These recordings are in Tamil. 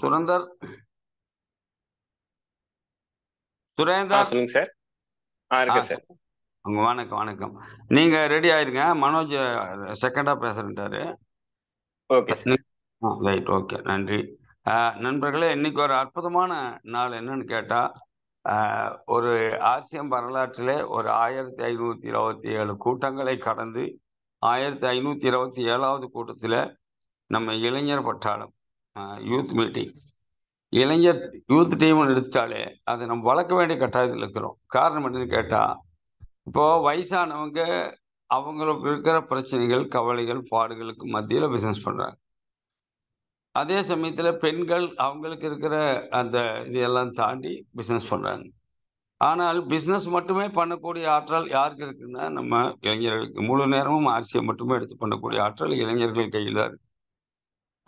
சுரந்தர் சுரேந்தர். சொல்லுங்க சார். ஆ இருக்கேன் சார். வணக்கம் வணக்கம். நீங்க ரெடி ஆயிருங்க. மனோஜ் செகண்டா பேசுறேன்ட்டாரு. Okay sir. ரைட், ஓகே, நன்றி. நண்பர்களே, இன்னைக்கு ஒரு அற்புதமான நாள். என்னன்னு கேட்டா, ஒரு ஆசியம் வரலாற்றிலே ஒரு 1527 கூட்டங்களை கடந்து 1527வது கூட்டத்தில் நம்ம இளைஞர் பட்டாளம், யூத் மீட்டிங், இளைஞர் யூத் டீம் எடுத்துட்டாலே அதை நம்ம வளர்க்க வேண்டிய கட்டாயத்தில் இருக்கிறோம். காரணம் என்னன்னு கேட்டா, இப்போ வயசானவங்க அவங்களுக்கு இருக்கிற பிரச்சனைகள், கவலைகள், பாடுகளுக்கு மத்தியில பிசினஸ் பண்றாங்க. அதே சமயத்துல பெண்கள் அவங்களுக்கு இருக்கிற அந்த இதையெல்லாம் தாண்டி பிசினஸ் பண்றாங்க. ஆனால் பிசினஸ் மட்டுமே பண்ணக்கூடிய ஆற்றல் யாருக்கு இருக்குன்னா, நம்ம இளைஞர்களுக்கு. முழு நேரமும் ஆர்சியை மட்டுமே எடுத்து பண்ணக்கூடிய ஆற்றல் இளைஞர்கள் கையில் தான் இருக்கு.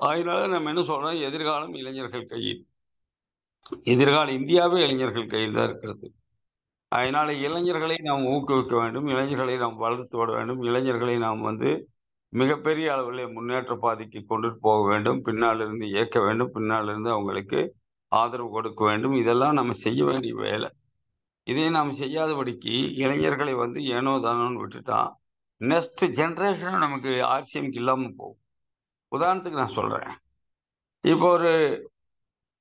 அதனால நம்ம என்ன சொல்றோம், எதிர்காலம் இளைஞர்கள் கையில். எதிர்கால இந்தியாவே இளைஞர்கள் கையில் தான் இருக்கிறது. அதனால இளைஞர்களை நாம் ஊக்குவிக்க வேண்டும், இளைஞர்களை நாம் வளர்த்து விட வேண்டும், இளைஞர்களை நாம் மிகப்பெரிய அளவில் முன்னேற்ற பாதைக்கு கொண்டுட்டு போக வேண்டும், பின்னால் இருந்து இயக்க வேண்டும், பின்னால் இருந்து அவங்களுக்கு ஆதரவு கொடுக்க வேண்டும். இதெல்லாம் நம்ம செய்ய வேண்டிய வேலை. இதை நாம் செய்யாதபடிக்கு இளைஞர்களை ஏனோ தானோன்னு விட்டுட்டா நெக்ஸ்ட் ஜென்ரேஷன் நமக்கு ஆர்சிஎம்க்கு இல்லாமல் போகும். உதாரணத்துக்கு நான் சொல்றேன், இப்போ ஒரு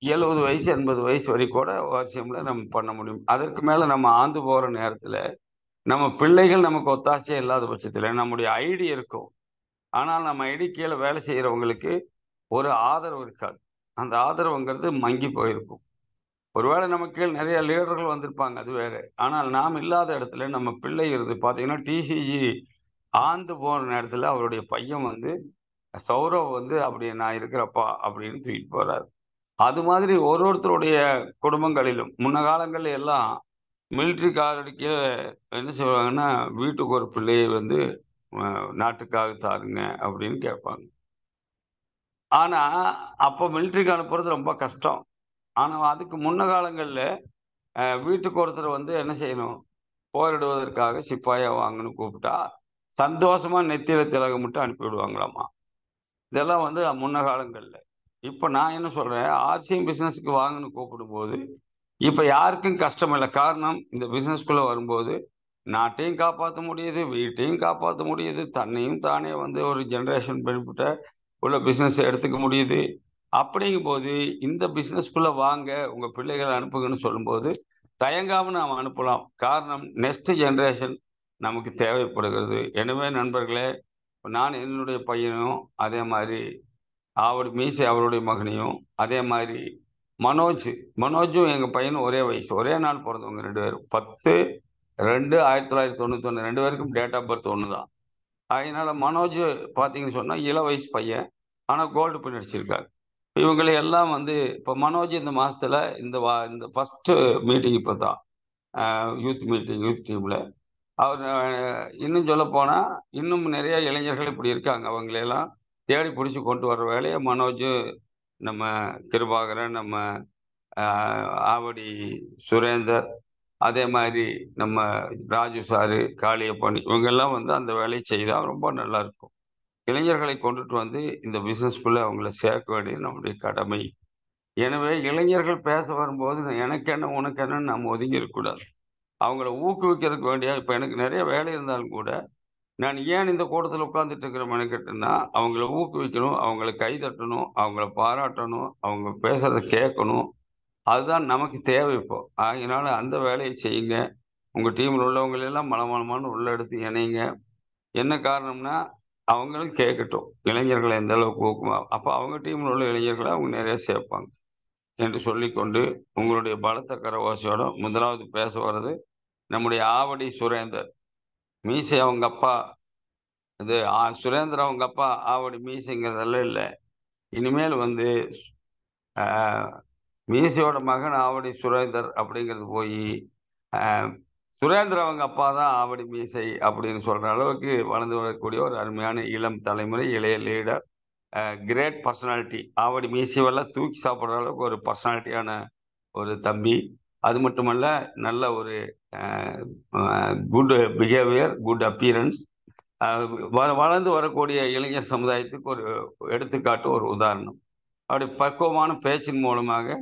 70 வயசு 80 வயசு வரைக்கும் கூட ஆர்சிஎம்ல நம்ம பண்ண முடியும். அதற்கு மேல நம்ம ஆந்து போற நேரத்துல நம்ம பிள்ளைகள் நமக்கு ஒத்தாசையே இல்லாத பட்சத்துல நம்முடைய ஐடி இருக்கும். ஆனால் நம்ம ஐடி கீழே வேலை செய்யறவங்களுக்கு ஒரு ஆதரவு இருக்காது. அந்த ஆதரவுங்கிறது மங்கி போயிருக்கும். ஒருவேளை நம்ம கீழ் நிறைய லீடர்கள் வந்திருப்பாங்க, அது வேற. ஆனால் நாம் இல்லாத இடத்துல நம்ம பிள்ளை இருந்து பார்த்தீங்கன்னா, டிசிஜி ஆந்து போன நேரத்தில் அவருடைய பையன் சௌரவ் அப்படி நான் இருக்கிறப்பா அப்படின்னு தூக்கிட்டு போறாரு. அது மாதிரி ஒருத்தருடைய குடும்பங்களிலும் முன்ன காலங்களில் எல்லாம் மிலிட்ரி காலடிக்க என்ன சொல்லுவாங்கன்னா, வீட்டுக்கு ஒரு பிள்ளையை நாட்டுக்காக தாருங்க அப்படின்னு கேட்பாங்க. ஆனா அப்போ மிலிட்ரிக்கு அனுப்புறது ரொம்ப கஷ்டம். ஆனா அதுக்கு முன்ன காலங்கள்ல வீட்டுக்கு ஒருத்தர் என்ன செய்யணும், போரிடுவதற்காக சிப்பாயா வாங்கன்னு கூப்பிட்டா சந்தோஷமா நெத்தியில திலகம் மட்டும் அனுப்பி விடுவாங்களாமா. இதெல்லாம் முன்ன காலங்கள்ல. இப்ப நான் என்ன சொல்றேன், ஆர்சிஎம் பிசினஸ்க்கு வாங்கன்னு கூப்பிடும்போது இப்ப யாருக்கும் கஷ்டம் இல்லை. காரணம், இந்த பிசினஸ்குள்ள வரும்போது நாட்டையும் காப்பாற்ற முடியுது, வீட்டையும் காப்பாற்ற முடியுது, தன்னையும் தானே ஒரு ஜெனரேஷன் பெனிஃபிட்ட உள்ள பிசினஸ் எடுத்துக்க முடியுது. அப்படிங்கும்போது இந்த பிசினஸ்குள்ள வாங்க, உங்க பிள்ளைகளை அனுப்புங்கன்னு சொல்லும்போது தயங்காம நாம் அனுப்பலாம். காரணம், நெக்ஸ்ட் ஜெனரேஷன் நமக்கு தேவைப்படுகிறது. எனவே நண்பர்களே, நான் என்னுடைய பையனும் அதே மாதிரி அவருடைய மீசை அவருடைய மகனையும் அதே மாதிரி மனோஜும் எங்க பையனும் ஒரே வயசு, ஒரே நாள் பிறந்தவங்க 2 பேரும். 10/2/1991. 2 பேருக்கும் டேட் ஆஃப் பர்த் ஒன்று தான். அதனால மனோஜ் பார்த்தீங்கன்னு சொன்னா இள வயசு பையன், ஆனா கோல்டு பின் அடிச்சிருக்காரு. இவங்களை எல்லாம் இப்போ மனோஜ் இந்த மாசத்துல இந்த ஃபர்ஸ்ட் மீட்டிங் இப்போ தான், யூத் மீட்டிங், யூத் டீம்ல அவர். இன்னும் சொல்ல போனா இன்னும் நிறைய இளைஞர்கள் இப்படி இருக்காங்க. அவங்களையெல்லாம் தேடி பிடிச்சி கொண்டு வர்ற வேலையை மனோஜ், நம்ம கிருபாகரன், நம்ம ஆவடி சுரேந்தர், அதே மாதிரி நம்ம ராஜு சாரு, காளியப்பன், இவங்கெல்லாம் அந்த வேலையை செய்தால் ரொம்ப நல்லா இருக்கும். இளைஞர்களை கொண்டுட்டு இந்த பிசினஸ்குள்ள அவங்கள சேர்க்க வேண்டியது நம்முடைய கடமை. எனவே இளைஞர்கள் பேச வரும்போது எனக்கு என்ன உனக்கு என்னன்னு நம்ம ஒதுங்கி இருக்கக்கூடாது. அவங்கள ஊக்குவிக்கிறதுக்கு வேண்டிய, இப்போ எனக்கு நிறைய வேலை இருந்தாலும் கூட நான் ஏன் இந்த கூட்டத்தில் உட்கார்ந்துட்டு இருக்கிற கேட்டேன்னா, அவங்கள ஊக்குவிக்கணும், அவங்கள கை தட்டணும், அவங்கள பாராட்டணும், அவங்க பேசுறத கேட்கணும். அதுதான் நமக்கு தேவை இப்போ. அதனால அந்த வேலையை செய்யுங்க. உங்க டீம்ல உள்ளவங்களெல்லாம் மலமலமான்னு உள்ள எடுத்து இணைங்க. என்ன காரணம்னா, அவங்களும் கேட்கட்டும், இளைஞர்களை எந்த அளவுக்கு ஊக்குமா, அப்போ அவங்க டீம்ல உள்ள இளைஞர்களை அவங்க நிறைய சேர்ப்பாங்க என்று சொல்லிக்கொண்டு, உங்களுடைய பலத்த கரவாசியோட முதலாவது பேச வர்றது நம்முடைய ஆவடி சுரேந்தர். மீசை அவங்க அப்பா, இது சுரேந்தர் அவங்க அப்பா ஆவடி மீசைங்கிறதெல்லாம் இல்லை. இனிமேல் மீசையோட மகன் ஆவடி சுரேந்தர் அப்படிங்கிறது போய் சுரேந்தர் அவங்க அப்பா தான் ஆவடி மீசை அப்படின்னு சொல்ற அளவுக்கு வளர்ந்து வரக்கூடிய ஒரு அருமையான இளம் தலைமுறை, இளைய லீடர், கிரேட் பர்சனாலிட்டி. ஆவடி மீசையெல்லாம் தூக்கி சாப்பிட்ற அளவுக்கு ஒரு பர்சனாலிட்டியான ஒரு தம்பி. அது மட்டுமல்ல, நல்ல ஒரு குட் பிஹேவியர், குட் அப்பியரன்ஸ், வளர்ந்து வரக்கூடிய இளைஞர் சமுதாயத்துக்கு ஒரு எடுத்துக்காட்டு, ஒரு உதாரணம். அப்படி பக்குவமான பேச்சின் மூலமாக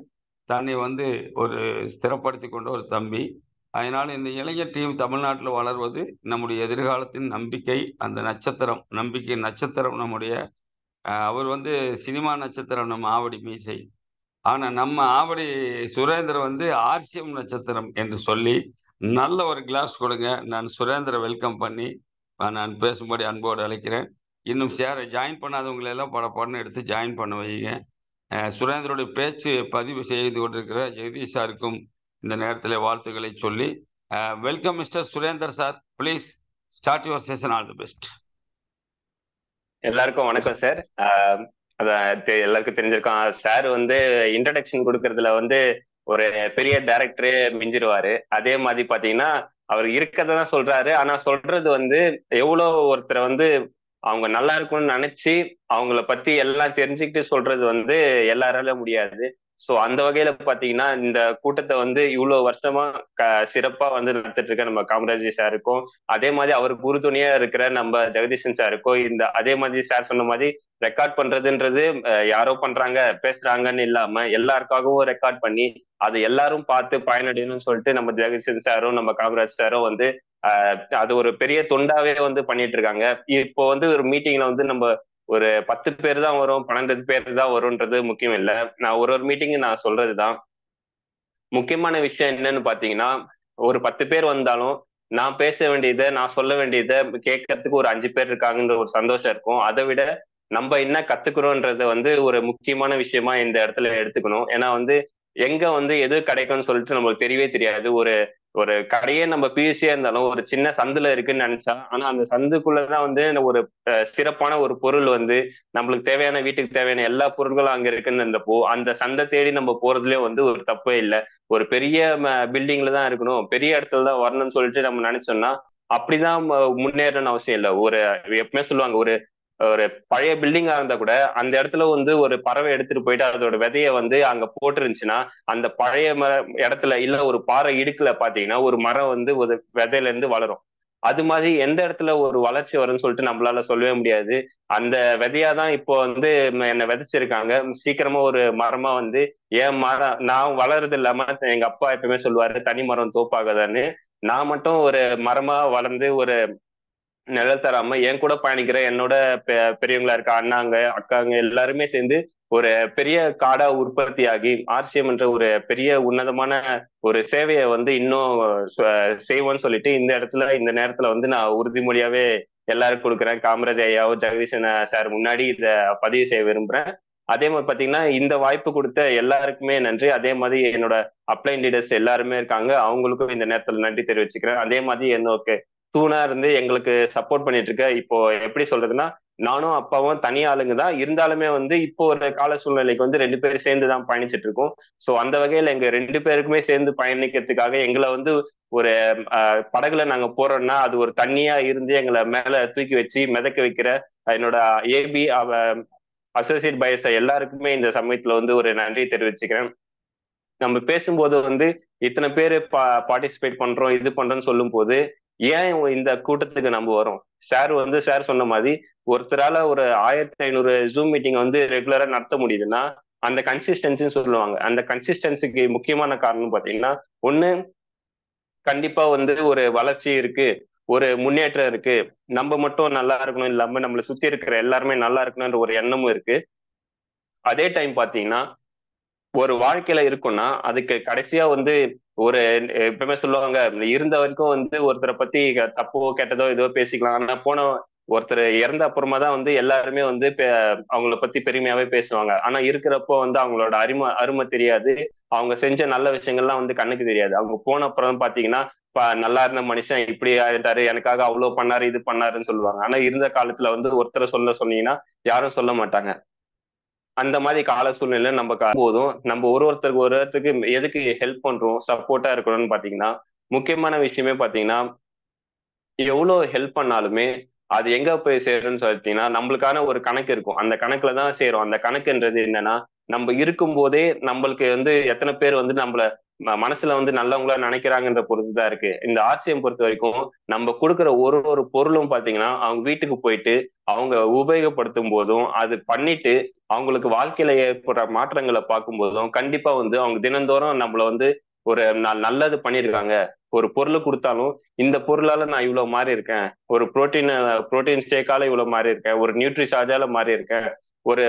தன்னை வந்து ஒரு ஸ்திரப்படுத்தி கொண்ட ஒரு தம்பி. அதனால இந்த இளைஞர் டீம் தமிழ்நாட்டில் வளர்வது நம்முடைய எதிர்காலத்தின் நம்பிக்கை. அந்த நட்சத்திரம், நம்பிக்கை நட்சத்திரம் நம்முடைய அவர் வந்து சினிமா நட்சத்திரம் நம்ம ஆவடி மீசை. ஆனா நம்ம ஆவடி சுரேந்தர் வந்து ஆர்சிஎம் நட்சத்திரம் என்று சொல்லி நல்ல ஒரு கிளாஸ் கொடுங்க. நான் சுரேந்தரை வெல்கம் பண்ணி நான் பேசும்படி அன்போடு அழைக்கிறேன். இன்னும் ஜாயின் பண்ணாதவங்களை எல்லாம் படன்னு எடுத்து ஜாயின் பண்ண வைங்க. சுரேந்தருடைய பேச்சு பதிவு செய்து கொண்டிருக்கிற ஜெகதீஷ் சாருக்கும் இந்த நேரத்தில் வாழ்த்துக்களை சொல்லி welcome mister Surender sir. Please start your session. All the best. எல்லாருக்கும் வணக்கம் சார். எல்லாருக்கும் தெரிஞ்சிருக்கோம். சார் வந்து இன்ட்ரடக்ஷன் கொடுக்கறதுல வந்து ஒரு பெரிய டைரக்டரே மிஞ்சிருவாரு. அதே மாதிரி பாத்தீங்கன்னா அவர் இருக்கதான் சொல்றாரு. ஆனா சொல்றது வந்து எவ்வளவு ஒருத்தரை வந்து அவங்க நல்லா இருக்கும்னு நினைச்சு அவங்கள பத்தி எல்லாம் தெரிஞ்சுக்கிட்டு சொல்றது வந்து எல்லாரால முடியாது. ஸோ அந்த வகையில பாத்தீங்கன்னா இந்த கூட்டத்தை வந்து இவ்வளவு வருஷமா சிறப்பா வந்து நடத்திட்டு இருக்க நம்ம காமராஜ் சாருக்கும், அதே மாதிரி அவருக்கு உறுதுணையா இருக்கிற நம்ம ஜெகதீஷன் சாருக்கும், இந்த அதே மாதிரி சார் சொன்ன மாதிரி ரெக்கார்ட் பண்றதுன்றது யாரோ பண்றாங்க பேசுறாங்கன்னு இல்லாம எல்லாருக்காகவும் ரெக்கார்ட் பண்ணி அது எல்லாரும் பார்த்து பயனடையணும்னு சொல்லிட்டு நம்ம ஜெகதீஷன் சாரும் நம்ம காமராஜ் சாரும் வந்து அது ஒரு பெரிய தொண்டாவே வந்து பண்ணிட்டு இருக்காங்க. இப்போ வந்து ஒரு மீட்டிங்ல வந்து நம்ம ஒரு 10 பேர் தான் வரும், 12 பேர் தான் வரும்ன்றது முக்கியம் இல்லை. நான் ஒரு மீட்டிங்கு நான் சொல்றதுதான் முக்கியமான விஷயம். என்னன்னு பாத்தீங்கன்னா ஒரு 10 பேர் வந்தாலும் நான் பேச வேண்டியதை நான் சொல்ல வேண்டியதை கேட்கறதுக்கு ஒரு 5 பேர் இருக்காங்கன்ற ஒரு சந்தோஷம் இருக்கும். அதை விட நம்ம என்ன கத்துக்கிறோன்றத வந்து ஒரு முக்கியமான விஷயமா இந்த இடத்துல எடுத்துக்கணும். ஏன்னா வந்து எங்க வந்து எது கிடைக்கும்னு சொல்லிட்டு நம்மளுக்கு தெரியவே தெரியாது. ஒரு ஒரு கடையே நம்ம பியூசியா இருந்தாலும் ஒரு சின்ன சந்துல இருக்குன்னு நினைச்சா, ஆனா அந்த சந்துக்குள்ளதான் வந்து ஒரு சிறப்பான ஒரு பொருள் வந்து நம்மளுக்கு தேவையான வீட்டுக்கு தேவையான எல்லா பொருட்களும் அங்க இருக்குன்னு இருந்தப்போ அந்த சந்தை தேடி நம்ம போறதுலயே வந்து ஒரு தப்பே இல்லை. ஒரு பெரிய பில்டிங்ல தான் இருக்கணும், பெரிய இடத்துல தான் வரணும்னு சொல்லிட்டு நம்ம நினைச்சோம்னா அப்படிதான் முன்னேறணும்னு அவசியம் இல்லை. ஒரு எப்பவுமே சொல்லுவாங்க, ஒரு ஒரு பழைய பில்டிங்கா இருந்தா கூட அந்த இடத்துல வந்து ஒரு பறவை எடுத்துட்டு போயிட்டு அதோட விதைய வந்து அங்க போட்டுருந்துச்சுன்னா அந்த பழைய இடத்துல இல்ல ஒரு பாறை இடுக்குல பாத்தீங்கன்னா ஒரு மரம் வந்து ஒரு விதையில இருந்து வளரும். அது மாதிரி எந்த இடத்துல ஒரு வளர்ச்சி வரும்னு சொல்லிட்டு நம்மளால சொல்லவே முடியாது. அந்த விதையாதான் இப்போ வந்து என்னை விதைச்சிருக்காங்க. சீக்கிரமா ஒரு மரமா வந்து ஏன் மரம் நான் வளர்றது இல்லாம எங்க அப்பா எப்பவுமே சொல்லுவாரு தனி மரம் தோப்பாகாதான்னு. நான் மட்டும் ஒரு மரமா வளர்ந்து ஒரு நிழல் தராம என் கூட பயணிக்கிற என்னோட பெரியவங்களா இருக்க அண்ணாங்க அக்காங்க எல்லாருமே சேர்ந்து ஒரு பெரிய காடா உற்பத்தி ஆகி ஆர்சிஎம் என்ற ஒரு பெரிய உன்னதமான ஒரு சேவையை வந்து இன்னும் செய்வோம்னு சொல்லிட்டு இந்த இடத்துல இந்த நேரத்துல வந்து நான் உறுதிமொழியாவே எல்லாருக்கும் கொடுக்குறேன். காமராஜ் ஐயாவோ ஜெகதீசன் சார் முன்னாடி இதை பதிவு செய்ய விரும்புறேன். அதே மாதிரி பாத்தீங்கன்னா இந்த வாய்ப்பு கொடுத்த எல்லாருக்குமே நன்றி. அதே மாதிரி என்னோட அப்ளைன் லீடர்ஸ் எல்லாருமே இருக்காங்க, அவங்களுக்கும் இந்த நேரத்துல நன்றி தெரிவிச்சுக்கிறேன். அதே மாதிரி என்னோட தூணா இருந்து எங்களுக்கு சப்போர்ட் பண்ணிட்டு இருக்க, இப்போ எப்படி சொல்றதுன்னா நானும் அப்பாவும் தனி ஆளுங்க தான் இருந்தாலுமே வந்து இப்போ ஒரு கால சூழ்நிலைக்கு வந்து 2 பேரும் சேர்ந்து தான் பயணிச்சுட்டு இருக்கோம். ஸோ அந்த வகையில எங்க 2 பேருக்குமே சேர்ந்து பயணிக்கிறதுக்காக எங்களை வந்து ஒரு படகுல நாங்க போறோம்னா அது ஒரு தண்ணியா இருந்து எங்களை மேல தூக்கி வச்சு மிதக்க வைக்கிற என்னோட ஏபி அசோசியேட் பயஸ் எல்லாருக்குமே இந்த சமயத்துல வந்து ஒரு நன்றி தெரிவிச்சுக்கிறேன். நம்ம பேசும்போது வந்து இத்தனை பேர் பார்ட்டிசிபேட் பண்றோம் இது பண்றோம்னு சொல்லும் போது ஏன் இந்த கூட்டத்துக்கு நம்ம வரோம். சார் சொன்ன மாதிரி ஒருத்தரால ஒரு 1500 ஜூம் மீட்டிங் வந்து ரெகுலரா நடத்த முடியுதுன்னா அந்த கன்சிஸ்டன்சின்னு சொல்லுவாங்க. அந்த கன்சிஸ்டன்சிக்கு முக்கியமான காரணம் பாத்தீங்கன்னா ஒண்ணு கண்டிப்பா வந்து ஒரு வளர்ச்சி இருக்கு, ஒரு முன்னேற்றம் இருக்கு, நம்ம மட்டும் நல்லா இருக்கணும் இல்லாம நம்மளை சுத்தி இருக்கிற எல்லாருமே நல்லா இருக்கணும்ன்ற ஒரு எண்ணமும் இருக்கு. அதே டைம் பாத்தீங்கன்னா ஒரு வாழ்க்கையில இருக்கும்னா அதுக்கு கடைசியா வந்து ஒரு எப்பவுமே சொல்லுவாங்க இருந்த வரைக்கும் வந்து ஒருத்தரை பத்தி தப்போ கெட்டதோ ஏதோ பேசிக்கலாம். ஆனா போன ஒருத்தர் இறந்த அப்புறமா தான் வந்து எல்லாருமே வந்து அவங்கள பத்தி பெருமையாவே பேசுவாங்க. ஆனா இருக்கிறப்போ வந்து அவங்களோட அருமை தெரியாது, அவங்க செஞ்ச நல்ல விஷயங்கள்லாம் வந்து கண்ணுக்கு தெரியாது. அவங்க போன அப்புறம் பாத்தீங்கன்னா நல்லா இருந்த மனுஷன் இப்படி ஆயிட்டாரு, எனக்காக அவ்வளவு பண்ணாரு இது பண்ணாருன்னு சொல்லுவாங்க. ஆனா இருந்த காலத்துல வந்து ஒருத்தரை சொன்னீங்கன்னா யாரும் சொல்ல மாட்டாங்க. அந்த மாதிரி கால சூழ்நிலை நம்ம போதும் நம்ம ஒருத்தருக்கு எதுக்கு ஹெல்ப் பண்றோம் சப்போர்ட்டா இருக்கணும்னு பாத்தீங்கன்னா முக்கியமான விஷயமே பாத்தீங்கன்னா எவ்வளவு ஹெல்ப் பண்ணாலுமே அது எங்க போய் சேரும்னு சொல்லிட்டீங்கன்னா நம்மளுக்கான ஒரு கணக்கு இருக்கும். அந்த கணக்குலதான் சேரும். அந்த கணக்குன்றது என்னன்னா நம்ம இருக்கும் போதே நம்மளுக்கு வந்து எத்தனை பேர் வந்து நம்மள மனசுல வந்து நல்லவங்களா நினைக்கிறாங்கன்ற பொறுத்துதான் இருக்கு. இந்த ஆர்சிஎம் பொறுத்த வரைக்கும் நம்ம கொடுக்குற ஒரு பொருளும் பாத்தீங்கன்னா அவங்க வீட்டுக்கு போயிட்டு அவங்க உபயோகப்படுத்தும் போதும் அது பண்ணிட்டு அவங்களுக்கு வாழ்க்கையில ஏற்படுற மாற்றங்களை பார்க்கும்போதும் கண்டிப்பா வந்து அவங்க தினந்தோறும் நம்மள வந்து ஒரு நல்லது பண்ணியிருக்காங்க. ஒரு பொருள் கொடுத்தாலும் இந்த பொருளால நான் இவ்வளவு மாறி இருக்கேன், ஒரு புரோட்டீன் ஷேக்கால இவ்வளவு மாறி இருக்கேன், ஒரு நியூட்ரி சார்ஜால மாறி இருக்கேன், ஒரு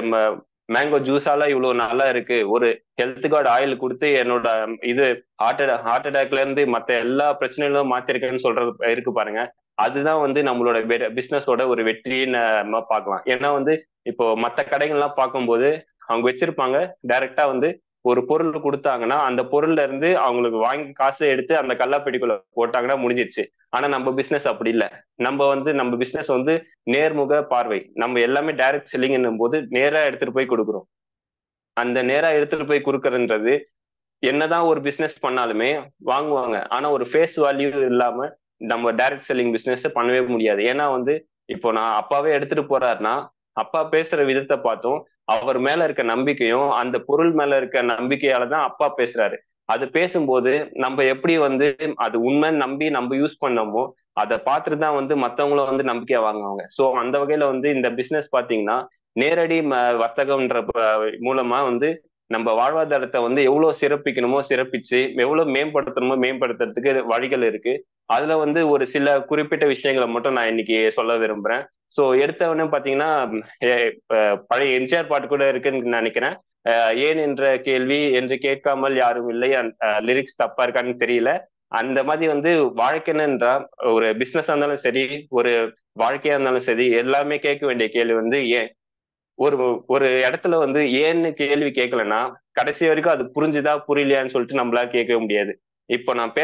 மேங்கோ ஜூஸால இவ்வளவு நல்லா இருக்கு, ஒரு ஹெல்த் கார்டு ஆயில் கொடுத்து என்னோட இது ஹார்ட் அட்டாக்ல இருந்து மத்த எல்லா பிரச்சனைகளும் மாத்திருக்கேன்னு சொல்றது இருக்கு பாருங்க. அதுதான் வந்து நம்மளோட பிசினஸோட ஒரு வெற்றின்னு நம்ம பார்க்கலாம். ஏன்னா வந்து இப்போ மத்த கடைகள்லாம் பார்க்கும்போது அவங்க வச்சிருப்பாங்க, டைரக்டா வந்து ஒரு பொருள் கொடுத்தாங்கன்னா அந்த பொருள்ல இருந்து அவங்களுக்கு வாங்கி காசு எடுத்து அந்த கல்லாப்பெட்டிக்குள்ள போட்டாங்கன்னா முடிஞ்சிருச்சு. ஆனா நம்ம பிசினஸ் அப்படி இல்லை. நம்ம பிசினஸ் வந்து நேர்முக பார்வை. நம்ம எல்லாமே டைரக்ட் செல்லிங் போது நேரா எடுத்துட்டு போய் கொடுக்குறோம். அந்த நேரா எடுத்துட்டு போய் கொடுக்கறதுன்றது என்னதான் ஒரு பிசினஸ் பண்ணாலுமே வாங்குவாங்க. ஆனா ஒரு ஃபேஸ் வேல்யூ இல்லாம நம்ம டைரக்ட் செல்லிங் பிசினஸ் பண்ணவே முடியாது. ஏன்னா வந்து இப்போ நான் அப்பாவே எடுத்துட்டு போறாருன்னா அப்பா பேசுற விதத்தை பார்த்தும் அவர் மேல இருக்க நம்பிக்கையும் அந்த பொருள் மேல இருக்க நம்பிக்கையால தான் அப்பா பேசுறாரு. அது பேசும்போது நம்ம எப்படி வந்து அது உண்மைன்னு நம்பி நம்ம யூஸ் பண்ணமோ அதை பார்த்துட்டு தான் வந்து மற்றவங்களும் வந்து நம்பிக்கையா வாங்குவாங்க. ஸோ அந்த வகையில வந்து இந்த பிசினஸ் பார்த்தீங்கன்னா நேரடி வர்த்தகம்ன்ற மூலமா வந்து நம்ம வாழ்வாதாரத்தை வந்து எவ்வளவு சிறப்பிக்கணுமோ சிறப்பிச்சு எவ்வளவு மேம்படுத்தணுமோ மேம்படுத்துறதுக்கு வழிகள் இருக்கு. அதுல வந்து ஒரு சில குறிப்பிட்ட விஷயங்களை மட்டும் நான் இன்னைக்கு சொல்ல விரும்புறேன். ஸோ எடுத்தவொடனே பாத்தீங்கன்னா பழைய எம்ஜிஆர் பாட்டு கூட இருக்குன்னு நினைக்கிறேன். ஏன் என்ற கேள்வி என்று கேட்காமல் யாரும் இல்லை. லிரிக்ஸ் தப்பா இருக்கான்னு தெரியல. அந்த மாதிரி வந்து வாழ்க்கைன்றா ஒரு பிசினஸா இருந்தாலும் சரி, ஒரு வாழ்க்கையா இருந்தாலும் சரி, எல்லாமே கேட்க வேண்டிய கேள்வி வந்து ஏன். ஒரு ஒரு இடத்துல வந்து ஏன்னு கேள்வி கேட்கலன்னா கடைசி வரைக்கும் அது புரிஞ்சுதா புரியலையான்னு சொல்லிட்டு நம்மளால கேட்கவே முடியாது. இப்ப நான்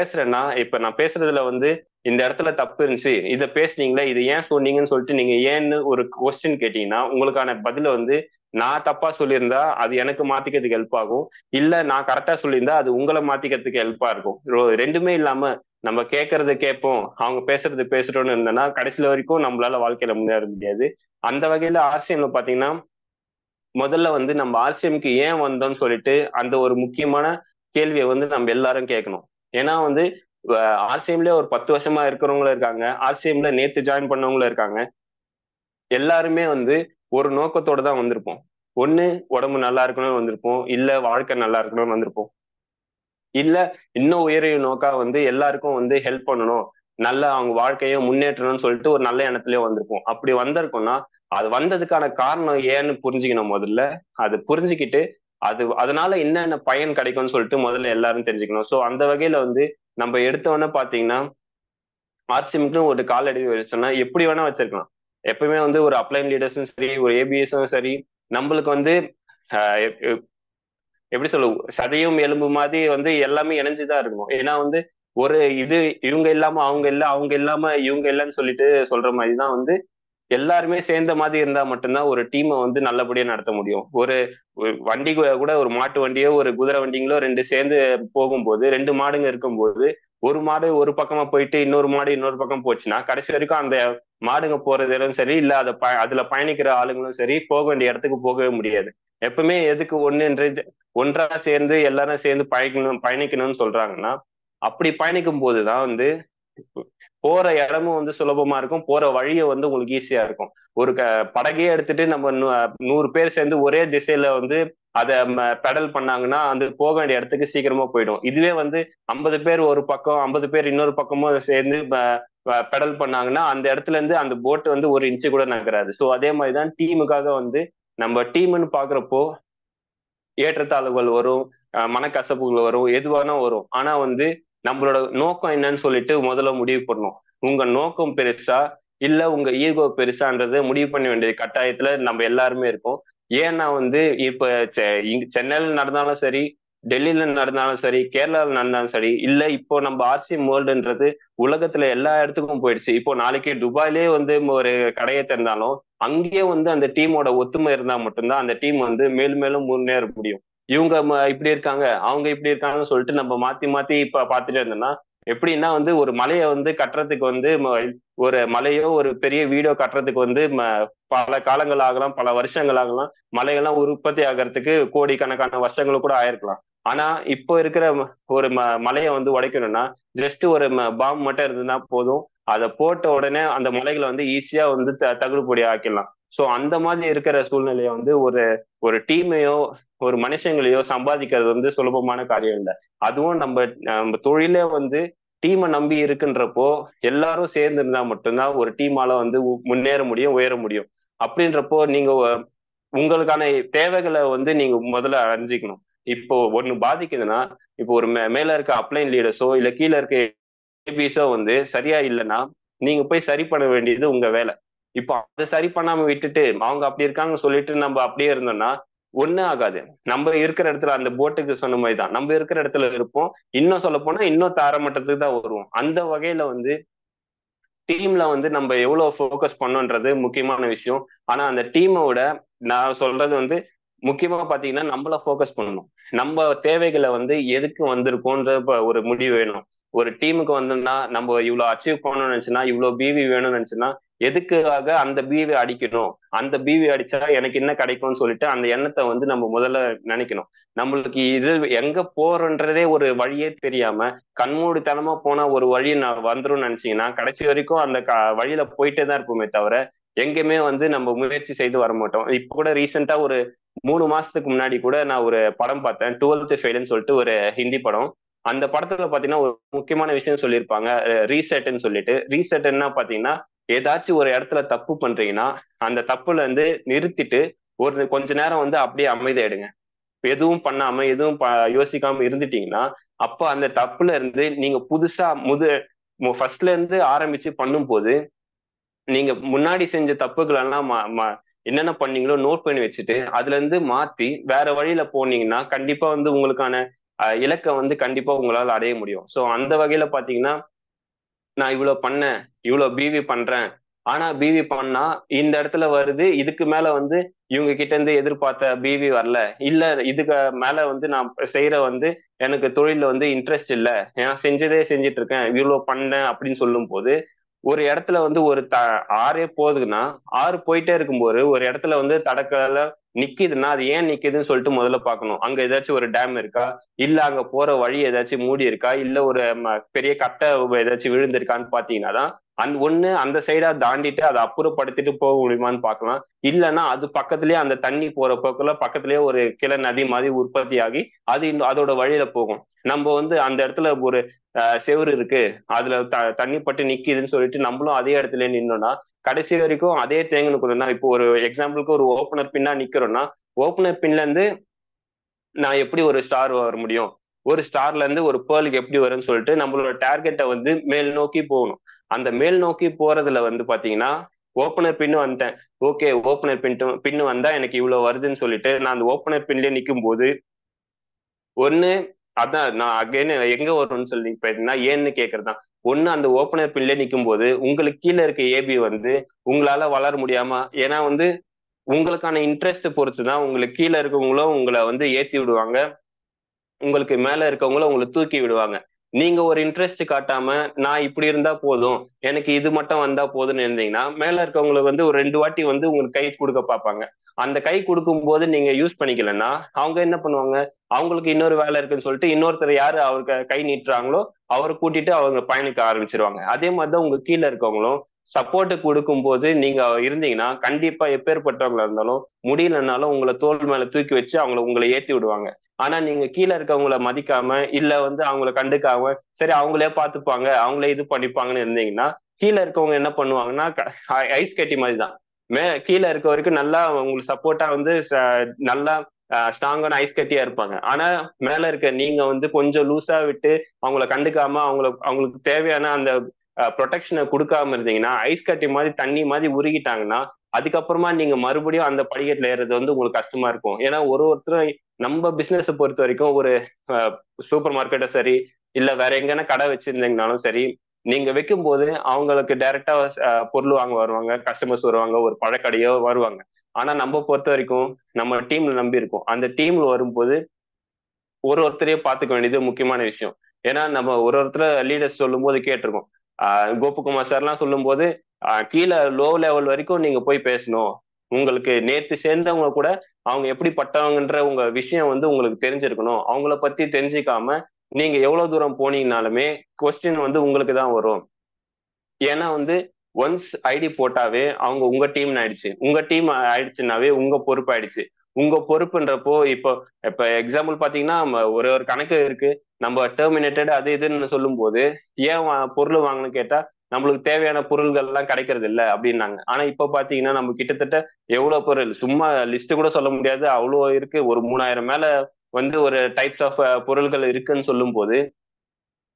பேசுறதுல வந்து இந்த இடத்துல தப்பு இருந்துச்சு, இதை பேசுனீங்களே, இது ஏன் சொன்னீங்கன்னு சொல்லிட்டு நீங்க ஏன்னு ஒரு கொஸ்டின் கேட்டீங்கன்னா உங்களுக்கான பதில வந்து நான் தப்பா சொல்லியிருந்தா அது எனக்கு மாத்திக்கிறதுக்கு ஹெல்ப் ஆகும். இல்ல நான் கரெக்டா சொல்லியிருந்தா அது உங்களை மாத்திக்கிறதுக்கு ஹெல்ப்பா இருக்கும். ரெண்டுமே இல்லாம நம்ம கேட்கறது கேட்போம், அவங்க பேசுறது பேசுறோம்னு இருந்தோம்னா கடைசியில வரைக்கும் நம்மளால வாழ்க்கையில முன்னேற முடியாது. அந்த வகையில ஆர்சிஎம்ல பாத்தீங்கன்னா முதல்ல வந்து நம்ம ஆர்சிஎம்க்கு ஏன் வந்தோம்னு சொல்லிட்டு அந்த ஒரு முக்கியமான கேள்வியை வந்து நம்ம எல்லாரும் கேட்கணும். ஏன்னா வந்து ஆர்சிஎம்ல ஒரு 10 வருஷமா இருக்கிறவங்களும் இருக்காங்க, ஆர்சிஎம்ல நேத்து ஜாயின் பண்ணவங்களும் இருக்காங்க. எல்லாருமே வந்து ஒரு நோக்கத்தோட தான் வந்திருப்போம். ஒண்ணு உடம்பு நல்லா இருக்கணும்னு வந்திருப்போம், இல்ல வாழ்க்கை நல்லா இருக்கணும்னு வந்திருப்போம், இல்ல இன்னும் உயரிய நோக்கா வந்து எல்லாருக்கும் வந்து ஹெல்ப் பண்ணணும், நல்ல அவங்க வாழ்க்கையை முன்னேற்றணும்னு சொல்லிட்டு ஒரு நல்ல எண்ணத்துலயே வந்திருப்போம். அப்படி வந்திருக்கோம்னா அது வந்ததுக்கான காரணம் ஏன்னு புரிஞ்சுக்கணும் முதல்ல. அது புரிஞ்சுக்கிட்டு அதனால என்னென்ன பயன் கிடைக்கும்னு சொல்லிட்டு முதல்ல எல்லாரும் தெரிஞ்சுக்கணும். ஸோ அந்த வகையில வந்து நம்ம எடுத்தோன்னே பாத்தீங்கன்னா ஆர்சிஎம்க்கு ஒரு கால் வச்சோம்னா எப்படி வேணா வச்சிருக்கலாம். எப்பவுமே வந்து ஒரு அப்ளைன் லீடர்ஸும் சரி, ஒரு ஏபிஎஸும் சரி, நம்மளுக்கு வந்து எப்படி சொல்ல, சதையும் எலும்பு மாதிரி வந்து எல்லாமே இணைஞ்சுதான் இருக்கணும். ஏன்னா வந்து ஒரு இது இவங்க இல்லாம அவங்க இல்ல, அவங்க இல்லாம இவங்க இல்லைன்னு சொல்லிட்டு சொல்ற மாதிரிதான் வந்து எல்லாருமே சேர்ந்த மாதிரி இருந்தா மட்டும்தான் ஒரு டீமை வந்து நல்லபடியா நடத்த முடியும். ஒரு வண்டி கூட ஒரு மாட்டு வண்டியோ ஒரு குதிரை வண்டிங்களோ ரெண்டு சேர்ந்து போகும்போது, ரெண்டு மாடுங்க இருக்கும்போது ஒரு மாடு ஒரு பக்கமா போயிட்டு இன்னொரு மாடு இன்னொரு பக்கம் போச்சுன்னா கடைசி வரைக்கும் அந்த மாடுங்க போறதும் சரி, இல்ல அதுல பயணிக்கிற ஆளுங்களும் சரி போக வேண்டிய இடத்துக்கு போகவே முடியாது. எப்பவுமே எதுக்கு ஒன்றா சேர்ந்து எல்லாரும் சேர்ந்து பயணிக்கணும்னு சொல்றாங்கன்னா அப்படி பயணிக்கும் போதுதான் வந்து போற இடமும் வந்து சுலபமா இருக்கும், போற வழியை வந்து உங்களுக்கு ஈஸியா இருக்கும். ஒரு படகையே எடுத்துட்டு நம்ம 100 பேர் சேர்ந்து ஒரே திசையில வந்து அதை பெடல் பண்ணாங்கன்னா அந்த போக வேண்டிய இடத்துக்கு சீக்கிரமா போயிடும். இதுவே வந்து 50 பேர் ஒரு பக்கம் 50 பேர் இன்னொரு பக்கமும் சேர்ந்து பெடல் பண்ணாங்கன்னா அந்த இடத்துல இருந்து அந்த போட் வந்து ஒரு இன்ச்சு கூட நகராது. ஸோ அதே மாதிரிதான் டீமுக்காக வந்து நம்ம டீம்னு பாக்குறப்போ ஏற்றத்தாழ்வுகள் வரும், மனக்கசப்புகள் வரும், எதுவானா வரும். ஆனா வந்து நம்மளோட நோக்கம் என்னன்னு சொல்லிட்டு முதல்ல முடிவு பண்ணணும். உங்க நோக்கம் பெருசா இல்ல உங்க ஈகோ பெருசான்றதை முடிவு பண்ண வேண்டிய கட்டாயத்துல நம்ம எல்லாருமே இருக்கோம். ஏன்னா வந்து இப்ப சென்னையில நடந்தாலும் சரி, டெல்லியில நடந்தாலும் சரி, கேரளாவில் நடந்தாலும் சரி, இல்ல இப்போ நம்ம ஆர்சிஎம் வேர்ல்டுன்றது உலகத்துல எல்லா இடத்துக்கும் போயிடுச்சு. இப்போ நாளைக்கு துபாயிலே வந்து ஒரு கடையை திறந்தாலும் அங்கேயே வந்து அந்த டீமோட ஒத்துமை இருந்தா மட்டும்தான் அந்த டீம் வந்து மேலும் மேலும் முன்னேற முடியும். இவங்க இப்படி இருக்காங்க, அவங்க இப்படி இருக்காங்கன்னு சொல்லிட்டு நம்ம மாத்தி மாத்தி இப்ப பாத்துட்டு இருந்தோம்னா எப்படின்னா வந்து ஒரு மலையை வந்து கட்டுறதுக்கு வந்து ஒரு மலையோ ஒரு பெரிய வீடோ கட்டுறதுக்கு வந்து பல காலங்கள் ஆகலாம், பல வருஷங்கள் ஆகலாம். மலைகள்லாம் உற்பத்தி ஆகிறதுக்கு கோடிக்கணக்கான வருஷங்களும் கூட ஆயிருக்கலாம். ஆனா இப்போ இருக்கிற ஒரு மலையை வந்து உடைக்கணும்னா ஜஸ்ட் ஒரு பாம்பு மட்டும் இருந்ததுன்னா போதும், அதை போட்ட உடனே அந்த மலைகளை வந்து ஈஸியா வந்து தகுடு பொடி ஆக்கிடலாம். ஸோ அந்த மாதிரி இருக்கிற சூழ்நிலையை வந்து ஒரு ஒரு டீமையோ ஒரு மனுஷங்களையோ சம்பாதிக்கிறது வந்து சுலபமான காரியம் இல்லை. அதுவும் நம்ம தொழிலே வந்து டீமை நம்பி இருக்குன்றப்போ எல்லாரும் சேர்ந்து இருந்தா மட்டும்தான் ஒரு டீமால வந்து முன்னேற முடியும், உயர முடியும். அப்படின்றப்போ நீங்க உங்களுக்கான தேவைகளை வந்து நீங்க முதல்ல அறிஞ்சிக்கணும். இப்போ ஒண்ணு பாதிக்குதுன்னா, இப்போ ஒரு மேல இருக்க அப்ளைன் லீடர்ஸோ இல்ல கீழே இருக்க ஏபிஸோ வந்து சரியா இல்லைன்னா நீங்க போய் சரி பண்ண வேண்டியது உங்க வேலை. இப்போ அதை சரி பண்ணாம விட்டுட்டு அவங்க அப்படி இருக்காங்க சொல்லிட்டு நம்ம அப்படியே இருந்தோம்னா ஒண்ணும் ஆகாது. நம்ம இருக்கிற இடத்துல அந்த போட்டுக்கு சொன்ன மாதிரி தான் நம்ம இருக்கிற இடத்துல இருப்போம். இன்னும் சொல்ல போனா இன்னும் தாரமட்டத்துக்கு தான் வருவோம். அந்த வகையில வந்து டீம்ல வந்து நம்ம எவ்வளவு ஃபோக்கஸ் பண்ணோன்றது முக்கியமான விஷயம். ஆனா அந்த டீமோட நான் சொல்றது வந்து முக்கியமா பாத்தீங்கன்னா நம்மள ஃபோக்கஸ் பண்ணணும். நம்ம தேவைகளை வந்து எதுக்கு வந்திருக்கோன்ற ஒரு முடிவு வேணும். ஒரு டீமுக்கு வந்தோம்னா நம்ம இவ்வளவு அச்சீவ் பண்ணணும்னு நினைச்சுன்னா இவ்வளவு பிவி வேணும்னு நினைச்சுன்னா எதுக்காக அந்த பிவி அடிக்கணும், அந்த பிவி அடிச்சா எனக்கு என்ன கிடைக்கும்னு சொல்லிட்டு அந்த எண்ணத்தை வந்து நம்ம முதல்ல நினைக்கணும். நம்மளுக்கு இது எங்க போறன்றதே ஒரு வழியே தெரியாம கண்மூடித்தனமா போனா ஒரு வழி நான் வந்துரும் நினைச்சீங்கன்னா கடைசி வரைக்கும் அந்த வழியில போயிட்டே தான் இருப்போமே தவிர எங்கேயுமே வந்து நம்ம முயற்சி செய்து வர மாட்டோம். இப்ப கூட ரீசெண்டா ஒரு 3 மாசத்துக்கு முன்னாடி கூட நான் ஒரு படம் பார்த்தேன், 12th ஃபெயில்னு சொல்லிட்டு ஒரு ஹிந்தி படம். அந்த படத்துல பாத்தீங்கன்னா ஒரு முக்கியமான விஷயம் சொல்லியிருப்பாங்க, ரீசெட்னு சொல்லிட்டு. ரீசெட் என்ன பாத்தீங்கன்னா ஏதாச்சும் ஒரு இடத்துல தப்பு பண்றீங்கன்னா அந்த தப்புல இருந்து நிறுத்திட்டு ஒரு கொஞ்ச நேரம் வந்து அப்படியே அமைதியாயிடுங்க. எதுவும் பண்ணாம எதுவும் யோசிக்காம இருந்துட்டீங்கன்னா அப்ப அந்த தப்புல இருந்து நீங்க புதுசா ஃபர்ஸ்ட்ல இருந்து ஆரம்பிச்சு பண்ணும் போது நீங்க முன்னாடி செஞ்ச தப்புகள் எல்லாம் என்னென்ன பண்ணீங்களோ நோட் பண்ணி வச்சுட்டு அதுல இருந்து மாத்தி வேற வழியில போனீங்கன்னா கண்டிப்பா வந்து உங்களுக்கான இலக்கை வந்து கண்டிப்பா உங்களால அடைய முடியும். ஸோ அந்த வகையில பாத்தீங்கன்னா நான் இவ்வளவு பண்ணேன், இவ்வளவு பிவி பண்றேன், ஆனா பிவி பண்ணா இந்த இடத்துல வருது, இதுக்கு மேல வந்து இவங்க கிட்ட இருந்து எதிர்பார்த்த பிவி வரல, இல்ல இதுக்கு மேல வந்து நான் செய்யற வந்து எனக்கு தொழில வந்து இன்ட்ரெஸ்ட் இல்ல, ஏன்னா செஞ்சதே செஞ்சுட்டு இருக்கேன், இவ்வளவு பண்ணேன் அப்படின்னு சொல்லும் போது ஒரு இடத்துல வந்து ஆறே போகுதுன்னா ஆறு போயிட்டே இருக்கும்போது ஒரு இடத்துல வந்து தடக்கல நிக்குதுன்னா அது ஏன் நிக்குதுன்னு சொல்லிட்டு முதல்ல பார்க்கணும். அங்க ஏதாச்சும் ஒரு டேம் இருக்கா, இல்ல அங்க போற வழி ஏதாச்சும் மூடி இருக்கா, இல்ல ஒரு பெரிய கட்டை ஏதாச்சும் விழுந்திருக்கான்னு பாத்தீங்கன்னா தான் அந்த சைடா தாண்டிட்டு அதை அப்புறப்படுத்திட்டு போக முடியுமான்னு பார்க்கலாம். இல்லைன்னா அது பக்கத்துலயே அந்த தண்ணி போற போக்குல பக்கத்துலயே ஒரு கிளை நதி மாதிரி உற்பத்தி ஆகி அது அதோட வழியில போகும். நம்ம வந்து அந்த இடத்துல ஒரு செவுரு இருக்கு, அதுல தண்ணி பட்டு நிக்குதுன்னு சொல்லிட்டு நம்மளும் அதே இடத்துல நின்னோம்னா கடைசி வரைக்கும் அதே தேங்கனுக்குள்ளா. இப்போ ஒரு எக்ஸாம்பிளுக்கு ஒரு ஓப்பனர் பின்னா நிக்கிறோம்னா ஓப்பனர் பின்ல இருந்து நான் எப்படி ஒரு ஸ்டார் வர முடியும், ஒரு ஸ்டார்ல இருந்து ஒரு பேர்லுக்கு எப்படி வரும்னு சொல்லிட்டு நம்மளோட டார்கெட்டை வந்து மேல் நோக்கி போகணும். அந்த மேல் நோக்கி போறதுல வந்து பாத்தீங்கன்னா ஓப்பனர் பின்னு வந்துட்டேன், ஓகே ஓப்பனர் பின்னு வந்தா எனக்கு இவ்வளவு வருதுன்னு சொல்லிட்டு நான் அந்த ஓப்பனர் பின்லயே நிற்கும் போது ஒண்ணு அதான் நான் அகைன் எங்க வரும்னு சொல்லி பார்த்தீங்கன்னா ஏன்னு கேட்கறதுதான். ஒண்ணு அந்த ஓப்பனர் பின்ல நிற்கும் போது உங்களுக்கு கீழே இருக்க ஏபி வந்து உங்களால வளர முடியாம, ஏன்னா வந்து உங்களுக்கான இன்ட்ரெஸ்ட் பொறுத்து தான் உங்களுக்கு கீழே இருக்கவங்களும் உங்களை வந்து ஏத்தி விடுவாங்க, உங்களுக்கு மேல இருக்கவங்களும் உங்களை தூக்கி விடுவாங்க. நீங்க ஒரு இன்ட்ரெஸ்ட் காட்டாம நான் இப்படி இருந்தா போதும், எனக்கு இது மட்டும் வந்தா போதும்னு இருந்தீங்கன்னா மேல இருக்கவங்களுக்கு வந்து ஒரு 2 வாட்டி வந்து உங்களுக்கு கை கொடுக்க பார்ப்பாங்க. அந்த கை கொடுக்கும் போது நீங்க யூஸ் பண்ணிக்கலன்னா அவங்க என்ன பண்ணுவாங்க, அவங்களுக்கு இன்னொரு வேலை இருக்குன்னு சொல்லிட்டு இன்னொருத்தர் யாரு அவருக்கு கை நீட்டுறாங்களோ அவரை கூட்டிட்டு அவங்க பயணிக்க ஆரம்பிச்சிருவாங்க. அதே மாதிரிதான் உங்க கீழே இருக்கவங்களும் சப்போர்ட் கொடுக்கும் போது நீங்க இருந்தீங்கன்னா கண்டிப்பா எப்பேற்பட்டவங்களா இருந்தாலும் முடியலன்னாலும் உங்களை தோல் மேல தூக்கி வச்சு உங்களை ஏத்தி விடுவாங்க. ஆனா நீங்க கீழே இருக்கவங்கள மதிக்காம இல்ல வந்து அவங்கள கண்டுக்காம சரி அவங்களே பார்த்துப்பாங்க அவங்களே இது பண்ணிப்பாங்கன்னு இருந்தீங்கன்னா கீழே இருக்கவங்க என்ன பண்ணுவாங்கன்னா ஐஸ் கட்டி மாதிரி தான். கீழே இருக்க வரைக்கும் நல்லா உங்களுக்கு சப்போர்ட்டா வந்து நல்லா ஸ்ட்ராங்கான ஐஸ் கட்டியா இருப்பாங்க. ஆனா மேல இருக்க நீங்க வந்து கொஞ்சம் லூஸா விட்டு அவங்கள கண்டுக்காம அவங்களுக்கு தேவையான அந்த ப்ரொடெக்ஷனை கொடுக்காம இருந்தீங்கன்னா ஐஸ் கட்டி மாதிரி தண்ணி மாதிரி உருகிட்டாங்கன்னா அதுக்கப்புறமா நீங்க மறுபடியும் அந்த படிக்கட்டுல ஏறது வந்து உங்களுக்கு கஷ்டமா இருக்கும். ஏன்னா ஒருத்தரும் நம்ம பிசினஸ் பொறுத்த வரைக்கும் ஒரு சூப்பர் மார்க்கெட்டை சரி இல்ல வேற எங்கன்னா கடை வச்சிருந்தீங்கனாலும் சரி, நீங்க வைக்கும் போது அவங்களுக்கு டைரக்டா பொருள் வாங்க வருவாங்க, கஸ்டமர்ஸ் வருவாங்க, ஒரு பழக்கடையோ வருவாங்க. ஆனா நம்ம பொறுத்த வரைக்கும் நம்ம டீம்ல நம்பி இருக்கோம். அந்த டீம்ல வரும்போது ஒருத்தரையே பார்த்துக்க வேண்டியது முக்கியமான விஷயம். ஏன்னா நம்ம ஒருத்தர லீடர்ஸ் சொல்லும் போது கேட்டிருக்கோம். கோபகுமார் சார் எல்லாம் சொல்லும் போது கீழே லோ லெவல் வரைக்கும் நீங்க போய் பேசணும். உங்களுக்கு நேத்து சேர்ந்தவங்க கூட அவங்க எப்படிப்பட்டவங்கன்ற உங்க விஷயம் வந்து உங்களுக்கு தெரிஞ்சிருக்கணும். அவங்கள பத்தி தெரிஞ்சுக்காம நீங்க எவ்வளவு தூரம் போனீங்கனாலுமே கொஸ்டின் வந்து உங்களுக்கு தான் வரும். ஏன்னா வந்து ஒன்ஸ் ஐடி போட்டாவே அவங்க உங்க டீம்னு ஆயிடுச்சு. உங்க டீம் ஆயிடுச்சுன்னாவே உங்க பொறுப்பு ஆயிடுச்சு. உங்க பொறுப்புன்றப்போ இப்போ இப்ப எக்ஸாம்பிள் பாத்தீங்கன்னா ஒரு ஒரு கணக்கு இருக்கு. நம்ம டெர்மினேட்டட் அது இதுன்னு சொல்லும் போது ஏன் பொருள் வாங்கணும்னு கேட்டா நம்மளுக்கு தேவையான பொருள்கள் எல்லாம் கிடைக்கிறது இல்ல அப்படின்னாங்க. ஆனா இப்ப பாத்தீங்கன்னா நம்ம கிட்டத்தட்ட எவ்வளவு பொருள் சும்மா லிஸ்ட் கூட சொல்ல முடியாது, அவ்வளோ இருக்கு. ஒரு 3000 மேல வந்து ஒரு டைப்ஸ் ஆஃப் பொருள்கள் இருக்குன்னு சொல்லும் போது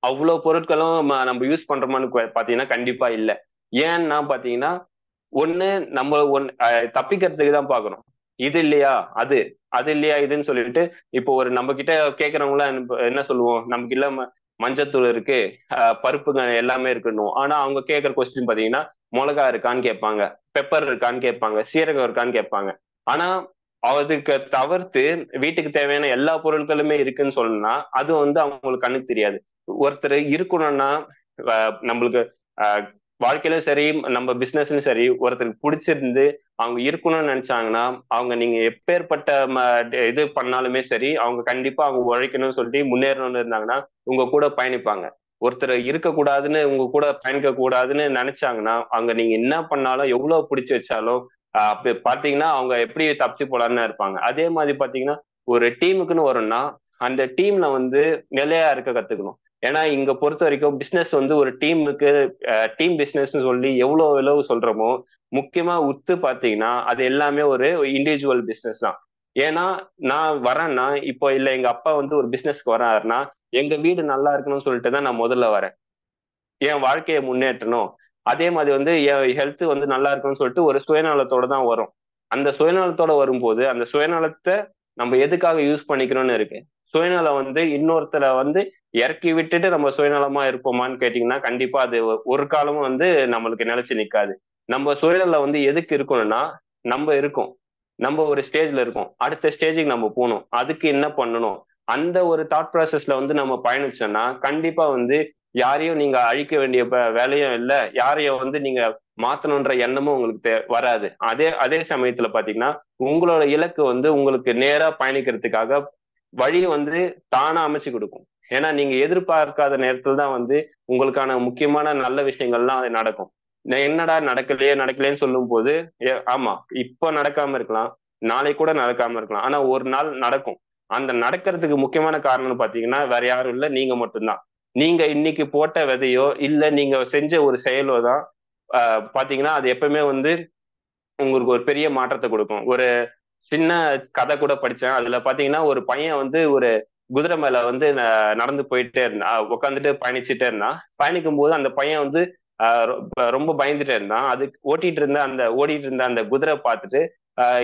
அவ்வளவு பொருட்களும் நம்ம யூஸ் பண்றோமான்னு பாத்தீங்கன்னா கண்டிப்பா இல்ல. ஏன்னா பாத்தீங்கன்னா ஒண்ணு நம்ம தப்பிக்கிறதுக்கு தான் பாக்குறோம். இது இல்லையா அது, அது இல்லையா இதுன்னு சொல்லிட்டு இப்போ ஒரு நம்ம கிட்ட கேக்குறவங்க என்ன சொல்லுவோம், நமக்கு இல்ல மஞ்சத்தூள் இருக்கு, பருப்புங்க எல்லாமே இருக்குன்னு. ஆனா அவங்க கேட்கற கொஸ்டின் பாத்தீங்கன்னா மிளகா இருக்கான்னு கேட்பாங்க, பெப்பர் இருக்கான்னு கேட்பாங்க, சீரகம் இருக்கான்னு கேட்பாங்க. ஆனா அதுக்கு தவிர்த்து வீட்டுக்கு தேவையான எல்லா பொருட்களுமே இருக்குன்னு சொன்னா அது வந்து அவங்களுக்கு கண்ணுக்கு தெரியாது. ஒருத்தர் இருக்கணும்னா நம்மளுக்கு வாழ்க்கையிலும் சரி நம்ம பிசினஸ்லயும் சரி ஒருத்தருக்கு பிடிச்சிருந்து அவங்க இருக்கணும்னு நினைச்சாங்கன்னா அவங்க நீங்க எப்பேற்பட்ட இது பண்ணாலுமே சரி அவங்க கண்டிப்பா அவங்க உழைக்கணும்னு சொல்லி முன்னேறணும்னு இருந்தாங்கன்னா உங்க கூட பயணிப்பாங்க. ஒருத்தர் இருக்கக்கூடாதுன்னு உங்க கூட பயணிக்க கூடாதுன்னு நினைச்சாங்கன்னா அவங்க நீங்க என்ன பண்ணாலும் எவ்வளவு பிடிச்சி வச்சாலும் அப்படி பாத்தீங்கன்னா அவங்க எப்படி தப்பிச்சு போலான்னு இருப்பாங்க. அதே மாதிரி பாத்தீங்கன்னா ஒரு டீமுக்குன்னு வரும்னா அந்த டீம்ல வந்து நிலையா இருக்க கத்துக்கணும். ஏன்னா இங்க பொறுத்த வரைக்கும் பிசினஸ் வந்து ஒரு டீமுக்கு டீம் பிசினஸ் சொல்லி எவ்வளவு சொல்றோமோ முக்கியமா உத்து பாத்தீங்கன்னா அது எல்லாமே ஒரு இண்டிவிஜுவல் பிசினஸ் தான். ஏன்னா நான் வரேன்னா இப்போ இல்ல எங்க அப்பா வந்து ஒரு பிசினஸ்க்கு வராருன்னா எங்க வீடு நல்லா இருக்கணும்னு சொல்லிட்டு தான் நான் முதல்ல வரேன். என் வாழ்க்கையை முன்னேற்றணும். அதே மாதிரி வந்து என் ஹெல்த் வந்து நல்லா இருக்கும்னு சொல்லிட்டு ஒரு சுயநலத்தோட தான் வரும். அந்த சுயநலத்தோட வரும்போது அந்த சுயநலத்தை நம்ம எதுக்காக யூஸ் பண்ணிக்கணும்னு இருக்கு. சுயநலம் வந்து இன்னொருத்தரை வந்து இறக்கி விட்டுட்டு நம்ம சுயநலமா இருப்போமான்னு கேட்டீங்கன்னா கண்டிப்பா அது ஒரு காலமும் வந்து நம்மளுக்கு நிலைச்சு நிக்காது. நம்ம சுயநலம் வந்து எதுக்கு இருக்கணும்னா நம்ம இருக்கோம், நம்ம ஒரு ஸ்டேஜ்ல இருக்கோம், அடுத்த ஸ்டேஜுக்கு நம்ம போகணும், அதுக்கு என்ன பண்ணணும் அந்த ஒரு தாட் ப்ராசஸ்ல வந்து நம்ம பயணிச்சோம்னா கண்டிப்பா வந்து யாரையும் நீங்க அழிக்க வேண்டிய வேலையும் இல்லை, யாரையும் வந்து நீங்க மாத்தணுன்ற எண்ணமும் உங்களுக்கு வராது. அதே அதே சமயத்துல பாத்தீங்கன்னா உங்களோட இலக்கு வந்து உங்களுக்கு நேரா பயணிக்கிறதுக்காக வழி வந்து தானா அமைச்சு கொடுக்கும். ஏன்னா நீங்க எதிர்பார்க்காத நேரத்துல தான் வந்து உங்களுக்கான முக்கியமான நல்ல விஷயங்கள்லாம் அது நடக்கும். என்னடா நடக்கலையே நடக்கலையேன்னு சொல்லும் போது ஆமா இப்ப நடக்காம இருக்கலாம், நாளை கூட நடக்காம இருக்கலாம், ஆனா ஒரு நாள் நடக்கும். அந்த நடக்கிறதுக்கு முக்கியமான காரணம் பாத்தீங்கன்னா வேற யாரும் இல்லை, நீங்க மட்டும்தான். நீங்க இன்னைக்கு போட்ட விதையோ இல்ல நீங்க செஞ்ச ஒரு செயலோ தான் பாத்தீங்கன்னா அது எப்பவுமே வந்து உங்களுக்கு ஒரு பெரிய மாற்றத்தை கொடுக்கும். ஒரு சின்ன கதை கூட படிச்சேன். அதுல பாத்தீங்கன்னா ஒரு பையன் வந்து ஒரு குதிரை மேல வந்து நடந்து போயிட்டே இருந்தான், உட்காந்துட்டு பயணிச்சுட்டே இருந்தான். பயணிக்கும் போது அந்த பையன் வந்து ரொம்ப பயந்துட்டே இருந்தான். அது ஓடிட்டு இருந்த அந்த குதிரை பார்த்துட்டு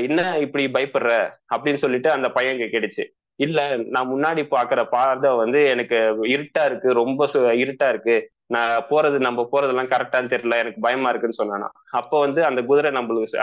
என்ன இப்படி பயப்படுற அப்படின்னு சொல்லிட்டு அந்த பையன் கேட்டுச்சு. இல்ல, நான் முன்னாடி பாக்குற பாதை வந்து எனக்கு இருட்டா இருக்கு, ரொம்ப இருட்டா இருக்கு, நம்ம போறதெல்லாம் கரெக்டான்னு தெரியல, எனக்கு பயமா இருக்குன்னு சொன்னானா. அப்போ வந்து அந்த குதிரை நம்மளுக்கு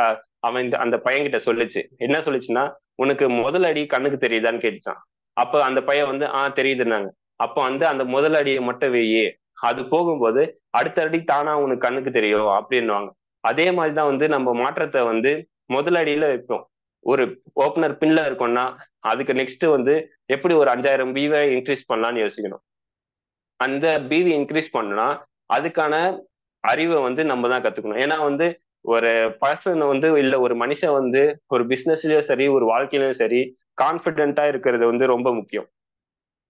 அவன் அந்த பையன்கிட்ட சொல்லுச்சு. என்ன சொல்லுச்சுன்னா உனக்கு முதல் அடி கண்ணுக்கு தெரியுதான்னு கேட்டுச்சான். அப்ப அந்த பையன் வந்து தெரியுதுன்னாங்க. அப்ப வந்து அந்த முதல் அடியை மட்டும் வெய்யே, அது போகும்போது அடுத்த அடி தானா உனக்கு கண்ணுக்கு தெரியும் அப்படின்னுவாங்க. அதே மாதிரிதான் வந்து நம்ம மாற்றத்தை வந்து முதல் அடியில வைப்போம். ஒரு ஓப்பனர் பின்ல இருக்கோம்னா அதுக்கு நெக்ஸ்ட் வந்து எப்படி ஒரு 5000 பிவை இன்க்ரீஸ் பண்ணலாம்னு யோசிக்கணும். அந்த பிவி இன்க்ரீஸ் பண்ணா அதுக்கான அறிவை வந்து நம்ம தான் கத்துக்கணும். ஏன்னா வந்து ஒரு பர்சன் வந்து இல்ல ஒரு மனுஷன் வந்து ஒரு பிசினஸ்லயும் சரி ஒரு வாழ்க்கையிலயும் சரி கான்பிடென்ட்டா இருக்கிறது வந்து ரொம்ப முக்கியம்.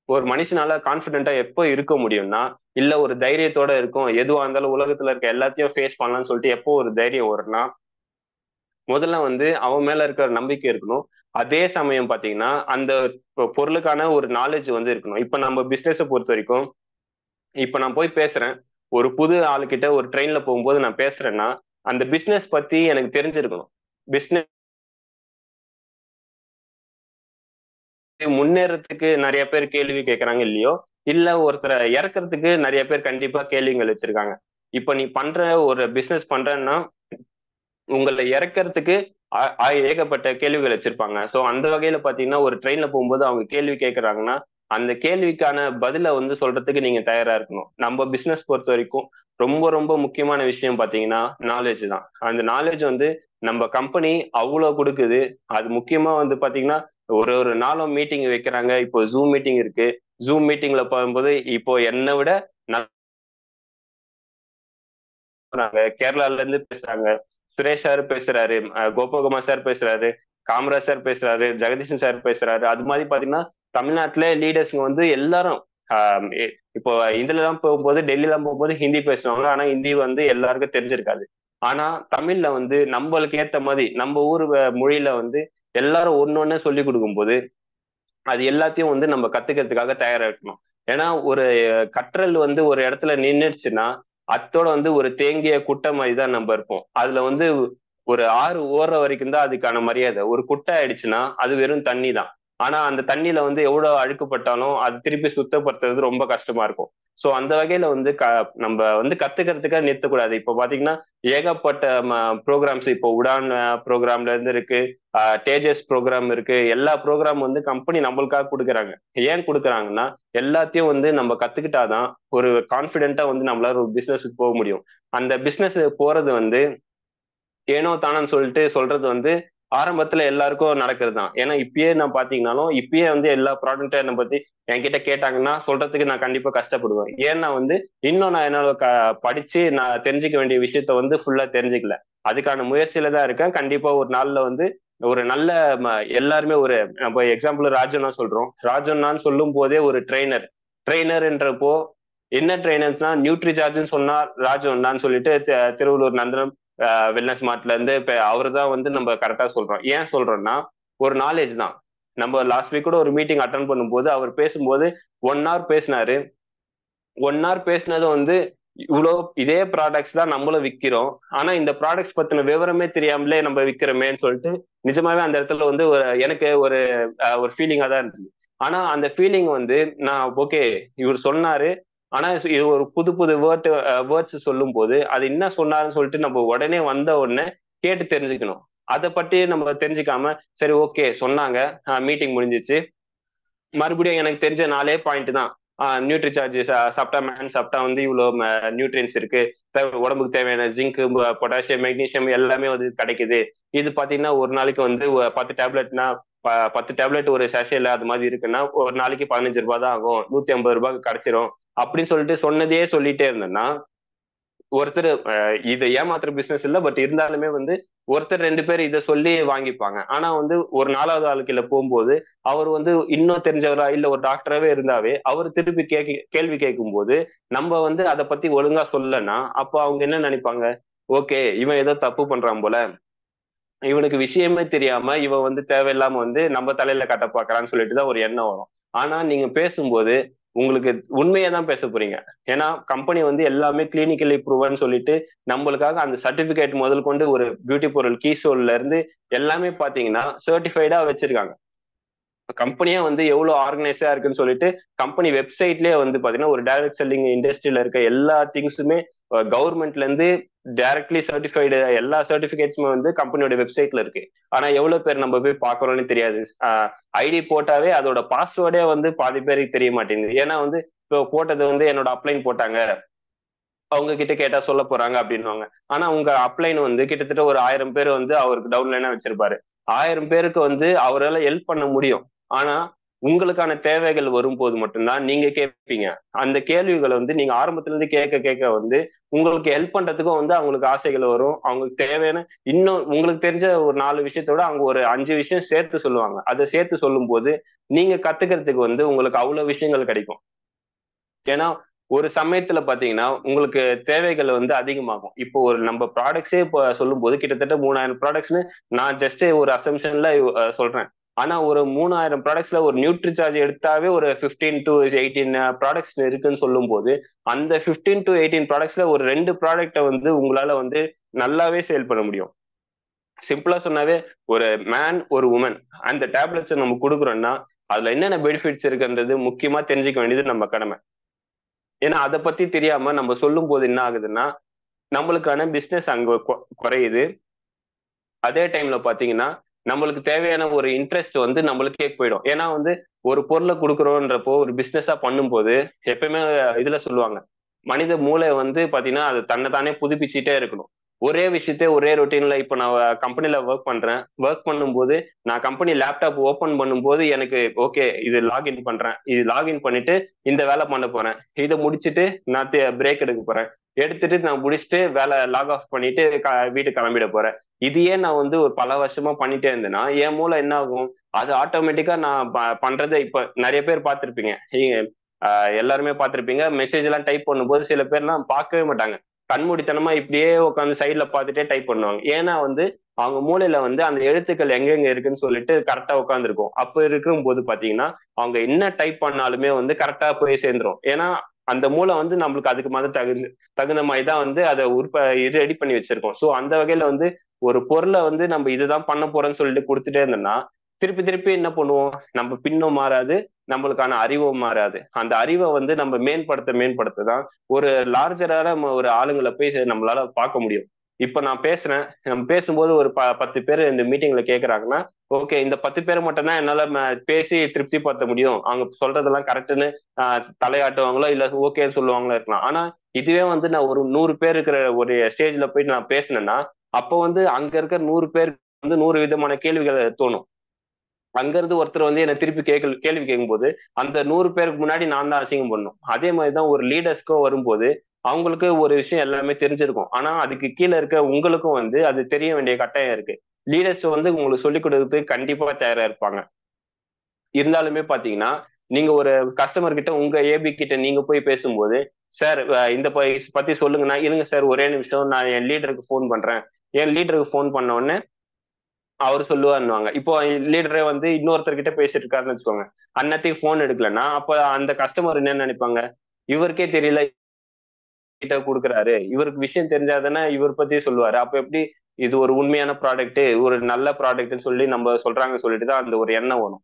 ஒரு மனுஷனால கான்பிடென்ட்டா எப்போ இருக்க முடியும்னா இல்ல ஒரு தைரியத்தோட இருக்கும், எதுவா இருந்தாலும் உலகத்துல இருக்க எல்லாத்தையும் ஃபேஸ் பண்ணலாம்னு சொல்லிட்டு எப்போ ஒரு தைரியம் வரும்னா முதல்ல வந்து அவன் மேல இருக்கிற நம்பிக்கை இருக்கணும். அதே சமயம் பாத்தீங்கன்னா அந்த பொருளுக்கான ஒரு நாலேஜ் வந்து இருக்கணும். இப்ப நம்ம பிசினஸை பொறுத்த வரைக்கும் இப்ப நான் போய் பேசுறேன், ஒரு புது ஆளுகிட்ட ஒரு ட்ரெயின்ல போகும்போது நான் பேசுறேன்னா அந்த பிசினஸ் பத்தி எனக்கு தெரிஞ்சிருக்கணும். பிசினஸ் முன்னேறதுக்கு நிறைய பேர் கேள்வி கேட்கறாங்க இல்லையோ, இல்ல ஒருத்தரை இறக்குறதுக்கு நிறைய பேர் கண்டிப்பா கேள்விகள் வச்சிருக்காங்க. இப்ப நீ பண்ற ஒரு பிசினஸ் பண்றேன்னா உங்களை இறக்கறதுக்கு ஏகப்பட்ட கேள்விகள் வச்சிருப்பாங்க. சோ அந்த வகையில பாத்தீங்கன்னா ஒரு ட்ரெயின்ல போகும்போது அவங்க கேள்வி கேட்கறாங்கன்னா அந்த கேள்விக்கான பதில வந்து சொல்றதுக்கு நீங்க தயாரா இருக்கணும். நம்ம பிசினஸ் பொறுத்த வரைக்கும் ரொம்ப ரொம்ப முக்கியமான விஷயம் பாத்தீங்கன்னா நாலேஜ் தான். அந்த நாலேஜ் வந்து நம்ம கம்பெனி அவ்வளவு கொடுக்குது. அது முக்கியமா வந்து பாத்தீங்கன்னா ஒரு ஒரு நாளும் மீட்டிங் வைக்கிறாங்க. இப்போ ஜூம் மீட்டிங் இருக்கு. ஜூம் மீட்டிங்ல போகும்போது இப்போ என்னை விட கேரளால இருந்து பேசுறாங்க, சுரேஷ் சார் பேசுறாரு, கோபகுமார் சார் பேசுறாரு, காமராஜ் சார் பேசுறாரு, ஜெகதீஷன் சார் பேசுறாரு. அது மாதிரி பாத்தீங்கன்னா தமிழ்நாட்டுல லீடர்ஸ்ங்க வந்து எல்லாரும் இப்போ இதுல எல்லாம் போகும்போது, டெல்லி எல்லாம் போகும்போது ஹிந்தி பேசுவாங்க. ஆனா ஹிந்தி வந்து எல்லாருக்கும் தெரிஞ்சிருக்காது. ஆனா தமிழ்ல வந்து நம்மளுக்கு ஏத்த மாதிரி நம்ம ஊர் மொழியில வந்து எல்லாரும் ஒன்னொன்னு சொல்லி கொடுக்கும்போது அது எல்லாத்தையும் வந்து நம்ம கத்துக்கிறதுக்காக தயாரா இருக்கணும். ஏன்னா ஒரு கற்றல் வந்து ஒரு இடத்துல நின்றுச்சுன்னா அத்தோட வந்து ஒரு தேங்கிய குட்டை மாதிரி தான் நம்ம இருப்போம். அதுல வந்து ஒரு ஆறு ஓடுற வரைக்கும் தான் அதுக்கான மரியாதை. ஒரு குட்டை ஆயிடுச்சுன்னா அது வெறும் தண்ணி தான். ஆனா அந்த தண்ணியில வந்து எவ்வளவு அழுக்குப்பட்டாலும் அது திருப்பி சுத்தப்படுத்துறது ரொம்ப கஷ்டமா இருக்கும். சோ அந்த வகையில வந்து நம்ம வந்து கத்துக்கிறதுக்காக நிறுத்தக்கூடாது. இப்போ பாத்தீங்கன்னா ஏகப்பட்ட ப்ரோக்ராம்ஸ் இப்போ உடான் ப்ரோக்ராம்ல இருந்து இருக்கு, தேஜஸ் ப்ரோக்ராம் இருக்கு. எல்லா ப்ரோக்ராம் வந்து கம்பெனி நம்மளுக்காக கொடுக்குறாங்க. ஏன் கொடுக்குறாங்கன்னா எல்லாத்தையும் வந்து நம்ம கத்துக்கிட்டாதான் ஒரு கான்பிடென்ட்டா வந்து நம்மளால ஒரு பிசினஸ்க்கு போக முடியும். அந்த பிசினஸ் போறது வந்து ஏனோ தானோன்னு சொல்லிட்டு சொல்றது வந்து ஆரம்பத்துல எல்லாருக்கும் நடக்கிறது தான். ஏன்னா இப்பயே நான் பாத்தீங்கன்னாலும் இப்பயே வந்து எல்லா ப்ராடக்ட்டை என்ன பத்தி என்கிட்ட கேட்டாங்கன்னா சொல்றதுக்கு நான் கண்டிப்பா கஷ்டப்படுவேன். ஏன்னா வந்து இன்னும் நான் என்னோட படிச்சு நான் தெரிஞ்சுக்க வேண்டிய விஷயத்த வந்து ஃபுல்லா தெரிஞ்சுக்கல. அதுக்கான முயற்சியில தான் இருக்கேன். கண்டிப்பா ஒரு நாள்ல வந்து ஒரு நல்ல எல்லாருமே ஒரு நம்ம எக்ஸாம்பிள் ராஜண்ணா சொல்றோம். ராஜண்ணான்னு சொல்லும் போதே ஒரு ட்ரெயினர்ன்றப்போ என்ன ட்ரெயினர்ஸ்னா நியூட்ரி சார்ஜ்னு சொன்னா ராஜண்ணான்னு சொல்லிட்டு திருவள்ளூர் நந்தனம் வெல்னஸ் மார்ட்ல இருந்து இப்ப அவரு தான் வந்து நம்ம கரெக்டா சொல்றோம். ஏன் சொல்றோம்னா ஒரு நாலேஜ் தான். நம்ம லாஸ்ட் வீக் கூட ஒரு மீட்டிங் அட்டன் பண்ணும்போது அவர் பேசும்போது 1 hour பேசினாரு. 1 hour பேசினது வந்து இவ்வளோ இதே ப்ராடக்ட்ஸ் தான் நம்மளும் விற்கிறோம். ஆனா இந்த ப்ராடக்ட்ஸ் பத்தின விவரமே தெரியாமலே நம்ம விற்கிறோமேன்னு சொல்லிட்டு நிஜமாவே அந்த இடத்துல வந்து எனக்கு ஒரு ஃபீலிங்கா தான் இருந்துச்சு. ஆனா அந்த ஃபீலிங் வந்து நான் ஓகே இவர் சொன்னாரு. ஆனா இது ஒரு புது புது வேர்ட்ஸ் சொல்லும் போது அது என்ன சொன்னாருன்னு சொல்லிட்டு நம்ம உடனே வந்த உடனே கேட்டு தெரிஞ்சுக்கணும். அதை பற்றி நம்ம தெரிஞ்சுக்காம சரி ஓகே சொன்னாங்க, மீட்டிங் முடிஞ்சிச்சு, மறுபடியும் எனக்கு தெரிஞ்ச 4 பாயிண்ட் தான். நியூட்ரி சார்ஜ் சாப்பிட்டா மேன் சாப்பிட்டா வந்து இவ்வளவு நியூட்ரியன்ஸ் இருக்கு, உடம்புக்கு தேவையான ஜிங்க், பொட்டாசியம், மெக்னீசியம் எல்லாமே வந்து கிடைக்குது. இது பாத்தீங்கன்னா ஒரு நாளைக்கு வந்து 10 டேப்லெட்னா 10 டேப்லெட் ஒரு சேஷைல அது மாதிரி இருக்குன்னா ஒரு நாளைக்கு 15 ரூபாய் தான் ஆகும், 150 ரூபாய்க்கு கிடைச்சிரும் அப்படின்னு சொல்லிட்டு சொன்னதே சொல்லிட்டே இருந்தேன்னா ஒருத்தர் இதை ஏமாத்துற பிசினஸ் இல்ல, பட் இருந்தாலுமே வந்து ஒருத்தர் 2 பேர் இதை சொல்லி வாங்கிப்பாங்க. ஆனா வந்து ஒரு 4வது ஆளுக்குள்ள போகும்போது அவர் வந்து இன்னும் தெரிஞ்சவரா இல்ல ஒரு டாக்டராவே இருந்தாவே அவர் திருப்பி கேள்வி கேட்கும் போது நம்ம வந்து அதை பத்தி ஒழுங்கா சொல்லலைன்னா அப்போ அவங்க என்ன நினைப்பாங்க, ஓகே இவன் ஏதோ தப்பு பண்றான் போல, இவனுக்கு விஷயமே தெரியாம இவன் வந்து தேவையில்லாம வந்து நம்ம தலையில கட்ட பாக்குறான்னு சொல்லிட்டு தான் ஒரு எண்ணம் வரும். ஆனா நீங்க பேசும்போது உங்களுக்கு உண்மையை தான் பேச போறீங்க. ஏன்னா கம்பெனி வந்து எல்லாமே கிளினிக்கலி ப்ரூவன் சொல்லிட்டு நம்மளுக்காக அந்த சர்டிபிகேட் முதல் கொண்டு ஒரு பியூட்டி பொருள் கீசோல்ல இருந்து எல்லாமே பாத்தீங்கன்னா சர்டிஃபைடா வச்சிருக்காங்க. கம்பெனியே வந்து எவ்வளவு ஆர்கனைஸ்டா இருக்குன்னு சொல்லிட்டு கம்பெனி வெப்சைட்லயே வந்து பாத்தீங்கன்னா ஒரு டைரக்ட் செல்லிங் இண்டஸ்ட்ரியில இருக்க எல்லா திங்ஸுமே கவர்மெண்ட்ல இருந்து டைரக்ட்லி சர்டிஃபைடு எல்லா சர்டிபிகேட்ஸுமே வந்து கம்பெனியோட வெப்சைட்ல இருக்கு. ஆனா எவ்வளவு பேர் நம்ம போய் பாக்குறோம்னு தெரியாது. ஐடி போட்டாவே அதோட பாஸ்வேர்டே வந்து பாதி பேருக்கு தெரிய மாட்டேங்குது. ஏன்னா வந்து இப்போ போட்டது வந்து என்னோட அப்ளைன் போட்டாங்க, அவங்க கிட்ட கேட்டா சொல்ல போறாங்க அப்படின்னுவாங்க. ஆனா உங்க அப்ளைன் வந்து கிட்டத்தட்ட ஒரு 1000 பேர் வந்து அவருக்கு டவுன்லைனா வச்சிருப்பாரு. 1000 பேருக்கு வந்து அவரால் ஹெல்ப் பண்ண முடியும். ஆனா உங்களுக்கான தேவைகள் வரும்போது மட்டும்தான் நீங்க கேட்பீங்க. அந்த கேள்விகளை வந்து நீங்க ஆரம்பத்துல இருந்து கேட்க கேட்க வந்து உங்களுக்கு ஹெல்ப் பண்றதுக்கும் வந்து அவங்களுக்கு ஆசைகள் வரும். அவங்களுக்கு தேவையான இன்னும் உங்களுக்கு தெரிஞ்ச ஒரு 4 விஷயத்தோட அவங்க ஒரு 5 விஷயம் சேர்த்து சொல்லுவாங்க. அதை சேர்த்து சொல்லும் போது நீங்க கத்துக்கிறதுக்கு வந்து உங்களுக்கு அவ்வளவு விஷயங்கள் கிடைக்கும். ஏன்னா ஒரு சமயத்துல பாத்தீங்கன்னா உங்களுக்கு தேவைகள் வந்து அதிகமாகும். இப்போ ஒரு நம்ம ப்ராடக்ட்ஸே இப்போ சொல்லும் போது கிட்டத்தட்ட 3000 ப்ராடக்ட்ஸ்னு நான் ஜஸ்ட் ஒரு அசம்ஷன்ல சொல்றேன். ஆனா ஒரு 3000 ப்ராடக்ட்ஸ்ல ஒரு நியூட்ரி சார்ஜ் எடுத்தாவே ஒரு 15 to 18 ப்ராடக்ட்ஸ் இருக்குன்னு சொல்லும் போது அந்த 15 to 18 ப்ராடக்ட்ஸ்ல ஒரு 2 ப்ராடக்டை வந்து உங்களால வந்து நல்லாவே சேல் பண்ண முடியும். சிம்பிளா சொன்னாவே ஒரு மேன் ஒரு உமன் அந்த டேப்லெட்ஸ் நம்ம கொடுக்குறோம்னா அதுல என்னென்ன பெனிஃபிட்ஸ் இருக்குன்றது முக்கியமா தெரிஞ்சுக்க வேண்டியது நம்ம கடமை. ஏன்னா அதை பத்தி தெரியாம நம்ம சொல்லும் போது என்ன ஆகுதுன்னா நம்மளுக்கான பிசினஸ் அங்க குறையுது. அதே டைம்ல பாத்தீங்கன்னா நம்மளுக்கு தேவையான ஒரு இன்ட்ரெஸ்ட் வந்து நம்மளுக்கே போயிடும். ஏன்னா வந்து ஒரு பொருளை கொடுக்குறோன்றப்போ ஒரு பிசினஸா பண்ணும்போது எப்பயுமே இதுல சொல்லுவாங்க மனித மூளை வந்து பாத்தீங்கன்னா அது தன்னை தானே புதுப்பிச்சுட்டே இருக்கணும். ஒரே விஷயத்த ஒரே ரொட்டீன்ல இப்போ நான் கம்பெனில ஒர்க் பண்றேன். ஒர்க் பண்ணும்போது நான் கம்பெனி லேப்டாப் ஓபன் பண்ணும்போது எனக்கு ஓகே இது லாகின் பண்றேன், இது லாகின் பண்ணிட்டு இந்த வேலை பண்ண போறேன், இதை முடிச்சுட்டு நான் பிரேக் எடுக்க போறேன், எடுத்துட்டு நான் முடிச்சுட்டு வேலை லாக் ஆஃப் பண்ணிட்டு வீட்டுக்கு கிளம்பிட போறேன். இதையே நான் வந்து ஒரு பல வருஷமா பண்ணிட்டே இருந்தேன்னா என் மூளை என்ன ஆகும்? அது ஆட்டோமேட்டிக்கா நான் பண்றதை இப்ப நிறைய பேர் பார்த்திருப்பீங்க. எல்லாருமே பார்த்திருப்பீங்க. மெசேஜ் எல்லாம் டைப் பண்ணும்போது சில பேர்லாம் பார்க்கவே மாட்டாங்க. கண்மூடித்தனமா இப்படியே உட்காந்து சைட்ல பார்த்துட்டே டைப் பண்ணுவாங்க. ஏன்னா வந்து அவங்க மூளையில வந்து அந்த எழுத்துக்கள் எங்கெங்க இருக்குன்னு சொல்லிட்டு கரெக்டா உட்காந்துருக்கும். அப்ப இருக்கும் போது பாத்தீங்கன்னா அவங்க என்ன டைப் பண்ணாலுமே வந்து கரெக்டா போய் சேர்ந்துரும். ஏன்னா அந்த மூளை வந்து நம்மளுக்கு அதுக்கு மாதிரி தகுந்த மாதிரி தான் வந்து அதை ரெடி பண்ணி வச்சிருக்கோம். ஸோ அந்த வகையில வந்து ஒரு பொருளை வந்து நம்ம இதுதான் பண்ண போறோம்னு சொல்லிட்டு கொடுத்துட்டே இருந்தோம்னா திருப்பி திருப்பி என்ன பண்ணுவோம்? நம்ம பின்னும் மாறாது, நம்மளுக்கான அறிவும் மாறாது. அந்த அறிவை வந்து நம்ம மேம்படுத்த தான் ஒரு லார்ஜரான ஒரு ஆளுங்களை போய் நம்மளால பார்க்க முடியும். இப்ப நான் பேசுறேன், நம்ம பேசும்போது ஒரு 10 பேர் இந்த மீட்டிங்ல கேட்கறாங்கன்னா ஓகே இந்த 10 பேர் மட்டும் தான் என்னால பேசி திருப்திப்படுத்த முடியும், அவங்க சொல்றதெல்லாம் கரெக்டுன்னு தலையாட்டுவாங்களோ இல்ல ஓகே சொல்லுவாங்களோ இருக்கலாம். ஆனா இதுவே வந்து நான் ஒரு 100 பேர் இருக்கிற ஒரு ஸ்டேஜ்ல போயிட்டு நான் பேசினேன்னா அப்போ வந்து அங்க இருக்கிற 100 பேருக்கு வந்து 100 விதமான கேள்விகள் தோணும். அங்க இருந்து ஒருத்தர் வந்து என்ன திருப்பி கேள்வி கேட்கும்போது அந்த 100 பேருக்கு முன்னாடி நான் தான் அசிங்கம் பண்ணும். அதே மாதிரிதான் ஒரு லீடர்ஸ்க்கோ வரும்போது அவங்களுக்கு ஒரு விஷயம் எல்லாமே தெரிஞ்சிருக்கும். ஆனா அதுக்கு கீழே இருக்க உங்களுக்கும் வந்து அது தெரிய வேண்டிய கட்டாயம் இருக்கு. லீடர்ஸ் வந்து உங்களுக்கு சொல்லிக் கொடுக்கறதுக்கு கண்டிப்பா தயாரா இருப்பாங்க. இருந்தாலுமே பாத்தீங்கன்னா நீங்க ஒரு கஸ்டமர் கிட்ட உங்க ஏபி கிட்ட நீங்க போய் பேசும்போது சார் இந்த பத்தி சொல்லுங்கன்னா இருங்க சார் ஒரே நிமிஷம் நான் என் லீடருக்கு ஃபோன் பண்றேன். என் லீடருக்கு ஃபோன் பண்ண உடனே அவர் சொல்லுவாருன்னுவாங்க. இப்போ லீடரே வந்து இன்னொருத்தர்கிட்ட பேசிட்டு இருக்காருன்னு வச்சுக்கோங்க. அன்னத்துக்கு போன் எடுக்கலன்னா அப்ப அந்த கஸ்டமர் என்ன நினைப்பாங்க? இவருக்கே தெரியல கிட்ட கொடுக்குறாரு, இவருக்கு விஷயம் தெரிஞ்சாதானே இவர் பத்தி சொல்லுவாரு. அப்ப எப்படி இது ஒரு உண்மையான ப்ராடக்ட், ஒரு நல்ல ப்ராடக்ட்னு சொல்லி நம்ம சொல்றாங்க சொல்லிட்டு தான் அந்த ஒரு எண்ணம் வரும்.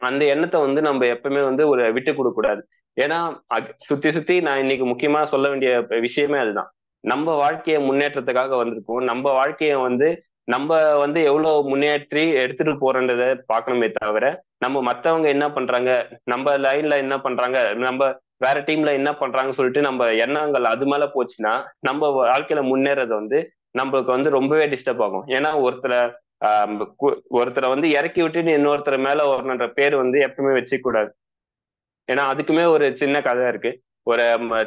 அந்த எண்ணத்தை வந்து நம்ம எப்பவுமே வந்து ஒரு விட்டு கொடுக்க கூடாது. ஏன்னா சுத்தி சுத்தி நான் இன்னைக்கு முக்கியமா சொல்ல வேண்டிய விஷயமே அதுதான். நம்ம வாழ்க்கைய முன்னேற்றத்துக்காக வந்திருக்கோம். நம்ம வாழ்க்கைய வந்து நம்ம வந்து எவ்வளவு முன்னேற்றி எடுத்துட்டு போறோன்றத பார்க்கணுமே தவிர நம்ம மத்தவங்க என்ன பண்றாங்க, நம்ம லைன்ல என்ன பண்றாங்க, நம்ம வேற டீம்ல என்ன பண்றாங்கன்னு சொல்லிட்டு நம்ம எண்ணங்கள் அது மேல போச்சுன்னா நம்ம வாழ்க்கையில முன்னேறது வந்து நம்மளுக்கு வந்து ரொம்பவே டிஸ்டர்ப் ஆகும். ஏன்னா ஒருத்தரை வந்து இறக்கி விட்டுட்டு இன்னொருத்தர் மேல வரணுன்ற பேர் வந்து எப்பவுமே வச்சுக்க கூடாது. ஏன்னா அதுக்குமே ஒரு சின்ன கதை இருக்கு. ஒரு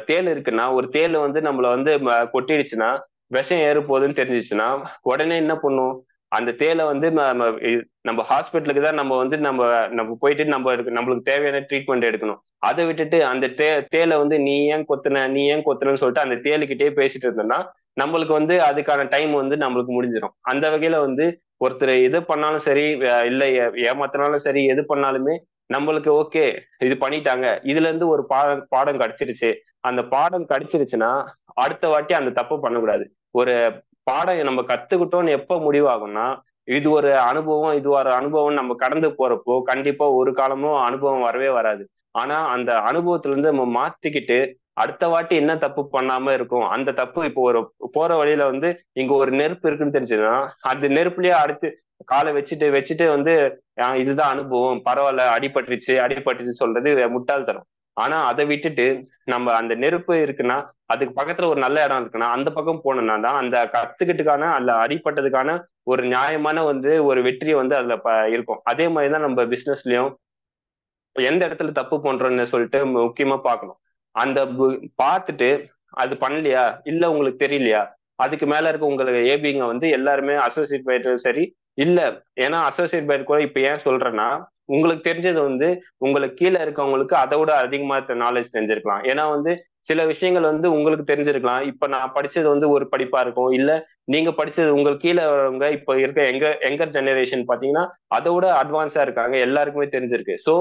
தேள் இருக்குன்னா ஒரு தேள் வந்து நம்மள வந்து கொட்டிடுச்சுன்னா விஷம் ஏறு போகுதுன்னு தெரிஞ்சிச்சுன்னா உடனே என்ன பண்ணும்? அந்த தேலை வந்து நம்ம ஹாஸ்பிட்டலுக்கு தான் நம்ம வந்து நம்ம நம்ம போயிட்டு நம்மளுக்கு தேவையான ட்ரீட்மெண்ட் எடுக்கணும். அதை விட்டுட்டு அந்த தேலை வந்து நீ ஏன் கொத்துனன்னு சொல்லிட்டு அந்த தேலுக்கிட்டே பேசிட்டு இருந்தோம்னா நம்மளுக்கு வந்து அதுக்கான டைம் வந்து நம்மளுக்கு முடிஞ்சிடும். அந்த வகையில வந்து ஒருத்தர் எது பண்ணாலும் சரி இல்ல ஏமாத்தினாலும் சரி எது பண்ணாலுமே நம்மளுக்கு ஓகே இது பண்ணிட்டாங்க, இதுல இருந்து ஒரு பாடம் கிடைச்சிருச்சு. அந்த பாடம் கிடைச்சிருச்சுன்னா அடுத்த வாட்டி அந்த தப்பு பண்ணக்கூடாது. ஒரு பாடம் நம்ம கத்துக்கிட்டோம்னு எப்ப முடிவாகும்னா இது ஒரு அனுபவம், இது ஒரு அனுபவம் நம்ம கடந்து போறப்போ கண்டிப்பா ஒரு காலமும் அனுபவம் வரவே வராது. ஆனா அந்த அனுபவத்துல இருந்து நம்ம மாத்திக்கிட்டு அடுத்த வாட்டி என்ன தப்பு பண்ணாம இருக்கும். அந்த தப்பு இப்போ ஒரு போற வழியில வந்து இங்க ஒரு நெருப்பு இருக்குன்னு தெரிஞ்சுன்னா அந்த நெருப்புலயே அடுத்து காலை வச்சுட்டு வச்சுட்டு வந்து இதுதான் அனுபவம், பரவாயில்ல, அடிபட்டுச்சு சொல்றது முட்டாள்தனம். ஆனா அதை விட்டுட்டு நம்ம அந்த நெருப்பு இருக்குன்னா அதுக்கு பக்கத்துல ஒரு நல்ல இடம் இருக்குன்னா அந்த பக்கம் போனோம்னா தான் அந்த கத்துக்கிட்டுக்கான அந்த அடிப்பட்டதுக்கான ஒரு நியாயமான வந்து ஒரு வெற்றி வந்து அதுல இருக்கும். அதே மாதிரிதான் நம்ம பிசினஸ்லயும் எந்த இடத்துல தப்பு பண்றோம்னு சொல்லிட்டு முக்கியமா பார்க்கணும். அந்த பார்த்துட்டு அது பண்ணலையா இல்ல உங்களுக்கு தெரியலையா அதுக்கு மேல இருக்க உங்களுக்கு ஏபிங்க வந்து எல்லாருமே அசோசியேட் பையர் சரி இல்ல. ஏன்னா அசோசியேட் பையர் கூட இப்ப ஏன் சொல்றேன்னா உங்களுக்கு தெரிஞ்சது வந்து உங்களுக்கு கீழே இருக்கவங்களுக்கு அதை விட அதிகமா நாலேஜ் தெரிஞ்சிருக்கலாம். ஏன்னா வந்து சில விஷயங்கள் வந்து உங்களுக்கு தெரிஞ்சிருக்கலாம். இப்ப நான் படிச்சது வந்து ஒரு படிப்பா இருக்கும், இல்ல நீங்க படிச்சது உங்களுக்கு கீழே வரவங்க இப்ப இருக்க எங்கர் ஜெனரேஷன் பாத்தீங்கன்னா அதை விட அட்வான்ஸா இருக்காங்க, எல்லாருக்குமே தெரிஞ்சிருக்கு. ஸோ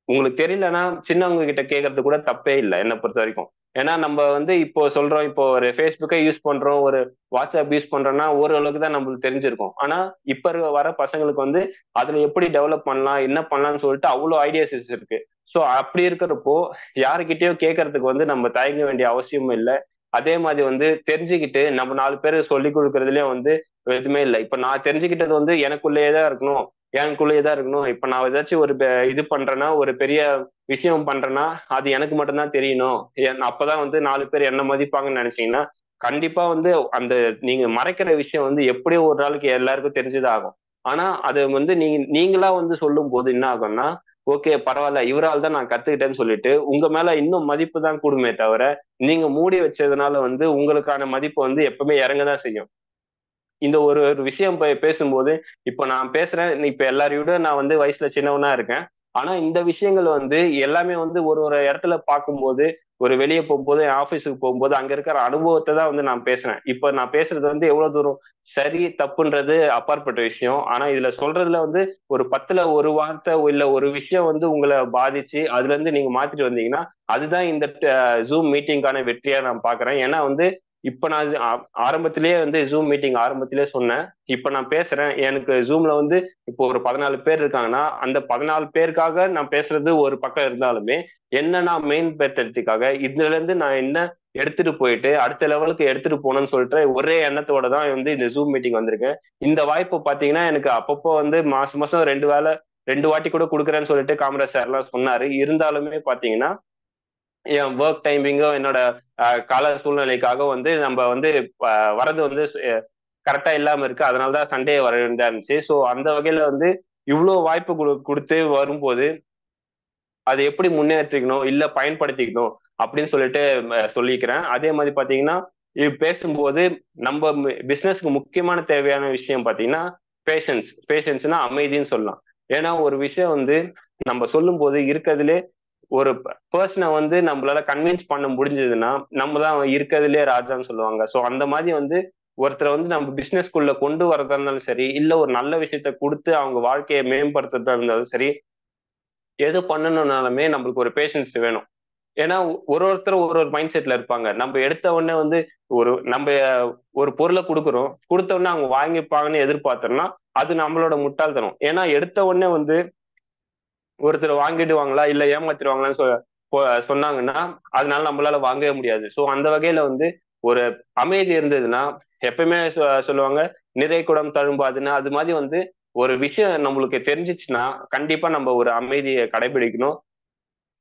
உங்களுக்கு தெரியலன்னா சின்னவங்க கிட்ட கேட்கறது கூட தப்பே இல்லை என்னை பொறுத்த வரைக்கும். ஏன்னா நம்ம வந்து இப்போ சொல்றோம், இப்போ ஒரு ஃபேஸ்புக்கை யூஸ் பண்றோம், ஒரு வாட்ஸ்அப் யூஸ் பண்றோம்னா ஓரளவுக்கு தான் நம்மளுக்கு தெரிஞ்சிருக்கும். ஆனா இப்ப இருக்க வர பசங்களுக்கு வந்து அதுல எப்படி டெவலப் பண்ணலாம் என்ன பண்ணலாம்னு சொல்லிட்டு அவ்வளவு ஐடியாஸ் இருக்கு. ஸோ அப்படி இருக்கிறப்போ யாருக்கிட்டயோ கேட்கறதுக்கு வந்து நம்ம தயங்க வேண்டிய அவசியமும் இல்லை. அதே மாதிரி வந்து தெரிஞ்சுக்கிட்டு நம்ம 4 பேர் சொல்லி கொடுக்கறதுலயும் வந்து எதுவுமே இல்லை. இப்ப நான் தெரிஞ்சுக்கிட்டது வந்து எனக்குள்ளேயே தான் இருக்கணும், எனக்குள்ளேயே தான் இருக்கணும். இப்ப நான் ஏதாச்சும் ஒரு இது பண்றேன்னா ஒரு பெரிய விஷயம் பண்றேன்னா அது எனக்கு மட்டும்தான் தெரியணும், அப்பதான் வந்து 4 பேர் என்ன மதிப்பாங்கன்னு நினைச்சீங்கன்னா கண்டிப்பா வந்து அந்த நீங்க மறைக்கிற விஷயம் வந்து எப்படியோ ஒரு நாளைக்கு எல்லாருக்கும் தெரிஞ்சுதான் ஆகும். ஆனா அது வந்து நீங்களா வந்து சொல்லும் போது என்ன ஆகும்னா, ஓகே பரவாயில்ல இவரால் தான் நான் கத்துக்கிட்டேன்னு சொல்லிட்டு உங்க மேல இன்னும் மதிப்பு தான் கூடுமே தவிர, நீங்க மூடி வச்சதுனால வந்து உங்களுக்கான மதிப்பு வந்து எப்பவுமே இறங்கதான் செய்யும். இந்த ஒரு ஒரு விஷயம் பேசும்போது இப்ப நான் பேசுறேன், இப்ப எல்லாரையும் விட நான் வந்து வயசுல சின்னவனா இருக்கேன். ஆனா இந்த விஷயங்கள் வந்து எல்லாமே வந்து ஒரு ஒரு இடத்துல பார்க்கும்போது, ஒரு வெளிய போகும்போது, என் ஆபீஸுக்கு போகும்போது அங்க இருக்கிற அனுபவத்தை தான் வந்து நான் பேசுறேன். இப்ப நான் பேசுறது வந்து எவ்வளவு தூரம் சரி தப்புன்றது அப்பாற்பட்ட விஷயம். ஆனா இதுல சொல்றதுல வந்து ஒரு 10ல ஒரு வார்த்தை இல்ல ஒரு விஷயம் வந்து உங்களை பாதிச்சு அதுல இருந்து நீங்க மாத்திட்டு வந்தீங்கன்னா அதுதான் இந்த ஜூம் மீட்டிங்கான வெற்றியா நான் பாக்குறேன். ஏன்னா வந்து இப்ப நான் ஆரம்பத்திலேயே வந்து ஜூம் மீட்டிங் ஆரம்பத்திலேயே சொன்னேன். இப்ப நான் பேசுறேன், எனக்கு ஜூம்ல வந்து இப்போ ஒரு 14 பேர் இருக்காங்கன்னா அந்த 14 பேருக்காக நான் பேசுறது ஒரு பக்கம் இருந்தாலுமே என்ன நான் மெயின் படுத்துறதுக்காக இதுல இருந்து நான் என்ன எடுத்துட்டு போயிட்டு அடுத்த லெவலுக்கு எடுத்துட்டு போகணும்னு சொல்லிட்டு ஒரே எண்ணத்தோட தான் வந்து இந்த ஜூம் மீட்டிங் வந்திருக்கேன். இந்த வாய்ப்பு பாத்தீங்கன்னா எனக்கு அப்பப்போ வந்து மாசம் மாசம் 2 வாட்டி கூட கொடுக்குறேன்னு சொல்லிட்டு காமராஜ் சார் எல்லாம் சொன்னாரு. இருந்தாலுமே பாத்தீங்கன்னா என் ஒர்க் டைமிங்கும் என்னோட கால சூழ்நிலைக்காக வந்து நம்ம வந்து வரது வந்து கரெக்டா இல்லாம இருக்கு. அதனாலதான் சண்டே வர வேண்டியதா இருந்துச்சு. ஸோ அந்த வகையில வந்து இவ்வளவு வாய்ப்பு கொடுத்து வரும்போது அதை எப்படி முன்னேற்றிக்கணும் இல்ல பயன்படுத்திக்கணும் அப்படின்னு சொல்லிட்டு சொல்லிக்கிறேன். அதே மாதிரி பாத்தீங்கன்னா இது பேசும்போது நம்ம பிசினஸ்க்கு முக்கியமான தேவையான விஷயம் பாத்தீங்கன்னா பேஷன்ஸ்னா அமைதின்னு சொல்லலாம். ஏன்னா ஒரு விஷயம் வந்து நம்ம சொல்லும் போது இருக்கிறதுலே ஒரு பர்சனை வந்து நம்மளால கன்வின்ஸ் பண்ண முடிஞ்சதுன்னா நம்ம தான் இருக்கிறதுலே ராஜான்னு சொல்லுவாங்க. ஸோ அந்த மாதிரி வந்து ஒருத்தரை வந்து நம்ம பிசினஸ்குள்ள கொண்டு வரதா இருந்தாலும் சரி இல்ல ஒரு நல்ல விஷயத்த கொடுத்து அவங்க வாழ்க்கையை மேம்படுத்துறதா இருந்தாலும் சரி எது பண்ணணும்னாலுமே நம்மளுக்கு ஒரு பேஷன்ஸ் வேணும். ஏன்னா ஒருத்தர் ஒரு ஒரு மைண்ட் செட்ல இருப்பாங்க. நம்ம எடுத்த உடனே வந்து நம்ம ஒரு பொருளை கொடுத்த உடனே அவங்க வாங்கிப்பாங்கன்னு எதிர்பார்த்தோம்னா அது நம்மளோட முட்டாள்தனம். ஏன்னா எடுத்த உடனே வந்து ஒருத்தர் வாங்கிடுவாங்களா இல்ல ஏமாத்திடுவாங்களான்னு சொன்னாங்கன்னா அதனால நம்மளால வாங்கவே முடியாது. ஸோ அந்த வகையில வந்து ஒரு அமைதி இருந்ததுன்னா எப்பயுமே சொல்லுவாங்க நிறை குடம் தழும்பாதுன்னு. அது மாதிரி வந்து ஒரு விஷயம் நம்மளுக்கு தெரிஞ்சிச்சுன்னா கண்டிப்பா நம்ம ஒரு அமைதியை கடைபிடிக்கணும்.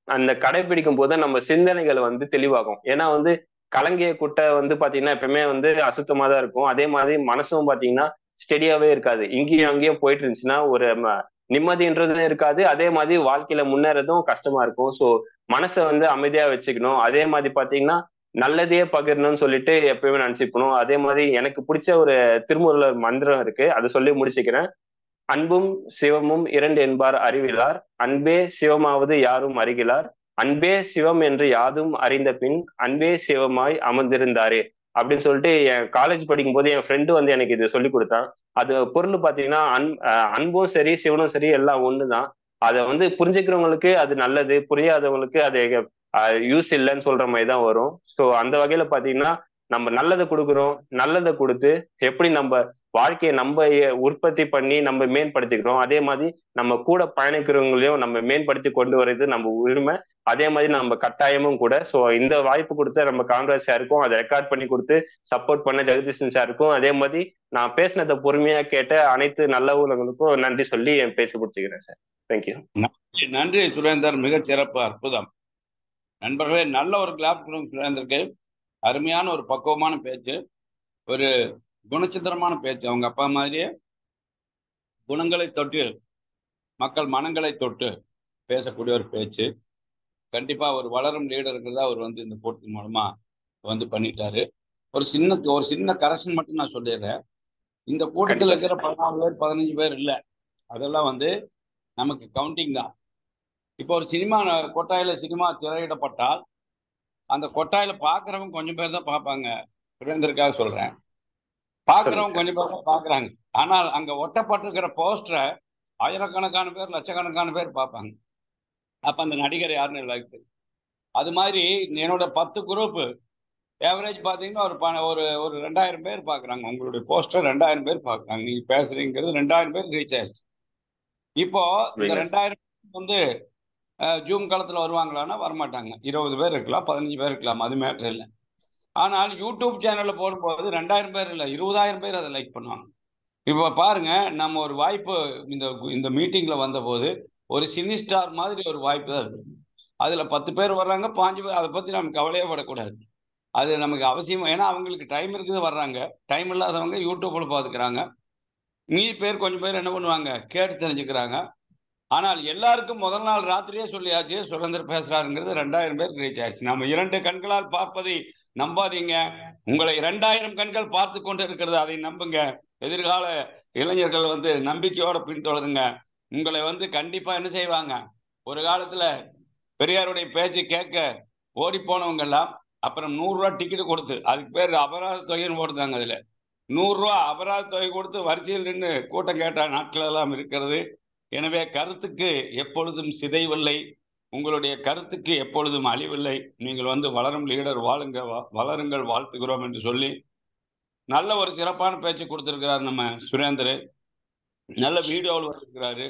அந்த கடைபிடிக்கும் போது நம்ம சிந்தனைகள் வந்து தெளிவாகும். ஏன்னா வந்து கலங்கிய குட்டை வந்து பாத்தீங்கன்னா எப்பவுமே வந்து அசுத்தமா தான் இருக்கும். அதே மாதிரி மனசும் பாத்தீங்கன்னா ஸ்டெடியாவே இருக்காது. இங்கேயும் அங்கேயும் போயிட்டு இருந்துச்சுன்னா ஒரு நிம்மதின்றதும் இருக்காது. அதே மாதிரி வாழ்க்கையில முன்னேறதும் கஷ்டமா இருக்கும். ஸோ மனசை வந்து அமைதியா வச்சுக்கணும். அதே மாதிரி பாத்தீங்கன்னா நல்லதையே பகிரணும்னு சொல்லிட்டு எப்பயுமே நினைச்சுக்கணும். அதே மாதிரி எனக்கு பிடிச்ச ஒரு திருமூலர் மந்திரம் இருக்கு, அதை சொல்லி முடிச்சுக்கிறேன். அன்பும் சிவமும் இரண்டு என்பார் அறிவிலார், அன்பே சிவமாவது யாரும் அறிகிலார், அன்பே சிவம் என்று யாதும் அறிந்த பின் அன்பே சிவமாய் அமர்ந்திருந்தாரே அப்படின்னு சொல்லிட்டு என் காலேஜ் படிக்கும் போது என் ஃப்ரெண்டு வந்து எனக்கு இது சொல்லி கொடுத்தான். அது பொருள் பாத்தீங்கன்னா அன்பும் சரி சிவனும் சரி எல்லாம் ஒண்ணுதான். அதை வந்து புரிஞ்சுக்கிறவங்களுக்கு அது நல்லது, புரியாதவங்களுக்கு அது யூஸ் இல்லைன்னு சொல்ற மாதிரி தான் வரும். ஸோ அந்த வகையில பாத்தீங்கன்னா நம்ம நல்லதை கொடுக்குறோம், நல்லதை கொடுத்து எப்படி நம்ம வாழ்க்கையை நம்ம உற்பத்தி பண்ணி நம்ம மேம்படுத்திக்கிறோம். அதே மாதிரி நம்ம கூட பயணிக்கிறவங்களையும் நம்ம மேம்படுத்தி கொண்டு வர்றது நம்ம உரிமை. அதே மாதிரி நம்ம கட்டாயமும் கூட. ஸோ இந்த வாய்ப்பு கொடுத்த நம்ம காமராஜ் சாருக்கும் அதை ரெக்கார்ட் பண்ணி கொடுத்து சப்போர்ட் பண்ண ஜெகதீஷன் சாருக்கும் அதே மாதிரி நான் பேசினதை பொறுமையா கேட்ட அனைத்து நல்ல உள்ளவங்களுக்கும் நன்றி சொல்லி என் பேசி முடிச்சுக்கிறேன் சார். தேங்க்யூ. நன்றி சுரேந்தர், மிகச் சிறப்பு, அற்புதம். நண்பர்களே, நல்ல ஒரு கிளாப் கொடுங்க சுரேந்தருக்கு. அருமையான ஒரு பக்குவமான பேச்சு, ஒரு குணச்சித்திரமான பேச்சு. அவங்க அப்பா மாதிரியே குணங்களை தொட்டு மக்கள் மனங்களை தொட்டு பேசக்கூடிய ஒரு பேச்சு. கண்டிப்பா ஒரு வளரும் லீடருங்கிறத அவர் வந்து இந்த போட்டி மூலமா வந்து பண்ணிட்டாரு. ஒரு சின்ன கரெக்ஷன் மட்டும் நான் சொல்லிடுறேன். இந்த கூட்டத்தில் இருக்கிற 14 பேர் 15 பேர் இல்லை, அதெல்லாம் வந்து நமக்கு கவுண்டிங் தான். இப்போ ஒரு சினிமா கொட்டாயில சினிமா திரையிடப்பட்டால் அந்த கொட்டாயில பாக்குறவங்க கொஞ்சம் பேர் தான் பார்ப்பாங்க. சுரேந்தருக்காக சொல்றேன். பாக்குறவங்க கொஞ்சம் பேர் தான் பாக்குறாங்க. ஆனால் அங்க ஒட்டப்பட்டிருக்கிற போஸ்டரை ஆயிரக்கணக்கான பேர் லட்சக்கணக்கான பேர் பார்ப்பாங்க. அப்ப அந்த நடிகர் யாருன்னு எல்லாருக்கு. அது மாதிரி என்னோட 10 குரூப் ஏவரேஜ் பாத்தீங்கன்னா ஒரு ஒரு 2000 பேர் பாக்குறாங்க. உங்களுடைய போஸ்டர் 2000 பேர் பாக்குறாங்க. நீங்க பேசுறீங்கிறது 2000 பேர் ரீச் ஆயிடுச்சு. இப்போ இந்த 2000 வந்து ஜூம் காலத்துல வருவாங்களான்னா வரமாட்டாங்க. 20 பேர் இருக்கலாம், 15 பேர் இருக்கலாம், அது மேட்டர் இல்லை. ஆனால் யூடியூப் சேனல்ல போடும்போது 2000 பேர் இல்லை, 20,000 பேர் அதை லைக் பண்ணுவாங்க. இப்ப பாருங்க, நம்ம ஒரு வாய்ப்பு இந்த இந்த மீட்டிங்ல வந்த போது ஒரு சினி ஸ்டார் மாதிரி ஒரு வாய்ப்பு தான் இருக்கு. அதுல 10 பேர் வர்றாங்க, 5 பேர், அதை பத்தி நம்ம கவலையே படக்கூடாது. அது நமக்கு அவசியம். ஏன்னா அவங்களுக்கு டைம் இருக்குது வர்றாங்க. டைம் இல்லாதவங்க யூடியூப்ல பார்த்துக்கிறாங்க. மீதி பேர் கொஞ்சம் பேர் என்ன பண்ணுவாங்க, கேட்டு தெரிஞ்சுக்கிறாங்க. ஆனால் எல்லாருக்கும் முதல் நாள் ராத்திரியே சொல்லியாச்சு, சுரேந்தர் பேசுறாருங்கிறது 2000 பேருக்கு ரீச் ஆயிடுச்சு. நம்ம 2 கண்களால் பார்ப்பதை நம்பாதீங்க. உங்களை 2000 கண்கள் பார்த்து கொண்டு இருக்கிறது, அதை நம்புங்க. எதிர்கால இளைஞர்கள் வந்து நம்பிக்கையோட பின்தொடருங்க. உங்களை வந்து கண்டிப்பா என்ன செய்வாங்க, ஒரு காலத்துல பெரியாருடைய பேச்சு கேட்க ஓடி போனவங்க எல்லாம் அப்புறம் 100 ரூபாய் டிக்கெட் கொடுத்து, அதுக்கு பேர் அபராத தொகைன்னு போட்டுருந்தாங்க. அதுல 100 ரூபாய் அபராத தொகை கொடுத்து வரிசையில் நின்று கூட்டம் கேட்ட நாட்கள் எல்லாம் இருக்கிறது. எனவே கருத்துக்கு எப்பொழுதும் சிதைவில்லை, உங்களுடைய கருத்துக்கு எப்பொழுதும் அழிவில்லை. நீங்கள் வந்து வளரும் லீடர், வாழுங்க, வளருங்கள், வாழ்த்துகிறோம் என்று சொல்லி நல்ல ஒரு சிறப்பான பேச்சு கொடுத்திருக்கிறார் நம்ம சுரேந்தர். நல்ல வீடியோவில் வந்திருக்கிறாரு.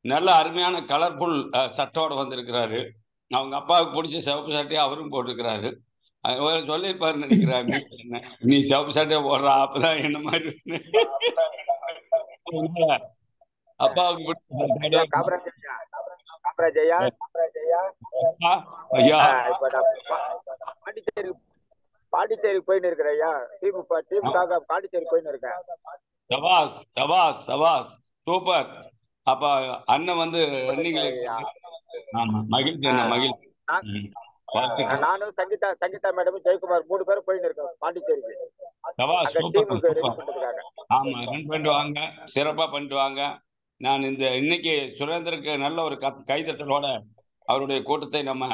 நல்ல அருமையான கலர்ஃபுல் சட்டோட வந்திருக்கிறாரு. அவங்க அப்பாவுக்கு பிடிச்ச சிவப்பு சட்டையை அவரும் போட்டிருக்கிறாரு. சொல்லியிருப்பாரு நினைக்கிறாரு, நீ சிவப்பு சட்டையை போடுறா அப்பதான் என்ன மாதிரி அப்பாவுக்கு பிடிச்ச ஐயா பாண்டிச்சேரி போயின்னு இருக்கிறேன் ஐயா. டீமுக்காக பாண்டிச்சேரி போயின்னு இருக்கேன். சபாஸ் சபாஸ் சபாஸ், சூப்பர். அப்ப அண்ணன் வந்து மகிழ்ச்சி அண்ணா, மகிழ்ச்சி. நானும் சங்கீதா மேடமும் ஜெயக்குமார் 3 பேரும் போயின்னு இருக்கோம் பாண்டிச்சேரிக்கு. சபாஸ், டீமுக்கு ரெடி பண்றதுக்காக. ஆமா, ரன் பண்ணிட்டு வாங்க, சிறப்பா பண்ணிட்டு வாங்க. நான் இன்னைக்கு சுரேந்தருக்கு நல்ல ஒரு கைதட்டலோட அவருடைய கூட்டத்தை நம்ம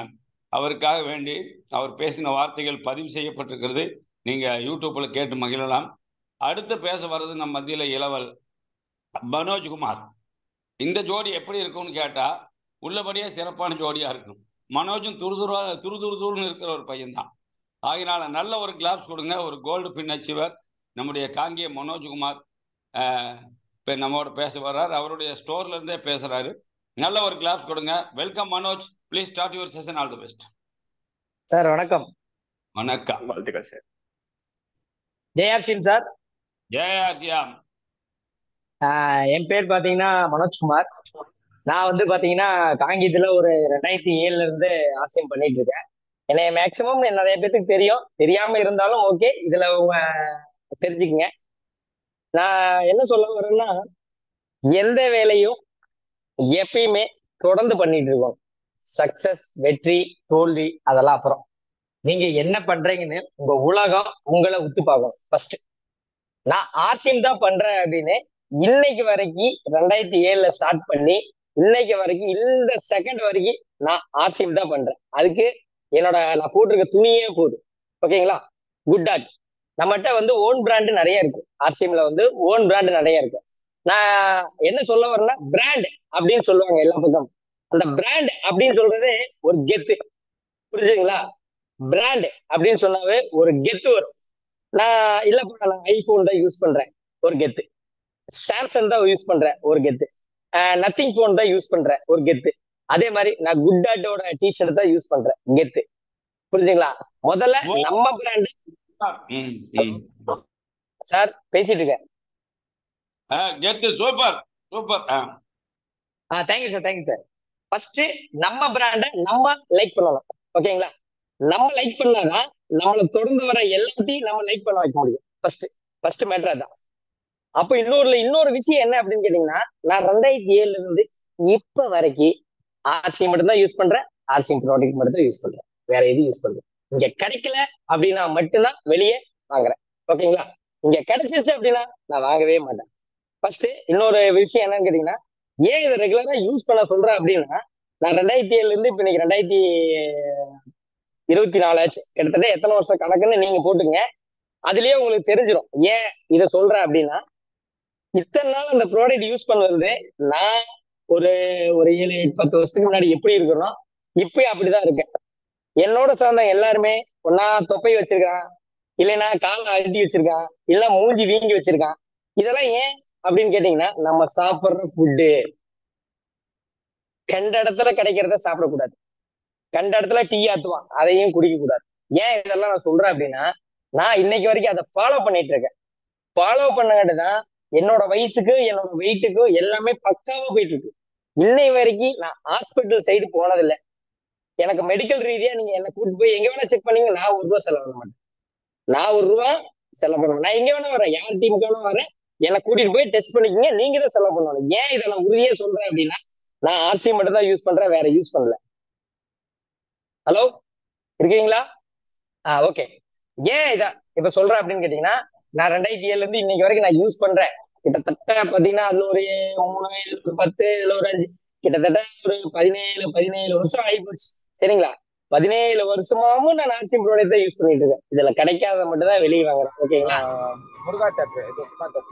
அவருக்காக வேண்டி அவர் பேசின வார்த்தைகள் பதிவு செய்யப்பட்டிருக்கிறது. நீங்க யூடியூப்ல கேட்டு மகிழலாம். அடுத்து பேச வர்றது நம்ம மத்தியில இளவல் மனோஜ்குமார். இந்த ஜோடி எப்படி இருக்கும்னு கேட்டா உள்ளபடியே சிறப்பான ஜோடியா இருக்கும். மனோஜும் துருதுருன்னு இருக்கிற ஒரு பையன் தான். ஆகினால நல்ல ஒரு கிளாப்ஸ் கொடுங்க. ஒரு கோல்டு பின் அச்சீவர் நம்முடைய காங்கிய மனோஜ்குமார் இப்போ நம்மோட பேச வர்றார். அவருடைய ஸ்டோர்ல இருந்தே பேசுறாரு. நல்ல ஒரு கிளாப்ஸ் கொடுங்க. Welcome Manoj, please start your session. All the best sir. வணக்கம். வணக்கம். வாழ்த்துக்கள் சார். ஜெயார்சின் சார். ஜெயார்சியாம். என் பேர் பாத்தீங்கன்னா மனோஜ்குமார். நான் வந்து பாத்தீங்கன்னா காங்கியத்துல ஒரு 2007 இருந்து ஆசியம் பண்ணிட்டு இருக்கேன். என்னைய மேக்சிமம் நிறைய பேத்துக்கு தெரியும், தெரியாம இருந்தாலும் ஓகே, இதுல உங்க தெரிஞ்சுக்குங்க. நான் என்ன சொல்ல வரேன்னா, எந்த வேலையும் எப்பயுமே தொடர்ந்து பண்ணிட்டு இருக்கோம். சக்சஸ், வெற்றி, தோல்வி அதெல்லாம் அப்புறம். நீங்க என்ன பண்றீங்கன்னு உங்க உலகம் உங்களை உத்து பார்க்கணும் ஃபர்ஸ்ட். நான் ஆர்சிஎம் தான் பண்றேன் அப்படின்னு இன்னைக்கு வரைக்கும் 2007 ஸ்டார்ட் பண்ணி இன்னைக்கு வரைக்கும் இந்த செகண்ட் வரைக்கும் நான் ஆர்சிஎம் தான் பண்றேன். அதுக்கு நான் போட்டிருக்க துணியே போதும். ஓகேங்களா? Good dot. நம்மகிட்ட வந்து ஓன் பிராண்டு நிறைய இருக்கு. ஆர்சிஎம்ல வந்து ஓன் பிராண்டு நிறைய இருக்கு. நான் என்ன சொல்ல வரேன்னா, பிராண்ட் அப்படின்னு சொல்லுவாங்க எல்லா பக்கம். அந்த பிராண்ட் அப்படின்னு சொல்றதே ஒரு கெத்து. புரிஞ்சுங்களா? பிராண்ட் அப்படின்னு சொன்னாவே ஒரு கெத்து வரும். நான் இல்லப்பா நான் ஐபோன் தான் யூஸ் பண்றேன், ஒரு கெத்து. சாம்சங் தான் யூஸ் பண்றேன், ஒரு கெத்து. நத்திங் போன் தான் யூஸ் பண்றேன், ஒரு கெத்து. அதே மாதிரி நான் குட் டாட்டோட டிஷர்ட் தான் யூஸ் பண்றேன், கெத்து. புரிஞ்சுங்களா? முதல்ல நம்ம பிராண்ட். சார் பேசிட்டு இருக்கேன். கெத்து, super super. Thank you sir, thank you sir. First நம்ம பிராண்டை நம்ம லைக் பண்ணணும். ஓகேங்களா? நம்ம லைக் பண்ணாதான் நம்மளை தொடர்ந்து வர எல்லாத்தையும் நம்ம லைக் பண்ண வைக்க முடியும். ஃபர்ஸ்ட் மேட்டர் அதான். அப்ப இன்னொரு விஷயம் என்ன அப்படின்னு கேட்டீங்கன்னா, நான் 2007 இருந்து இப்ப வரைக்கும் ஆர்சிஎம் மட்டும் தான் யூஸ் பண்றேன். ஆர்சிஎம் ப்ராடக்ட் மட்டும் தான் யூஸ் பண்றேன், வேற எதுவும் யூஸ் பண்றேன். இங்க கிடைக்கல அப்படின்னா மட்டும்தான் வெளியே வாங்குறேன். ஓகேங்களா? இங்க கிடைச்சிருச்சு அப்படின்னா நான் வாங்கவே மாட்டேன். ஃபர்ஸ்ட் இன்னொரு விஷயம் என்னன்னு கேட்டீங்கன்னா, ஏன் இதை ரெகுலரா யூஸ் பண்ண சொல்றேன் அப்படின்னா, நான் 2007 இருந்து இப்ப இன்னைக்கு 2024 ஆச்சு. கிட்டத்தட்ட எத்தனை வருஷம் கணக்குன்னு நீங்க போட்டுங்க. அதுலயே உங்களுக்கு தெரிஞ்சிடும் ஏன் இதை சொல்றேன் அப்படின்னா, இத்தனை நாள் அந்த ப்ராடக்ட் யூஸ் பண்ணது நான் ஒரு 7-10 வருஷத்துக்கு முன்னாடி எப்படி இருக்கிறோம், இப்பயும் அப்படிதான் இருக்கேன். என்னோட சார்ந்தவங்க எல்லாருமே ஒன்னா தொப்பை வச்சிருக்கான், இல்லைன்னா காலை அழுத்தி வச்சிருக்கான், இல்ல மூஞ்சி வீங்கி வச்சிருக்கான். இதெல்லாம் ஏன் அப்படின்னு கேட்டீங்கன்னா, நம்ம சாப்பிட்ற ஃபுட்டு. கண்ட இடத்துல கிடைக்கிறத சாப்பிடக்கூடாது. கண்ட இடத்துல டீ ஆத்துவான், அதையும் குடிக்க கூடாது. ஏன் இதெல்லாம் நான் சொல்றேன் அப்படின்னா, நான் இன்னைக்கு வரைக்கும் அதை ஃபாலோ பண்ணிட்டு இருக்கேன். ஃபாலோ பண்ணாதான் என்னோட வயசுக்கு என்னோட வெயிட்டுக்கு எல்லாமே பக்காவா போயிட்டு இருக்கு. இன்னை வரைக்கும் நான் ஹாஸ்பிட்டல் சைடு போனதில்லை. எனக்கு மெடிக்கல் ரீதியா நீங்க என்ன கூட்டு போய் எங்க வேணா செக் பண்ணீங்க, நான் 1 ரூபா செலவு பண்ண மாட்டேன். நான் ₹1 செலவு பண்ணுவேன். நான் எங்க வேணா வரேன், யார் டீமுக்கு வேணா வரேன், என்னை கூட்டிட்டு போய் டெஸ்ட் பண்ணிக்கங்க, நீங்க தான் செலவு பண்ணணும். ஏன் இதை நான் உறுதியே சொல்றேன் அப்படின்னா, நான் ஆர்சி மட்டும் தான் யூஸ் பண்றேன், வேற யூஸ் பண்ணல. ஹலோ, இருக்கீங்களா? ஓகே. ஏன் இதை இப்ப சொல்றேன் அப்படின்னு கேட்டீங்கன்னா, நான் 2007 இருந்து இன்னைக்கு வரைக்கும் நான் யூஸ் பண்றேன். கிட்டத்தட்ட பாத்தீங்கன்னா அதுல ஒரு 3, ஒரு 10, இதுல ஒரு 5, கிட்டத்தட்ட ஒரு 17 வருஷம் ஆகிப்போச்சு. சரிங்களா? 17 வருஷமாவும் நான் ஆர்சி ப்ராடக்ட் தான் யூஸ் பண்ணிட்டு இருக்கேன். இதுல கிடைக்காத மட்டும் தான் வெளியே வாங்குறேன். ஓகேங்களா? முருகா டேப் இது சும்மா டேப்.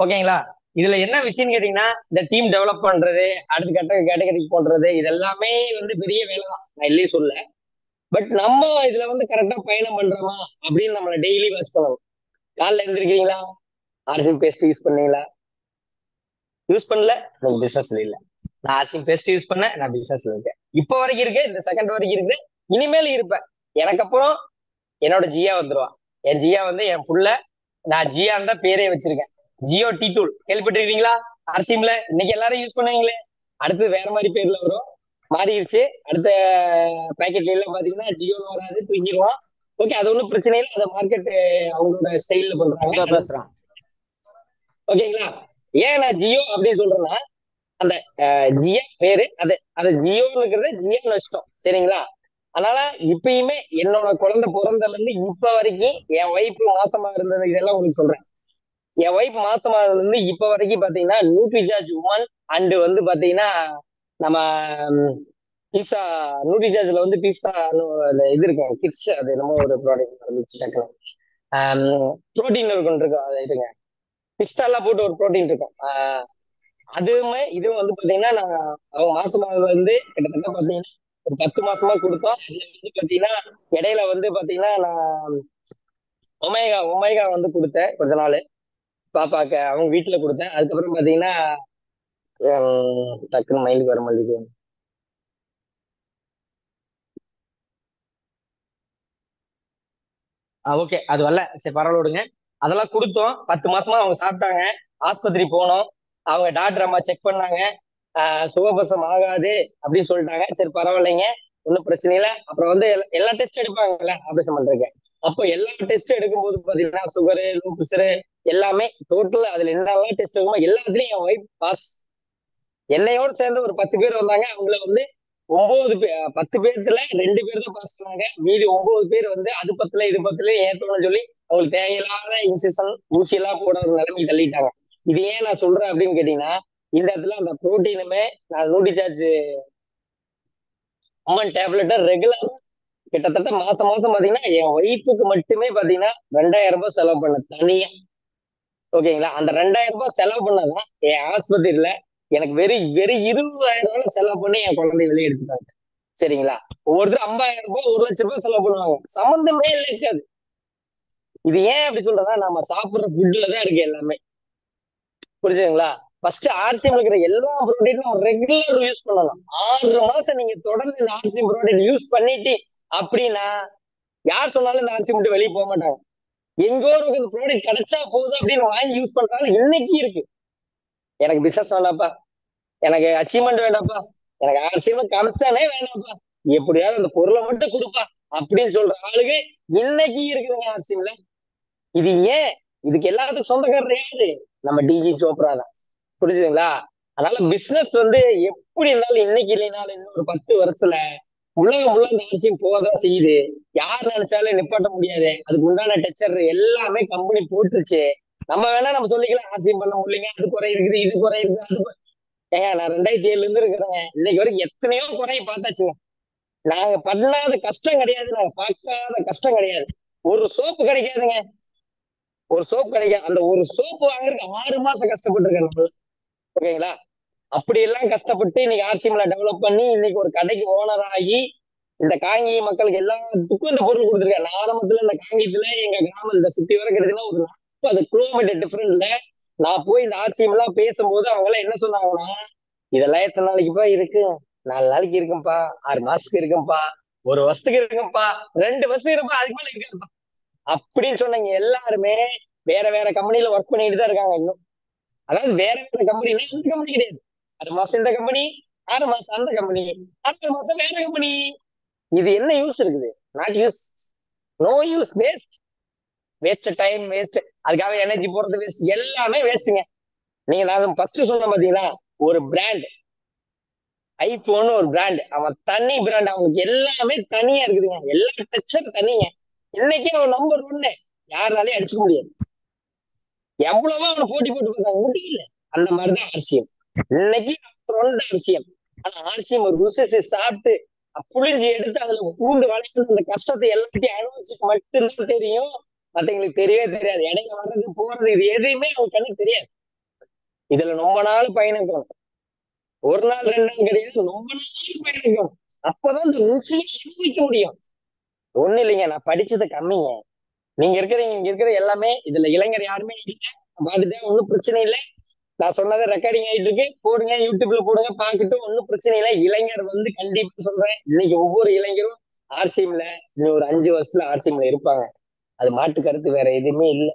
ஓகேங்களா? இதுல என்ன விஷயம் கேட்டீங்கன்னா, இந்த டீம் டெவலப் பண்றது, அடுத்த கேட்டகரிக்கு போடுறது, இது எல்லாமே வந்து பெரிய வேலை தான், நான் இல்லையே சொல்ல. பட் நம்ம இதுல வந்து கரெக்டா பயணம் பண்றோமா அப்படின்னு நம்மள டெய்லி வாட்ச் பண்ணணும். காலைல எழுந்திருக்கிறீங்களா, ஆர்சிங் பேஸ்ட் யூஸ் பண்ணீங்களா? யூஸ் பண்ணல, நீங்க பிசினஸ்ல இல்ல. நான் ஆர்சிங் பேஸ்ட் யூஸ் பண்ணேன், நான் பிசினஸ்ல இருக்கேன். இப்ப வரைக்கும் இருக்கு, இந்த செகண்ட் வரைக்கும் இருக்கு, இனிமேல் இருப்பேன். எனக்கு அப்புறம் என்னோட ஜியா வந்துருவா. என் ஜியா வந்து என் புள்ள, நான் ஜியான் தான் பேரே வச்சிருக்கேன். ஜியோ டி டூல் கேள்விப்பட்டிருக்கீங்களா? ஆர்சிம்ல இன்னைக்கு எல்லாரும் யூஸ் பண்ணுவீங்களே, அடுத்து வேற மாதிரி பேர்ல வரும், மாறிடுச்சு. அடுத்த பேக்கெட்ல எல்லாம் பாத்தீங்கன்னா ஜியோன்னு வராது, தூங்கிடுவோம். ஓகே, அது ஒன்றும் பிரச்சனை இல்லை, அதை மார்க்கெட் அவங்களோட ஸ்டைல்ல பண்றாங்க. பேசுறான். ஓகேங்களா? ஏன் நான் ஜியோ அப்படின்னு சொல்றேன்னா, அந்த ஜியா பேரு அது ஜியோன்னு இருக்கிறது ஜியோன்னு வச்சிட்டோம். சரிங்களா? அதனால இப்பயுமே என்னோட குழந்தை பிறந்ததுல இருந்து இப்ப வரைக்கும் என் ஒய்ஃப் மாசமா இருந்தது இதெல்லாம் உங்களுக்கு சொல்றேன். என் ஒய்ஃப் மாசமா இருந்து இப்ப வரைக்கும் பாத்தீங்கன்னா நியூட்ரிசார்ஜ் ஒன் அண்ட் வந்து பாத்தீங்கன்னா நம்ம பீஸா நியூட்ரிசார்ஜ்ல வந்து பீஸா இது இருக்கும் கிட்ஸ், அது என்னமோ ஒரு ப்ராடக்ட் இருந்துச்சு டக்குனு, ப்ரோட்டீன் இருக்கும் அது இதுங்க, பிஸ்தாலாம் போட்டு ஒரு ப்ரோட்டீன் இருக்கும். அதுவுமே இதுவும் வந்து பாத்தீங்கன்னா நான் அவங்க மாசமா வந்து கிட்டத்தட்ட பாத்தீங்கன்னா ஒரு 10 மாசமா கொடுத்தோம். அதுல வந்து பாத்தீங்கன்னா இடையில வந்து பாத்தீங்கன்னா நான் ஒமேகா வந்து கொடுத்தேன் கொஞ்ச நாள் பாப்பாக்கு, அவங்க வீட்டுல கொடுத்தேன். அதுக்கப்புறம் பாத்தீங்கன்னா டக்குன்னு மைண்டுக்கு வர மாட்டேங்குது. ஓகே, அது வரல, சரி பரவாயில்ல விடுங்க. அதெல்லாம் கொடுத்தோம், 10 மாசமா அவங்க சாப்பிட்டாங்க. ஆஸ்பத்திரி போனோம், அவங்க டாக்டர் அம்மா செக் பண்ணாங்க, சுகப்பிரசம் ஆகாது அப்படின்னு சொல்லிட்டாங்க. சரி பரவாயில்லைங்க, ஒன்றும் பிரச்சனை இல்லை. அப்புறம் வந்து எல்லா டெஸ்ட் எடுப்பாங்கல்ல ஆபரேஷன் பண்றதுக்கு, அப்போ எல்லா டெஸ்ட் எடுக்கும்போது பாத்தீங்கன்னா சுகரு, லோ பிரஷரு எல்லாமே டோட்டல் அதுல என்னெல்லாம் டெஸ்ட் இருக்குமோ எல்லாத்துலயும் என் ஒய்ஃப் பாஸ். என்னையோட சேர்ந்து ஒரு 10 பேர் வந்தாங்க, அவங்கள வந்து 10 பேர்த்துல 2 பேர் தான் பாஸ் பண்ணாங்க. மீதி 9 பேர் வந்து அது பத்துல இது பத்துல ஏற்றணும்னு சொல்லி அவங்களுக்கு தேவையில்லாத இன்செக்ஷன் ஊசி எல்லாம் போட ஒரு நிலைமை தள்ளிட்டாங்க. இது ஏன் நான் சொல்றேன் அப்படின்னு கேட்டீங்கன்னா, இந்த இடத்துல அந்த புரோட்டீனுமே நான் நியூட்ரிசார்ஜ் அம்மன் டேப்லெட்டை ரெகுலரா கிட்டத்தட்ட மாசம் பாத்தீங்கன்னா என் ஒய்ஃபுக்கு மட்டுமே பாத்தீங்கன்னா 2000 செலவு பண்ண தனியா. ஓகேங்களா? அந்த 2000 செலவு பண்ணதான் என் ஆஸ்பத்திரியில எனக்கு வெறும் 20,000 செலவு பண்ணி என் குழந்தைய வெளியே எடுத்துட்டாங்க. சரிங்களா? ஒவ்வொருத்தரும் 50,000 1,00,000 செலவு பண்ணுவாங்க, சம்பந்தமே இருக்காது. இது ஏன் அப்படி சொல்றதா, நம்ம சாப்பிடுற ஃபுட்ல தான் இருக்கு எல்லாமே. புரிஞ்சுங்களா? ஃபர்ஸ்ட் ஆர்சிஎம் இருக்கிற எல்லா ப்ரோட்டீனும் நம்ம ரெகுலர் யூஸ் பண்ணலாம். 6 மாசம் நீங்க தொடர்ந்து இந்த ஆர்சிஎம் ப்ரோட்டீன் யூஸ் பண்ணிட்டு அப்படின்னா யார் சொன்னாலும் இந்த ஆர்சிஎம் மட்டும் வெளியே போக மாட்டாங்க. எங்கோ ஒரு ப்ராடக்ட் கிடைச்சா போதும் அப்படின்னு வாங்கி யூஸ் பண்றாங்க இன்னைக்கு இருக்கு. எனக்கு பிசினஸ் வேண்டாப்பா, எனக்கு அச்சீவ்மெண்ட் வேண்டாப்பா, எனக்கு ஆர்சிஎம் கமிஷனே வேண்டாம்ப்பா, எப்படியாவது அந்த பொருளை மட்டும் கொடுப்பா அப்படின்னு சொல்ற ஆளுங்க இன்னைக்கு இருக்குதுங்க ஆர்சிஎம்ல. இது ஏன்? இதுக்கு எல்லாத்துக்கும் சொந்தக்காரர் யாரு? நம்ம டிஜி சோப்ரா தான். புரிஞ்சுதுங்களா? அதனால பிசினஸ் வந்து எப்படி இருந்தாலும் இன்னைக்கு இல்லைனாலும் இன்னும் ஒரு 10 வருஷத்துல உலகம் உள்ள இந்த ஆர்சிஎம் போகதான் செய்யுது. யார் நினைச்சாலும் நிப்பாட்ட முடியாது. அதுக்கு உண்டான டெக்சர் எல்லாமே கம்பெனி போட்டுருச்சு. நம்ம வேணா நம்ம சொல்லிக்கலாம் ஆர்சிஎம் பண்ண முடியலைங்க, அது குறை இருக்குது, இது குறை இருக்குது, அது ஏங்க நான் 2007 இருந்து இருக்கிறேங்க, இன்னைக்கு வரைக்கும் எத்தனையோ குறைய பார்த்தாச்சுங்க. நாங்க பண்ணாத கஷ்டம் கிடையாது, நாங்க பார்க்காத கஷ்டம் கிடையாது. ஒரு சோப்பு கிடைக்காதுங்க, ஒரு சோப்பு கிடைக்காது. அந்த ஒரு சோப்பு வாங்குறதுக்கு 6 மாசம் கஷ்டப்பட்டிருக்கேன் நம்ம. ஓகேங்களா? அப்படி எல்லாம் கஷ்டப்பட்டு இன்னைக்கு ஆர்சிஎம்ல டெவலப் பண்ணி இன்னைக்கு ஒரு கடைக்கு ஓனர் ஆகி இந்த காங்கி மக்களுக்கு எல்லாத்துக்கும் இந்த பொருள் கொடுத்துருக்கேன். நான் ஆரம்பத்துல இந்த காங்கியத்துல எங்க கிராமம் இந்த சுத்தி வர கிடைக்குதுன்னா ஒரு 40 கிலோமீட்டர் டிஃபரெண்ட்ல நான் போய் இந்த ஆர்சிஎம் எல்லாம் பேசும்போது அவங்க எல்லாம் என்ன சொன்னாங்கன்னா, இதெல்லாம் எத்தனை நாளைக்குப்பா இருக்கு? 4 நாளைக்கு இருக்கும்பா, 6 மாசத்துக்கு இருக்கும்பா, 1 வருஷத்துக்கு இருக்கும்பா, 2 வருஷம் இருக்கும்பா, அதுக்கு மேல இருக்காதுப்பா அப்படின்னு சொன்னீங்க. எல்லாருமே வேற வேற கம்பெனில ஒர்க் பண்ணிட்டு தான் இருக்காங்க இன்னும். அதாவது வேற வேற கம்பெனினா இந்த கம்பெனி கிடையாது. 6 மாசம் இந்த கம்பெனி, 6 மாசம் அந்த கம்பெனி, 6 மாசம் வேற கம்பெனி. இது என்ன யூஸ் இருக்குது? Not use. No use, waste. Waste time, waste. அதுக்காக எனர்ஜி போறது வேஸ்ட், எல்லாமே வேஸ்ட்டுங்க. நீங்க நான் ஃபர்ஸ்ட் சொன்ன பாத்தீங்களா, ஒரு பிராண்ட் ஐபோன் ஒரு பிராண்ட், அவன் தனி பிராண்ட், அவனுக்கு எல்லாமே தனியா இருக்குதுங்க, எல்லா டச்சர் தனிங்க. இன்னைக்கு அவன் நம்பர் ஒன்னு, யாராலையும் அடிச்சுக்க முடியாது. எவ்வளவோ அவனை போட்டி போட்டு பார்த்தாங்க, முடியல. அந்த மாதிரிதான் ஆர்சிஎம் இன்னைக்கு நம்பர் ஒன் ஆர்சிஎம். ஆனா ஆர்சிஎம் ஒரு ருசிச்சு சாப்பிட்டு புளிஞ்சு எடுத்து அதுல பூண்டு வளைச்சு அந்த கஷ்டத்தை எல்லாத்தையும் அனுபவிச்சுட்டு மட்டும்தான் தெரியும். மத்தவங்களுக்கு தெரியவே தெரியாது. இடையில வர்றது போறது இது எதுவுமே அவங்க கண்ணுக்கு தெரியாது. இதுல ரொம்ப நாள் பயணிக்கணும், ஒரு நாள் 2 நாள் கிடையாது, ரொம்ப நாள் பயணிக்கணும். அப்பதான் இந்த ருசியை அனுபவிக்க முடியும். ஒண்ணு இல்லைங்க, நான் படிச்சது கம்மிங்க. நீங்க இங்க இருக்கிற எல்லாமே இதுல இளைஞர் யாருமே இல்லை, பார்த்துட்டேன், ஒன்னும் பிரச்சனை இல்லை. நான் சொன்னதை ரெக்கார்டிங் ஆயிட்டு இருக்கு, போடுங்க, யூடியூப்ல போடுங்க, பார்க்கட்டும், ஒன்னும் பிரச்சனை இல்லை. இளைஞர் வந்து கண்டிப்பா சொல்றேன், இன்னைக்கு ஒவ்வொரு இளைஞரும் ஆர்சிஎம்ல இன்னும் ஒரு 5 வருஷத்துல ஆர்சிஎம்ல இருப்பாங்க. அது மாட்டு கருத்து வேற எதுவுமே இல்லை.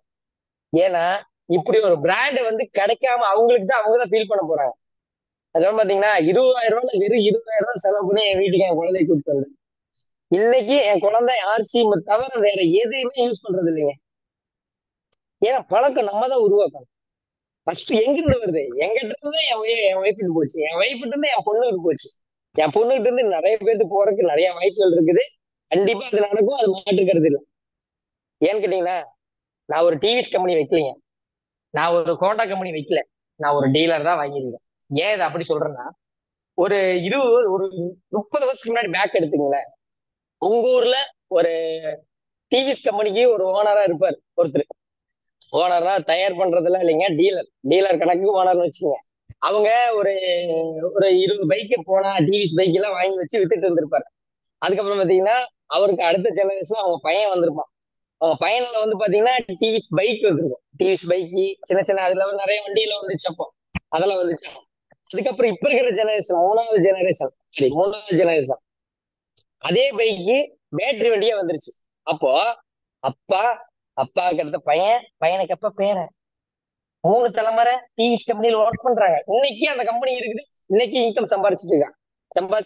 ஏன்னா இப்படி ஒரு பிராண்ட் வந்து கிடைக்காம அவங்களுக்கு தான், அவங்க தான் ஃபீல் பண்ண போறாங்க. அதான் பாத்தீங்கன்னா 20,000 ரூபாய், வெறும் 20,000 ரூபாய் செலவு பண்ணி என் வீட்டுக்கு என் குழந்தைய கூப்பிட்டு வந்தேன். இன்னைக்கு என் குழந்தை ஆர்சிஎம் தவிர வேற எதையுமே யூஸ் பண்றது இல்லைங்க. ஏன்னா பழக்கம் நம்ம தான் உருவாக்கணும். ஃபர்ஸ்ட் எங்கிருந்து வருது, எங்கிட்ட இருந்து என் ஒய்ஃப்ட்டு போச்சு, என் ஒய்ஃப்ட்டு இருந்து என் பொண்ணுகிட்டு போச்சு, என் பொண்ணுகிட்ட இருந்து நிறைய பேருக்கு போறதுக்கு நிறைய வாய்ப்புகள் இருக்குது. கண்டிப்பா அது நடக்கும், அது மாற்றுக்கிறது இல்லை. ஏன்னு கேட்டீங்கன்னா, நான் ஒரு டிவிஎஸ் கம்பெனி வைக்கலைங்க, நான் ஒரு ஹோண்டா கம்பெனி வைக்கல, நான் ஒரு டீலர் தான் வாங்கியிருக்கேன். ஏன் இதை அப்படி சொல்றேன்னா, ஒரு 30 வருஷத்துக்கு முன்னாடி பேக் எடுத்துங்களேன், உங்க ஊர்ல ஒரு டிவிஎஸ் கம்பெனிக்கு ஒரு ஓனரா இருப்பார் ஒருத்தர். ஓனர்னா தயார் பண்றதுலாம் இல்லைங்க, டீலர் கணக்கு ஓனர்னு வச்சுக்கோங்க. அவங்க ஒரு ஒரு 20 பைக்கு போனா டிவிஎஸ் பைக் எல்லாம் வாங்கி வச்சு வித்துட்டு இருந்திருப்பாரு. அதுக்கப்புறம் பாத்தீங்கன்னா அவருக்கு அடுத்த ஜெனரேஷன் அவங்க பையன் வந்திருப்பான். அவங்க பையன்ல வந்து பாத்தீங்கன்னா டிவிஎஸ் பைக் வந்துருக்கும், டிவிஎஸ் பைக்கு சின்ன சின்ன அதுல நிறைய வண்டியில வந்துச்சு, அப்போ அதெல்லாம் வந்துச்சு. அதுக்கப்புறம் இப்ப இருக்கிற ஜெனரேஷன், மூணாவது ஜெனரேஷன் அதே பைக்கு பேட்டரி வண்டியே வந்துருச்சு. அப்போ அப்பா, அப்பாவுக்கு அடுத்த பையன், பையனுக்கு அப்ப பேரன், 3 தலைமுறை டிவிஎஸ் கம்பெனியில ஒர்க் பண்றாங்க. இன்னைக்கு அந்த கம்பெனி இருக்குது, இன்னைக்கு இன்கம் சம்பாரிச்சிட்டு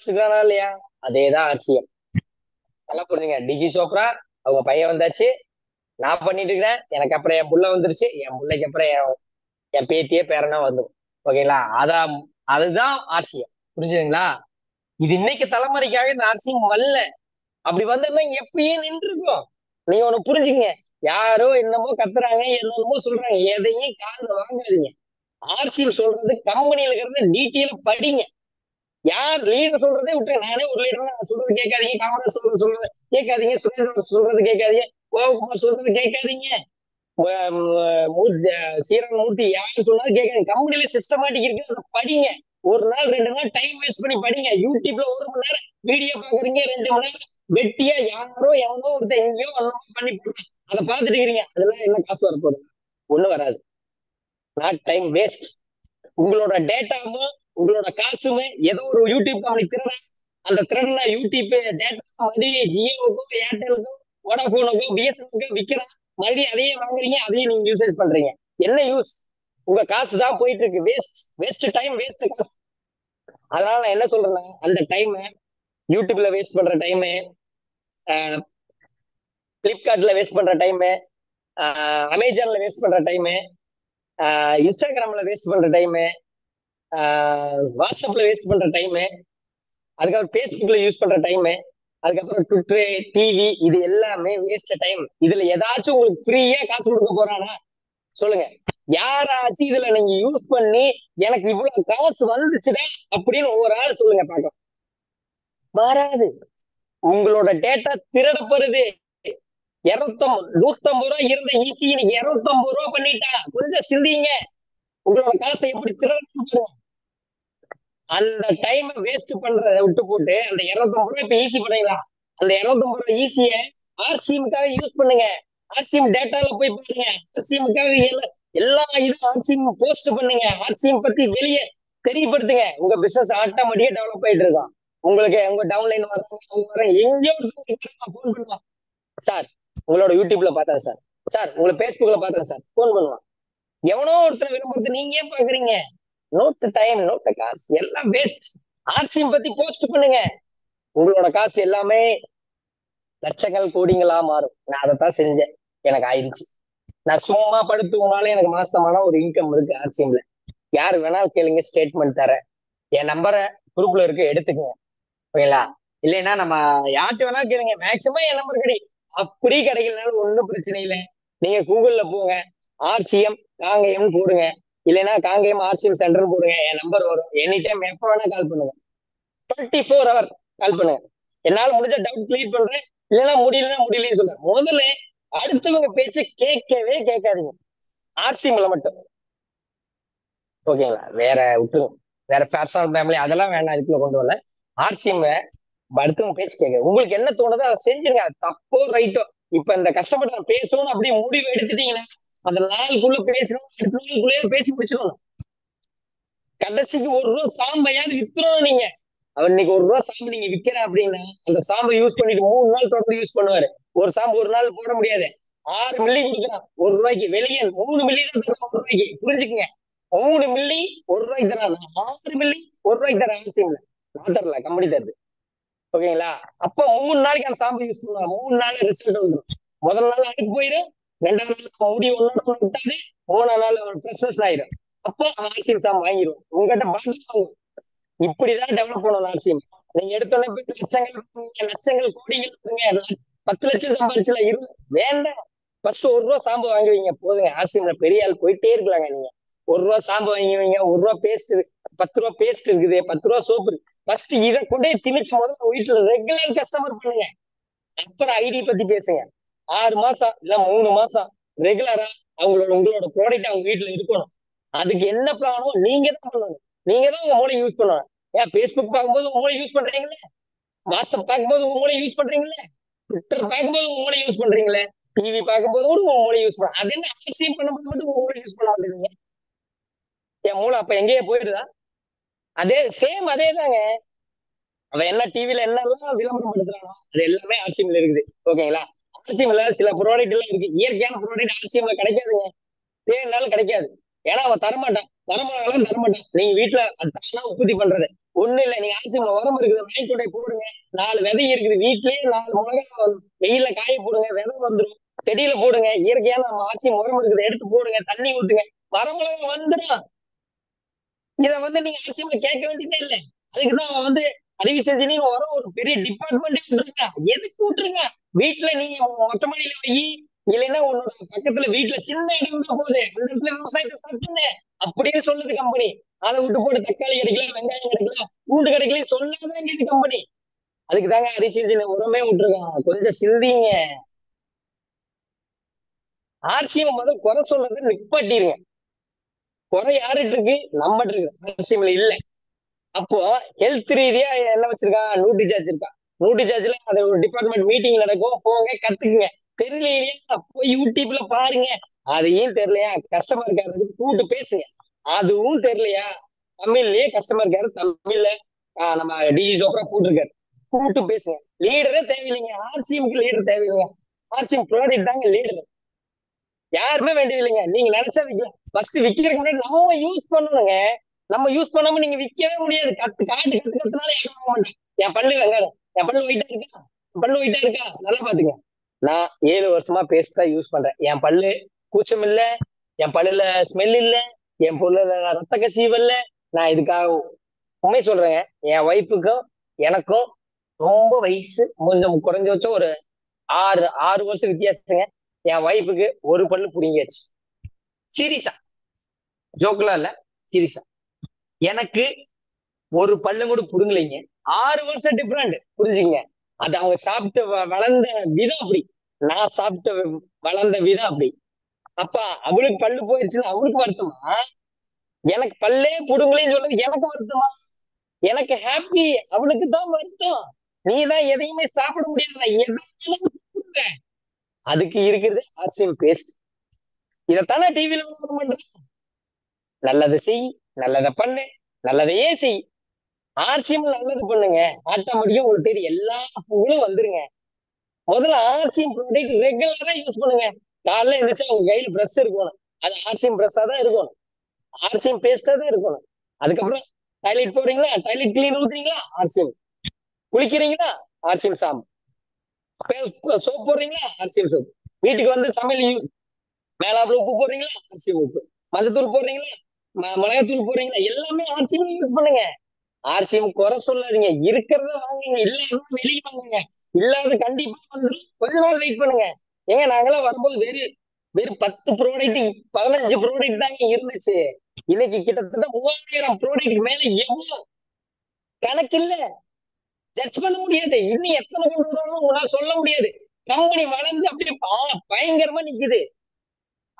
இருக்கானா இல்லையா? அதேதான் ஆர்சிஎம். நல்லா புரிஞ்சுங்க. டிஜி சோப்ரா அவங்க பையன் வந்தாச்சு, நான் பண்ணிட்டு இருக்கிறேன், எனக்கு அப்புறம் என் புள்ள வந்துருச்சு, என் பிள்ளைக்கு அப்புறம் என் பேத்தியே பேரனா வந்துடும். ஓகேங்களா? அதுதான் ஆர்சிஎம். புரிஞ்சுதுங்களா? இது இன்னைக்கு தலைமுறைக்காக இந்த ஆர்சிஎம் வரல. அப்படி வந்தா எப்பயே நின்று இருக்கும். நீங்க ஒண்ணு புரிஞ்சுங்க, யாரோ என்னமோ கத்துறாங்க, என்னமோ சொல்றாங்க, எதையும் காதுல வாங்காதீங்க. ஆர்சிஎம் சொல்றது கம்பெனியில இருக்கிறது டீட்டெயில படிங்க. யார் லீடர் சொல்றதே விட்டுருங்க. நானே ஒரு லீடர் தான், சொல்றது கேட்காதீங்க, காமராஜ் சொல்றது கேட்காதீங்க, சுரேந்திரன் சொல்றது கேட்காதீங்க, கோபகுமார் சொல்றது கேட்காதீங்க, சீரன் மூர்த்தி யாரு சொன்னாலும் கேட்காதீங்க. கம்பெனில சிஸ்டமேட்டிக் இருக்கு, அதை படிங்க. ஒரு நாள் 2 நாள் டைம் வேஸ்ட் பண்ணி படிங்க. யூடியூப்ல 1 மணி நேரம் வீடியோ பாக்குறீங்க, 2 மணி நேரம் வெட்டியா யாரோ எவனோ ஒருத்தர் எங்கேயோ பண்ணி அதை பார்த்துட்டு இருக்கிறீங்க. அதெல்லாம் என்ன காசு வரப்போகுது? ஒண்ணும் வராது. Not time waste. உங்களோட டேட்டாவும் உங்களோட காசுமே ஏதோ ஒரு யூடியூப் கம்பெனி அந்த திருடனா யூடியூப் டேட்டா மறுபடியும் ஜியோவுக்கும் ஏர்டெலுக்கும் வோடாஃபோனுக்கும் பிஎஸ்என்எலுக்கும் விற்கிறான், மறுபடியும் அதையே வாங்குறீங்க, அதையும் நீங்க யூசேஜ் பண்றீங்க. என்ன யூஸ்? உங்க காசு தான் போயிட்டு இருக்கு, வேஸ்ட் டைம், வேஸ்ட் காசு. அதனால நான் என்ன சொல்றேன்னா, அந்த டைம் யூடியூப்ல வேஸ்ட் பண்ற டைம், பிளிப்கார்ட்ல வேஸ்ட் பண்ற டைம், அமேசான்ல வேஸ்ட் பண்ற டைம், இன்ஸ்டாகிராம்ல வேஸ்ட் பண்ற டைம், வாட்ஸ்அப்ல வேஸ்ட் பண்ற டைம், அதுக்கப்புறம் பேஸ்புக்ல யூஸ் பண்ற டைம், அதுக்கப்புறம் ட்விட்டர், டிவி, இது எல்லாமே வேஸ்ட் டைம். இதுல ஏதாச்சும் உங்களுக்கு ஃப்ரீயா காசு கொடுக்க போறானா சொல்லுங்க? யாராச்சும் இதுல நீங்க யூஸ் பண்ணி எனக்கு இவ்வளவு காசு வந்துச்சுடா அப்படின்னு ஒரு ஆள் சொல்லுங்க பார்க்கலாம். வராது. உங்களோட டேட்டா திருடப்படுது. 150 ரூபாய் இருந்த ஈஸி இன்னைக்கு 250 ரூபாய் பண்ணிட்டா. கொஞ்சம் சிந்திங்க, உங்களோட காசை எப்படி திருட. அந்த டைம் வேஸ்ட் பண்றத விட்டு போட்டு அந்த 250 ரூபாய் இப்ப ஈஸி பண்ணீங்களா? அந்த 250 ரூபாய் ஈஸிய ஆர்சிஎம்காக யூஸ் பண்ணுங்க. ஆர்சிஎம் டேட்டால போய் பாருங்க. ஆர்சிஎம்காக எல்லா இதுவும் ஆர்சிஎம் போஸ்ட் பண்ணுங்க. ஆர்சிஎம் பத்தி வெளியே தெரியப்படுத்துங்க. உங்க பிசினஸ் ஆட்டோமேட்டிக்கா டெவலப் ஆயிட்டு இருக்கும். உங்களுக்கு உங்க டவுன்லைன் வர எங்கேயோ போன் பண்ணுவான், சார் உங்களோட யூடியூப்ல பார்த்தேன் சார், சார் உங்களை பேஸ்புக்ல பார்த்தேன் சார், போன் பண்ணுவான். எவனோ ஒருத்தர் விளம்பரத்தை நீங்க ஏன் பாக்குறீங்க? நோட்டு டைம், நோட்டு காசு, எல்லாம் வேஸ்ட். ஆர்சிஎம் பத்தி போஸ்ட் பண்ணுங்க. உங்களோட காசு எல்லாமே லட்சங்கள் கோடிங்களா மாறும். நான் அதைத்தான் செஞ்சேன், எனக்கு ஆயிடுச்சு. நான் சும்மா படுத்துனாலும் எனக்கு மாசமான ஒரு இன்கம் இருக்கு ஆர்சிஎம்ல. யாரு வேணாலும் கேளுங்க, ஸ்டேட்மெண்ட் தரேன். என் நம்பரை குரூப்ல இருக்கு, எடுத்துக்கங்க. ஓகேங்களா? இல்லைன்னா நம்ம யார்கிட்ட வேணாலும் கேளுங்க, மேக்சிமம் என் நம்பர் கிடைக்கும். அப்படி கிடைக்கலனாலும் ஒன்றும் பிரச்சனை இல்லை. நீங்க கூகுள்ல போங்க, ஆர்சிஎம் காங்கேயம் போடுங்க, இல்லைன்னா காங்கேயம் ஆர்சிஎம் சென்டர் போடுங்க, என் நம்பர் வரும். எனி டைம் எப்போ வேணா கால் பண்ணுங்க, 24 hour கால் பண்ணுங்க. என்னால முடிஞ்ச டவுட் கிளியர் பண்றேன், இல்லைன்னா முடியலன்னு சொல்றேன். முதல்ல அடுத்தவங்க பேச்ச கேட்கவே கேட்காதீங்க, ஆர்சிஎம்ல மட்டும். ஓகேங்களா? வேற விட்டுருங்க, வேற பர்சனல் ஃபேமிலி அதெல்லாம் வேணாம், இதுக்குள்ள கொண்டு வரல. ஆர்சிஎம் அடுத்தவங்க பேச்சு கேட்க உங்களுக்கு என்ன தோணுதோ அதை செஞ்சிருங்க, தப்போ ரைட்டோ. இப்ப இந்த கஷ்டப்பட்டு நான் பேசணும்னு அப்படியே முடிவு எடுத்துட்டீங்கன்னா அந்த நாளுக்குள்ள பேசணும், அடுத்த நாளுக்குள்ளேயே பேசி முடிச்சிடணும். கடைசிக்கு ₹1 சாம்பையாவது வித்துறோம். நீங்க அவர் இன்னைக்கு ₹1 சாம்பு நீங்க விக்கிற அப்படின்னா அந்த சாம்பை யூஸ் பண்ணிட்டு 3 நாள் தொடர்ந்து யூஸ் பண்ணுவாரு. ஒரு சாம்பு ஒரு நாள் போட முடியாது. 6 மில்லி கொடுக்குறான் ₹1. வெளியே 3 மில்லி தான் தரான் ₹1. புரிஞ்சுக்குங்க, 3 மில்லி ₹1 தரான், 6 மில்லி ₹1 தரான். ஆர்சிஎம்ல நான் தரல, கம்பெனி தருது. ஓகேங்களா? அப்ப 3 நாளைக்கு அந்த சாம்பு யூஸ் பண்ணுவாங்க, 3 நாள் ரிசல்ட் வந்துடும். முதல் நாள் அதுக்கு போயிடும், 2வது நாள் முடி ஒன்னோட விட்டாது, 3ஆம் நாள் அவர் ப்ரெஷஸ் ஆயிடும். அப்போ ஆர்சிஎம் சாம்பு வாங்கிடும் உங்ககிட்ட வாங்கும். இப்படிதான் டெவலப் பண்ணணும் ஆர்சிஎம். நீங்க எடுத்தோடனே போய் லட்சங்கள் கோடிகள் 10 லட்சம் சம்பாதிச்சுல வேண்டாம். ஃபர்ஸ்ட் ₹1 சாம்பு வாங்குவீங்க போதுங்க. ஆர்சிஎம்ல பெரிய ஆள் போயிட்டே இருக்கலாங்க. நீங்க ₹1 சாம்பு வாங்குவீங்க, ₹1 பேஸ்ட், ₹10 பேஸ்ட் இருக்குது, ₹10 சோப்பு இருக்கு. ஃபர்ஸ்ட் இதை கொண்டே திணிச்சு முதல்ல வீட்டுல ரெகுலர் கஸ்டமர் பண்ணுங்க, அப்புறம் ஐடி பத்தி பேசுங்க. 6 மாசம் இல்ல 3 மாசம் ரெகுலரா உங்களோட ப்ராடக்ட் அவங்க வீட்டுல இருக்கணும். அதுக்கு என்ன பிளானோ நீங்க தான் பண்ணணும், நீங்க தான் உங்க மூளை யூஸ் பண்ணணும். ஏன் பேஸ்புக் பார்க்கும்போது உங்க மூளை யூஸ் பண்றீங்களே, வாட்ஸ்அப் பார்க்கும்போது உங்க மூளை யூஸ் பண்றீங்களே, ட்விட்டர் பார்க்கும்போது உங்க மூளை யூஸ் பண்றீங்களே, டிவி பார்க்கும்போது கூட உங்க மூளை யூஸ் பண்ண. அது என்ன ஆர்சிஎம் பண்ணும்போது மட்டும் உங்க மூளை யூஸ் பண்ண மாட்டேங்க? என் மூளை அப்ப எங்கேயே போயிடுதா? அதே சேம் அதே தாங்க. அவன் என்ன டிவில என்னெல்லாம் விளம்பரம் படுத்துறானோ அது எல்லாமே ஆர்சிஎம்ல இருக்குது. ஓகேங்களா? ஆர்சிஎம்ல சில ப்ராடக்ட் எல்லாம் இருக்கு, இயற்கையான ப்ராடக்ட் ஆர்சிஎம்ல கிடைக்காதுங்க, தேவைனாலும் கிடைக்காது. ஏன்னா அவன் தரமாட்டான், தரமாட்டான். நீங்க வீட்டுல தானா உற்பத்தி பண்றது ஒண்ணு இல்ல. நீங்க ஆர்சிஎம்ல உரம் இருக்குது, வாங்கிக்கொண்டே போடுங்க. 4 விதை இருக்குது வீட்லயே, 4 மிளகா வெயில காய போடுங்க, விதை வந்துடும். செடியில போடுங்க, இயற்கையான ஆர்சிஎம் உரம் இருக்குது, எடுத்து போடுங்க, தண்ணி ஊத்துங்க, மரமிளகா வந்துடும். இதை நீங்க ஆர்சிஎம்ல கேட்க வேண்டியதே இல்லை. அதுக்குதான் அவன் அறிவியல் செஞ்சு வர ஒரு பெரிய டிபார்ட்மெண்டே விட்டுருங்க. எதுக்கு விட்டுருங்க? வீட்டுல நீங்க மொட்டை மாடியில வை, இல்லைன்னா உன்னோட பக்கத்துல வீட்டுல சின்ன இடம் இருந்தா போகுது, அந்த இடத்துல விவசாயத்தை சாப்பிட்டுங்க அப்படின்னு சொல்லுது கம்பெனி. அதை விட்டு போட்டு தக்காளி கிடைக்கல, வெங்காயம் கிடைக்கல, பூண்டு கிடைக்கல சொல்லாதான் வேண்டியது கம்பெனி. அதுக்கு தாங்க அறிவியல் உரமே விட்டுருக்கான். கொஞ்சம் சிந்திங்க. ஆர்சிஎம் முதல் குறை சொல்றது நிப்பாட்டிருங்க. குறை யாருட்டு இருக்கு? நம்மகிட்ட இருக்கு, ஆர்சிஎம்ல இல்ல. அப்போ ஹெல்த் ரீதியா என்ன வச்சிருக்கான்? நியூட்ரி சார்ஜ் இருக்கா. நியூட்ரி சார்ஜ்ல அது ஒரு டிபார்ட்மெண்ட் மீட்டிங் நடக்கும், போங்க கத்துக்குங்க. தெரியலையா போய் யூடியூப்ல பாருங்க. அதையும் தெரியலையா கஸ்டமர் கேர் கூப்பிட்டு பேசுங்க. அதுவும் தெரியலையா தமிழ்லயே கஸ்டமர் கேர் தமிழ்ல நம்ம டிஜிட்டோக்கரா போட்டிருக்காரு, கூப்பிட்டு பேசுங்க. லீடரே தேவையில்லைங்க, ஆர்சிஎம்க்கு லீடர் தேவையில்லைங்க. ஆர்சிஎம் ப்ராடக்ட் தாங்க லீடர், யாருமே வேண்டியது இல்லைங்க. நீங்க நினைச்சா விற்கலாம். ஃபர்ஸ்ட் விற்கிறதுக்கு முன்னாடி நம்ம யூஸ் பண்ணணுங்க. நம்ம யூஸ் பண்ணாம நீங்க விற்கவே முடியாது. கத்துனால யாரும் வாங்க மாட்டேன். என் பல்லு வெங்காயம், என் பல்லு ஒயிட்டா இருக்கா நல்லா பாத்துங்க. நான் 7 வருஷமா பேஸ்ட் தான் யூஸ் பண்றேன். என் பல்லு கூச்சம் இல்ல, என் பல்லுல ஸ்மெல் இல்ல, என் பொருள்ல ரத்த கசிவு இல்ல. நான் இதுக்காக உண்மை சொல்றேங்க. என் ஒய்ஃபுக்கும் எனக்கும் ரொம்ப வயசு கொஞ்சம் குறைஞ்ச வச்சோம் ஒரு 6 வருஷம் வித்தியாசங்க. என் ஒய்ஃபுக்கு ஒரு பல்லு புடிங்கியாச்சு. சீரியஸா, ஜோக்கெல்லாம் இல்ல, சீரியஸா. எனக்கு ஒரு பல்லு கூட புடுங்கலைங்க. 6 வருஷம் டிஃபரெண்ட், புரிஞ்சுங்க. அது அவங்க சாப்பிட்டு வளர்ந்த விதம் அப்படி, நான் சாப்பிட்டு வளர்ந்த விதம் அப்படி. அப்ப அவளுக்கு பல்லு போயிருச்சுன்னா அவளுக்கு வருத்தமா? எனக்கு பல்லே புடுங்கலைன்னு சொல்றது எனக்கு வருத்தமா? எனக்கு ஹாப்பி, அவளுக்கு தான் வருத்தம். நீ தான் எதையுமே சாப்பிட முடியாது, அதுக்கு இருக்கிறது ஆர்சிஎம் பேஸ்ட். இதைத்தானே டிவியில பண்ற. நல்லதை செய், நல்லதை பண்ணு, நல்லதையே செய். ஆர்சிஎம் நல்லது பண்ணுங்க, ஆட்டோமேட்டிக்கா உங்களுக்கு தெரியும் எல்லா புகழும் வந்துருங்க. முதல்ல ஆர்சிஎம் ப்ராடக்ட் ரெகுலரா யூஸ் பண்ணுங்க. காலைல இருந்துச்சா உங்க கையில பிரஷ் இருக்கணும், அது ஆர்சிஎம் பிரஷ்ஷா தான் இருக்கணும், ஆர்சிஎம் பேஸ்டா தான் இருக்கணும். அதுக்கப்புறம் டாய்லெட் போறீங்களா, டாய்லெட் கிளீன் ஊத்துறீங்களா, ஆர்சிஎம். குளிக்கிறீங்களா, ஆர்சிஎம் சாம்பு. சோப் போடுறீங்களா, ஆர்சிஎம் சோப். வீட்டுக்கு வந்து சமையல் மேலாப்புல உப்பு போடுறீங்களா, ஆர்சிஎம் உப்பு. மஞ்சத்தூள் போடுறீங்களா, மிளகாத்தூள் போடுறீங்களா, எல்லாமே ஆர்சிஎம் யூஸ் பண்ணுங்க. ஆர்சிஎம் குறை சொல்லாதீங்க, இருக்கிறத வாங்குங்க, இல்லாத வெளியே வாங்குங்க. இல்லாத கண்டிப்பா வந்துடும், கொஞ்ச நாள் வெயிட் பண்ணுங்க. ஏங்க நாங்களாம் வரும்போது வெறும் 10 ப்ராடக்ட் 15 ப்ராடக்ட் தாங்க இருந்துச்சு. இன்னைக்கு கிட்டத்தட்ட 3000 ப்ராடக்ட் மேல எவ்வளவு கணக்கு இல்ல, ஜட்ஜ் பண்ண முடியாது. இன்னும் எத்தனை கொண்டு வரணும் உங்களால சொல்ல முடியாது. கம்பெனி வளர்ந்து அப்படியே பயங்கரமா நிக்குது.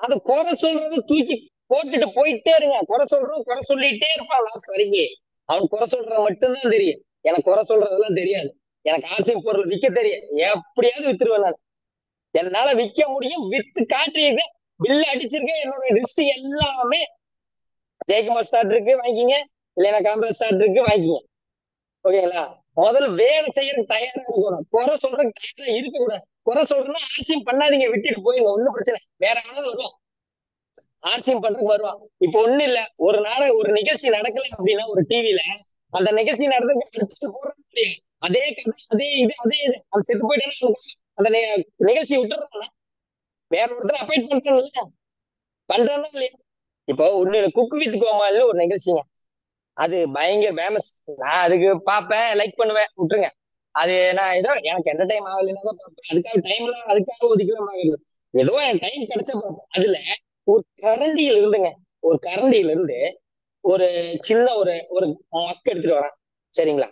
அது குறை சொல்றத தூக்கி போட்டுட்டு போயிட்டே இருங்க. குறை சொல்றோம், குறை சொல்லிட்டே இருப்பான் லாஸ்ட் வரைக்கும். அவன் குறை சொல்றது மட்டும்தான் தெரியும், எனக்கு குறை சொல்றதெல்லாம் தெரியாது. எனக்கு ஆர்சிஎம் பொருள் விற்க தெரியும், எப்படியாவது வித்துருவேன் நான். என்னால விற்க முடியும், வித்து காட்டியிருக்கேன், பில்லு அடிச்சிருக்கேன். என்னோட லிஸ்ட் எல்லாமே ஜெயக்குமார் ஸ்டார்ட் இருக்கு வாங்கிக்கிங்க, இல்லைன்னா காமராஜ் ஸ்டார்ட் இருக்கு வாங்கிக்கிங்க. ஓகேங்களா? முதல்ல வேலை செய்யறதுக்கு தயாரா இருக்கணும், குறை சொல்றதுக்கு தயாரா இருக்கக்கூடாது. குறை சொல்றதுன்னா ஆர்சிஎம் பண்ணாதீங்க, விட்டுட்டு போயிருங்க, ஒண்ணும் பிரச்சனை. வேற எவனாவது வருவான் ஆர்சிஎம் பண்றதுக்கு வருவான். இப்ப ஒண்ணு இல்ல, ஒரு ஒரு நிகழ்ச்சி நடக்கல அப்படின்னா ஒரு டிவில, அந்த நிகழ்ச்சி நடந்து போடுறது அதே கதை, அதே இது அவன் செத்து போயிட்டேன்னா அந்த நிகழ்ச்சி விட்டுறான், வேற ஒருத்தர் அப்பாயிண்ட் பண்றான்ல, பண்றானா இல்லையா? இப்போ ஒண்ணு குக் வித் கோமால்னு ஒரு நிகழ்ச்சிங்க, அது பயங்கர ஃபேமஸ். நான் அதுக்கு பார்ப்பேன், லைக் பண்ணுவேன், விட்டுருங்க. அது நான் ஏதோ எனக்கு எந்த டைம் ஆகலைன்னா தான் பார்ப்பேன், அதுக்காக டைம்லாம் அதுக்காக ஒதுக்கலாம் ஆகுது. ஏதோ என் டைம் கிடைச்சா பார்ப்பேன். அதுல ஒரு கரண்டியில இருந்துங்க, ஒரு கரண்டியில இருந்து ஒரு சின்ன ஒரு ஒரு மக்கு எடுத்துட்டு வரான், சரிங்களா?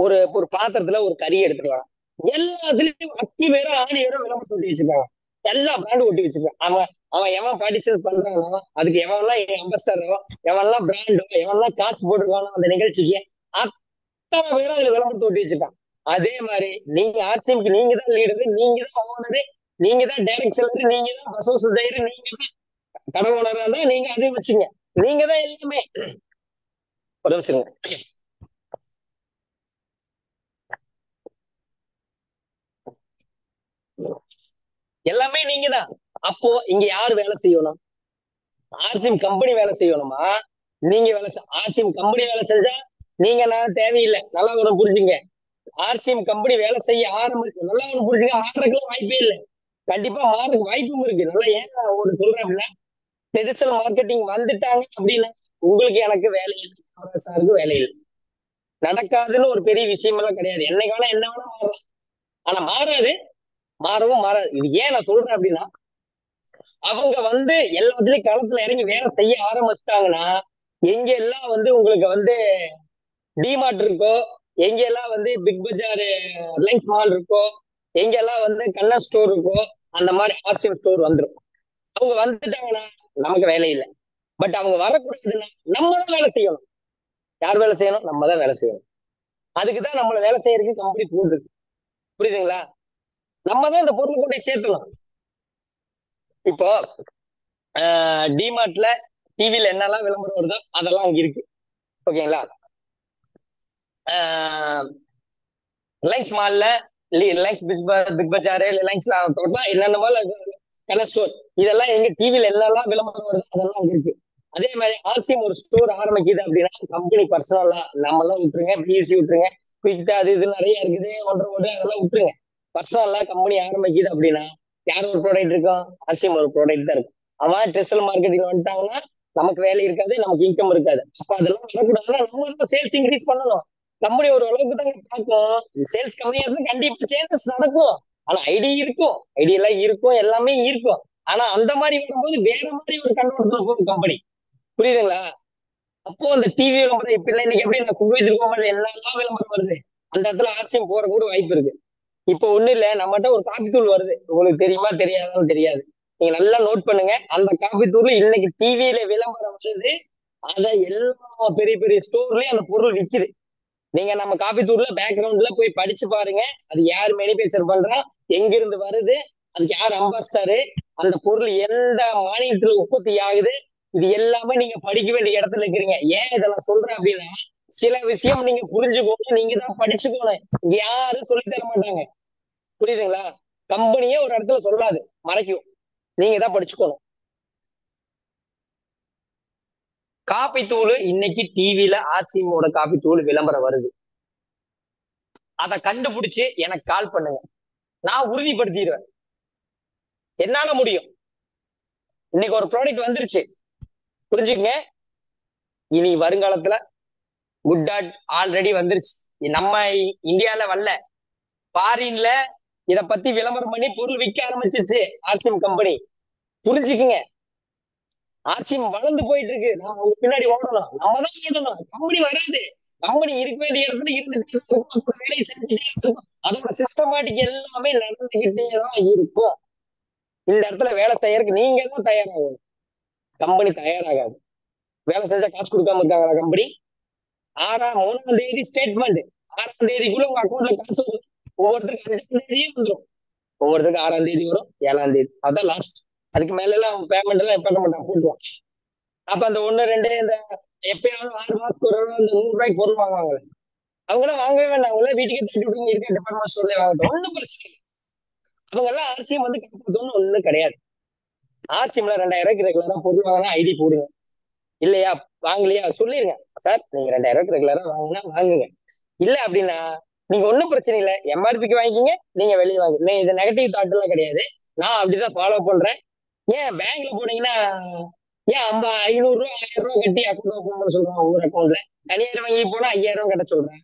ஒரு ஒரு பாத்திரத்துல ஒரு கறி எடுத்துட்டு வரான். எல்லாத்துலயும் அக்கி வேற ஆணி வேற விளம்பரத்தை ஒட்டி வச்சிருக்காங்க, எல்லா பிராண்டும் ஒட்டி வச்சிருக்கான். அவன் அவன் எவன் பார்ட்டிசிபேட் பண்றானோ, அதுக்கு எவன்லாம் அம்பஸ்டரோ, எவன்லாம் பிராண்டோ, எவன்லாம் காசு போட்டுருக்கானோ அந்த நிகழ்ச்சிக்கு, அத்தனை பேரும் அதுல விளம்பரத்தை ஒட்டி வச்சிருக்கான். அதே மாதிரி நீங்க ஆர்சிஎம்க்கு நீங்க தான் லீடரு, நீங்க தான் ஓனரு, நீங்க தான் டைரக்ட் செல்லரு, நீங்க தான் பசோஸ் டைரு, நீங்க தான் கடை ஓனரா தான் நீங்க அதையும் வச்சுங்க, நீங்க தான் எல்லாமே. ஒரு நிமிஷம், எல்லாமே நீங்க தான். அப்போ இங்க யாரு வேலை செய்யணும்? ஆர்சிஎம் கம்பெனி வேலை செய்யணுமா, நீங்க வேலை ஆர்சிஎம் கம்பெனி வேலை செஞ்சா நீங்க நான் தேவையில்லை. நல்லா ஒண்ணு புரிஞ்சுங்க, ஆர்சிஎம் கம்பெனி வேலை செய்ய ஆரம்பிச்சு நல்லா ஒண்ணு புரிஞ்சுங்க, மாறுறதுக்கு வாய்ப்பே இல்லை. கண்டிப்பா மாறுறதுக்கு வாய்ப்பும் இருக்கு. நல்லா ஏன் ஒரு சொல்றேன் அப்படின்னா, டிஜிட்டல் மார்க்கெட்டிங் வந்துட்டாங்க அப்படின்னா உங்களுக்கு எனக்கு வேலை இல்லை, சாருக்கு வேலை இல்லை. நடக்காதுன்னு ஒரு பெரிய விஷயம் எல்லாம் கிடையாது, என்னைக்கு வேணா என்ன வேணா மாறலாம். ஆனா மாறாது, மாறவும் மாறாது. இது ஏன் நான் சொல்றேன் அப்படின்னா, அவங்க எல்லாத்துலயும் களத்துல இறங்கி வேலை செய்ய ஆரம்பிச்சிட்டாங்கன்னா, எங்க எல்லாம் உங்களுக்கு டிமார்ட் இருக்கோ, எங்க எல்லாம் பிக் பஜார் ரிலையன்ஸ் மால் இருக்கோ, எங்க எல்லாம் கண்ணன் ஸ்டோர் இருக்கோ, அந்த மாதிரி ஆர்சிஎம் ஸ்டோர் வந்துடும். அவங்க வந்துட்டாங்கன்னா நமக்கு வேலை இல்லை. பட் அவங்க வரக்கூடாதுன்னா நம்ம தான் வேலை செய்யணும். யார் வேலை செய்யணும்? நம்ம தான் வேலை செய்யணும். அதுக்குதான் நம்மள வேலை செய்யறதுக்கு கம்பெனி போகுது. புரியுதுங்களா? நம்ம தான் இந்த பொருளை கொண்டு சேர்த்தணும். இப்போ டிமார்ட்ல டிவில என்னெல்லாம் விளம்பரம் வருதோ அதெல்லாம் அங்க இருக்கு. ஓகேங்களா? ரிலையன்ஸ் மால்ல, ரிலையன்ஸ் பிக் பஜார், ரிலையன்ஸ் என்னென்ன மால், கலர் ஸ்டோர், இதெல்லாம் எங்க டிவில என்னெல்லாம் விளம்பரம் வருது அதெல்லாம் அங்க இருக்கு. அதே மாதிரி ஆர்சிஎம் ஒரு ஸ்டோர் ஆரம்பிக்குது அப்படின்னா கம்பெனி பர்சனலா நம்ம எல்லாம் விட்டுருங்க, பிஎஸ்சி விட்டுருங்க, குயிக் அது இது நிறைய இருக்குது, ஒன்று அதெல்லாம் விட்டுருங்க. பர்சனலா கம்பெனி ஆரம்பிக்குது அப்படின்னா யார் ஒரு ப்ராடக்ட் இருக்கும்? ஆர்சிஎம் ஒரு ப்ராடக்ட் தான் இருக்கும். அவன் டிஜிட்டல் மார்க்கெட்டிங் வந்துட்டாங்கன்னா நமக்கு வேலை இருக்காது, நமக்கு இன்கம் இருக்காது. அப்ப அதெல்லாம் வரக்கூடாதுன்னா நம்ம சேல்ஸ் இன்க்ரீஸ் பண்ணணும். கம்பெனி ஒரு அளவுக்கு தான் பார்க்கும், சேல்ஸ் கம்மியாக கண்டிப்பா சேஞ்சஸ் நடக்கும். ஆனா ஐடி இருக்கும், ஐடி எல்லாம் இருக்கும், எல்லாமே இருக்கும். ஆனா அந்த மாதிரி வரும்போது வேற மாதிரி ஒரு கண்ணோட்டத்துல போகும் கம்பெனி. புரியுதுங்களா? அப்போ அந்த டிவி விளம்பரம் இப்ப இல்லை, இன்னைக்கு எப்படி நான் குவைத்திருக்கோம் எல்லாம் விளம்பரம் வருது, அந்த இடத்துல ஆர்சிஎம் போற கூட வாய்ப்பு இருக்கு. இப்போ ஒண்ணு இல்ல, நம்மகிட்ட ஒரு காபி தூள் வருது, உங்களுக்கு தெரியுமா தெரியாதான்னு தெரியாது, நீங்க நல்லா நோட் பண்ணுங்க. அந்த காபி தூள் இன்னைக்கு டிவியில விளம்பரம் வருது, அதை எல்லா பெரிய பெரிய ஸ்டோர்லயும் அந்த பொருள் விற்குது. நீங்க நம்ம காபி தூள்ல பேக்ரவுண்ட்ல போய் படிச்சு பாருங்க, அது யார் மேனுபேக்சர் பண்றா, எங்க இருந்து வருது, அதுக்கு யார் அம்பாஸ்டரு, அந்த பொருள் எந்த மாநிலத்துல உற்பத்தி ஆகுது, இது எல்லாமே நீங்க படிக்க வேண்டிய இடத்துல இருக்கிறீங்க. ஏன் இதெல்லாம் சொல்றேன் அப்படின்னா, சில விஷயம் நீங்க புரிஞ்சுக்கணும், நீங்க தான் படிச்சுக்கணும், இங்க யாரும் சொல்லி தர மாட்டாங்க. புரியுதுங்களா? கம்பெனியே ஒரு இடத்துல சொல்லாது, மறைக்கும், நீங்க தான் படிச்சுக்கணும். காபி தூள் இன்னைக்கு டிவில ஆர்சிஎமோட காபி தூள் விளம்பரம் வருது, அதை கண்டுபிடிச்சு எனக்கு கால் பண்ணுங்க. நான் உறுதிப்படுத்திடுவேன். என்னால முடியும். இன்னைக்கு ஒரு ப்ராடக்ட் வந்துருச்சு, புரிஞ்சுக்கங்க. இனி வருங்காலத்துல குட் டாட் ஆல்ரெடி வந்துருச்சு. நம்ம இந்தியால வரல, ஃபாரின்ல இத பத்தி விளம்பரம் பண்ணி பொருள் விற்க ஆரம்பிச்சிருச்சு ஆர்சிஎம் கம்பெனி. புரிஞ்சுக்குங்க. ஆர்சிஎம் வளர்ந்து போயிட்டு இருக்கு. நம்ம அவங்க பின்னாடி ஓடணும், நம்ம தான் ஓடணும். கம்பெனி வராது. கம்பெனி இருக்க வேண்டிய இடத்துல இருந்து வேலையை செஞ்சுட்டே இருக்கும். அதோட சிஸ்டமேட்டிக் எல்லாமே நடந்துகிட்டே தான் இருக்கும். இந்த இடத்துல வேலை செய்யறதுக்கு நீங்க தான் தயாராகணும், கம்பெனி தயாராகாது. வேலை செஞ்சா காசு கொடுக்காம இருக்காங்களா கம்பெனி? 3ஆம் தேதி ஸ்டேட்மெண்ட், 6ஆம் தேதிக்குள்ள உங்க அக்கௌண்ட்ல காசு வரும். ஒவ்வொருத்தருக்கு 5ஆம் தேதியே வந்துடும். ஒவ்வொருத்தருக்கு 6ஆம் தேதி வரும், 7ஆம் தேதி, அதான் லாஸ்ட். அதுக்கு மேல எல்லாம் பேமெண்ட் எல்லாம் பண்ண மாட்டாங்க, போட்டுருவான். அப்ப அந்த 1, 2 இந்த எப்பயாவது 6 மாசத்துக்கு ஒரு அந்த 100 ரூபாய்க்கு பொருள் வாங்குவாங்க, அவங்க எல்லாம் வாங்கவே வேண்டாம். அவங்க எல்லாம் வீட்டுக்கு தட்டி விட்டு இருக்க டிபார்ட்மெண்ட் ஸ்டோர்ல வாங்கட்டும், ஒன்றும் பிரச்சனை இல்லை. அவங்க எல்லாம் ஆர்சிஎம் வந்து காப்பாற்றணும்னு ஒண்ணும் கிடையாது. ஆர்சிஎம்ல 2000 ரூபாய்க்கு ரெகுலரா பொருள் வாங்கினா ஐடி போடுங்க. இல்லையா, வாங்கலையா சொல்லிருங்க, சார் நீங்க 2000 ரூபாய்க்கு ரெகுலரா வாங்கினா வாங்குங்க. இல்ல அப்படின்னா நீங்க ஒன்றும் பிரச்சனை இல்லை, எம்ஆர்பிக்கு வாங்கிக்கிங்க, நீங்க வெளியே வாங்க. இது நெகட்டிவ் தாட் எல்லாம் கிடையாது, நான் அப்படிதான் ஃபாலோ பண்றேன். ஏன் பேங்க்ல போனீங்கன்னா ஏன் 500 ரூபா 1000 ரூபாய் கட்டி அக்கௌண்ட் ஓப்பன் பண்ண சொல்றான் ஒவ்வொரு அக்கௌண்ட்ல? தனியார் வங்கிக்கு போனா 5000 ரூபாய் கட்ட சொல்றேன்,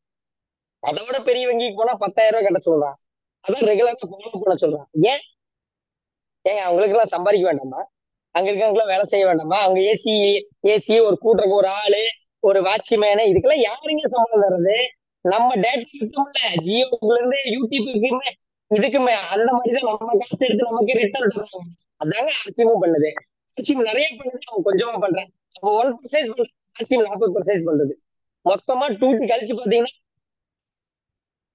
அதை விட பெரிய வங்கிக்கு போனா 10,000 ரூபாய் கட்ட சொல்றான். அதான் ரெகுலரா ஃபாலோ பண்ண சொல்றான். ஏங்க அவங்களுக்கு எல்லாம் சம்பாதிக்க வேண்டாமா? அங்க இருக்கவங்களும் வேலை செய்ய வேண்டாமா? அவங்க ஏசி ஒரு கூட்டுறக்கு ஒரு ஆளு, ஒரு வாட்ச்மேனு, இதுக்கெல்லாம் யாருங்க சம்பளம் தர்றது? நம்ம டேட்டா இருக்கும்ல, ஜியோல இருந்து யூடியூபுக்குமே இதுக்குமே அந்த மாதிரிதான் நம்ம காசு எடுத்து நமக்கு ரிட்டர்ன் தர்றாங்க. அதாங்க ஆர்சிஎம் பண்ணுது. ஆர்சிஎம் நிறைய பண்ணுது, அவங்க கொஞ்சமா பண்றேன். அப்போ 1% பண்றது, ஆர்சிஎம் 40% பண்றது. மொத்தமா 2 கழிச்சு பாத்தீங்கன்னா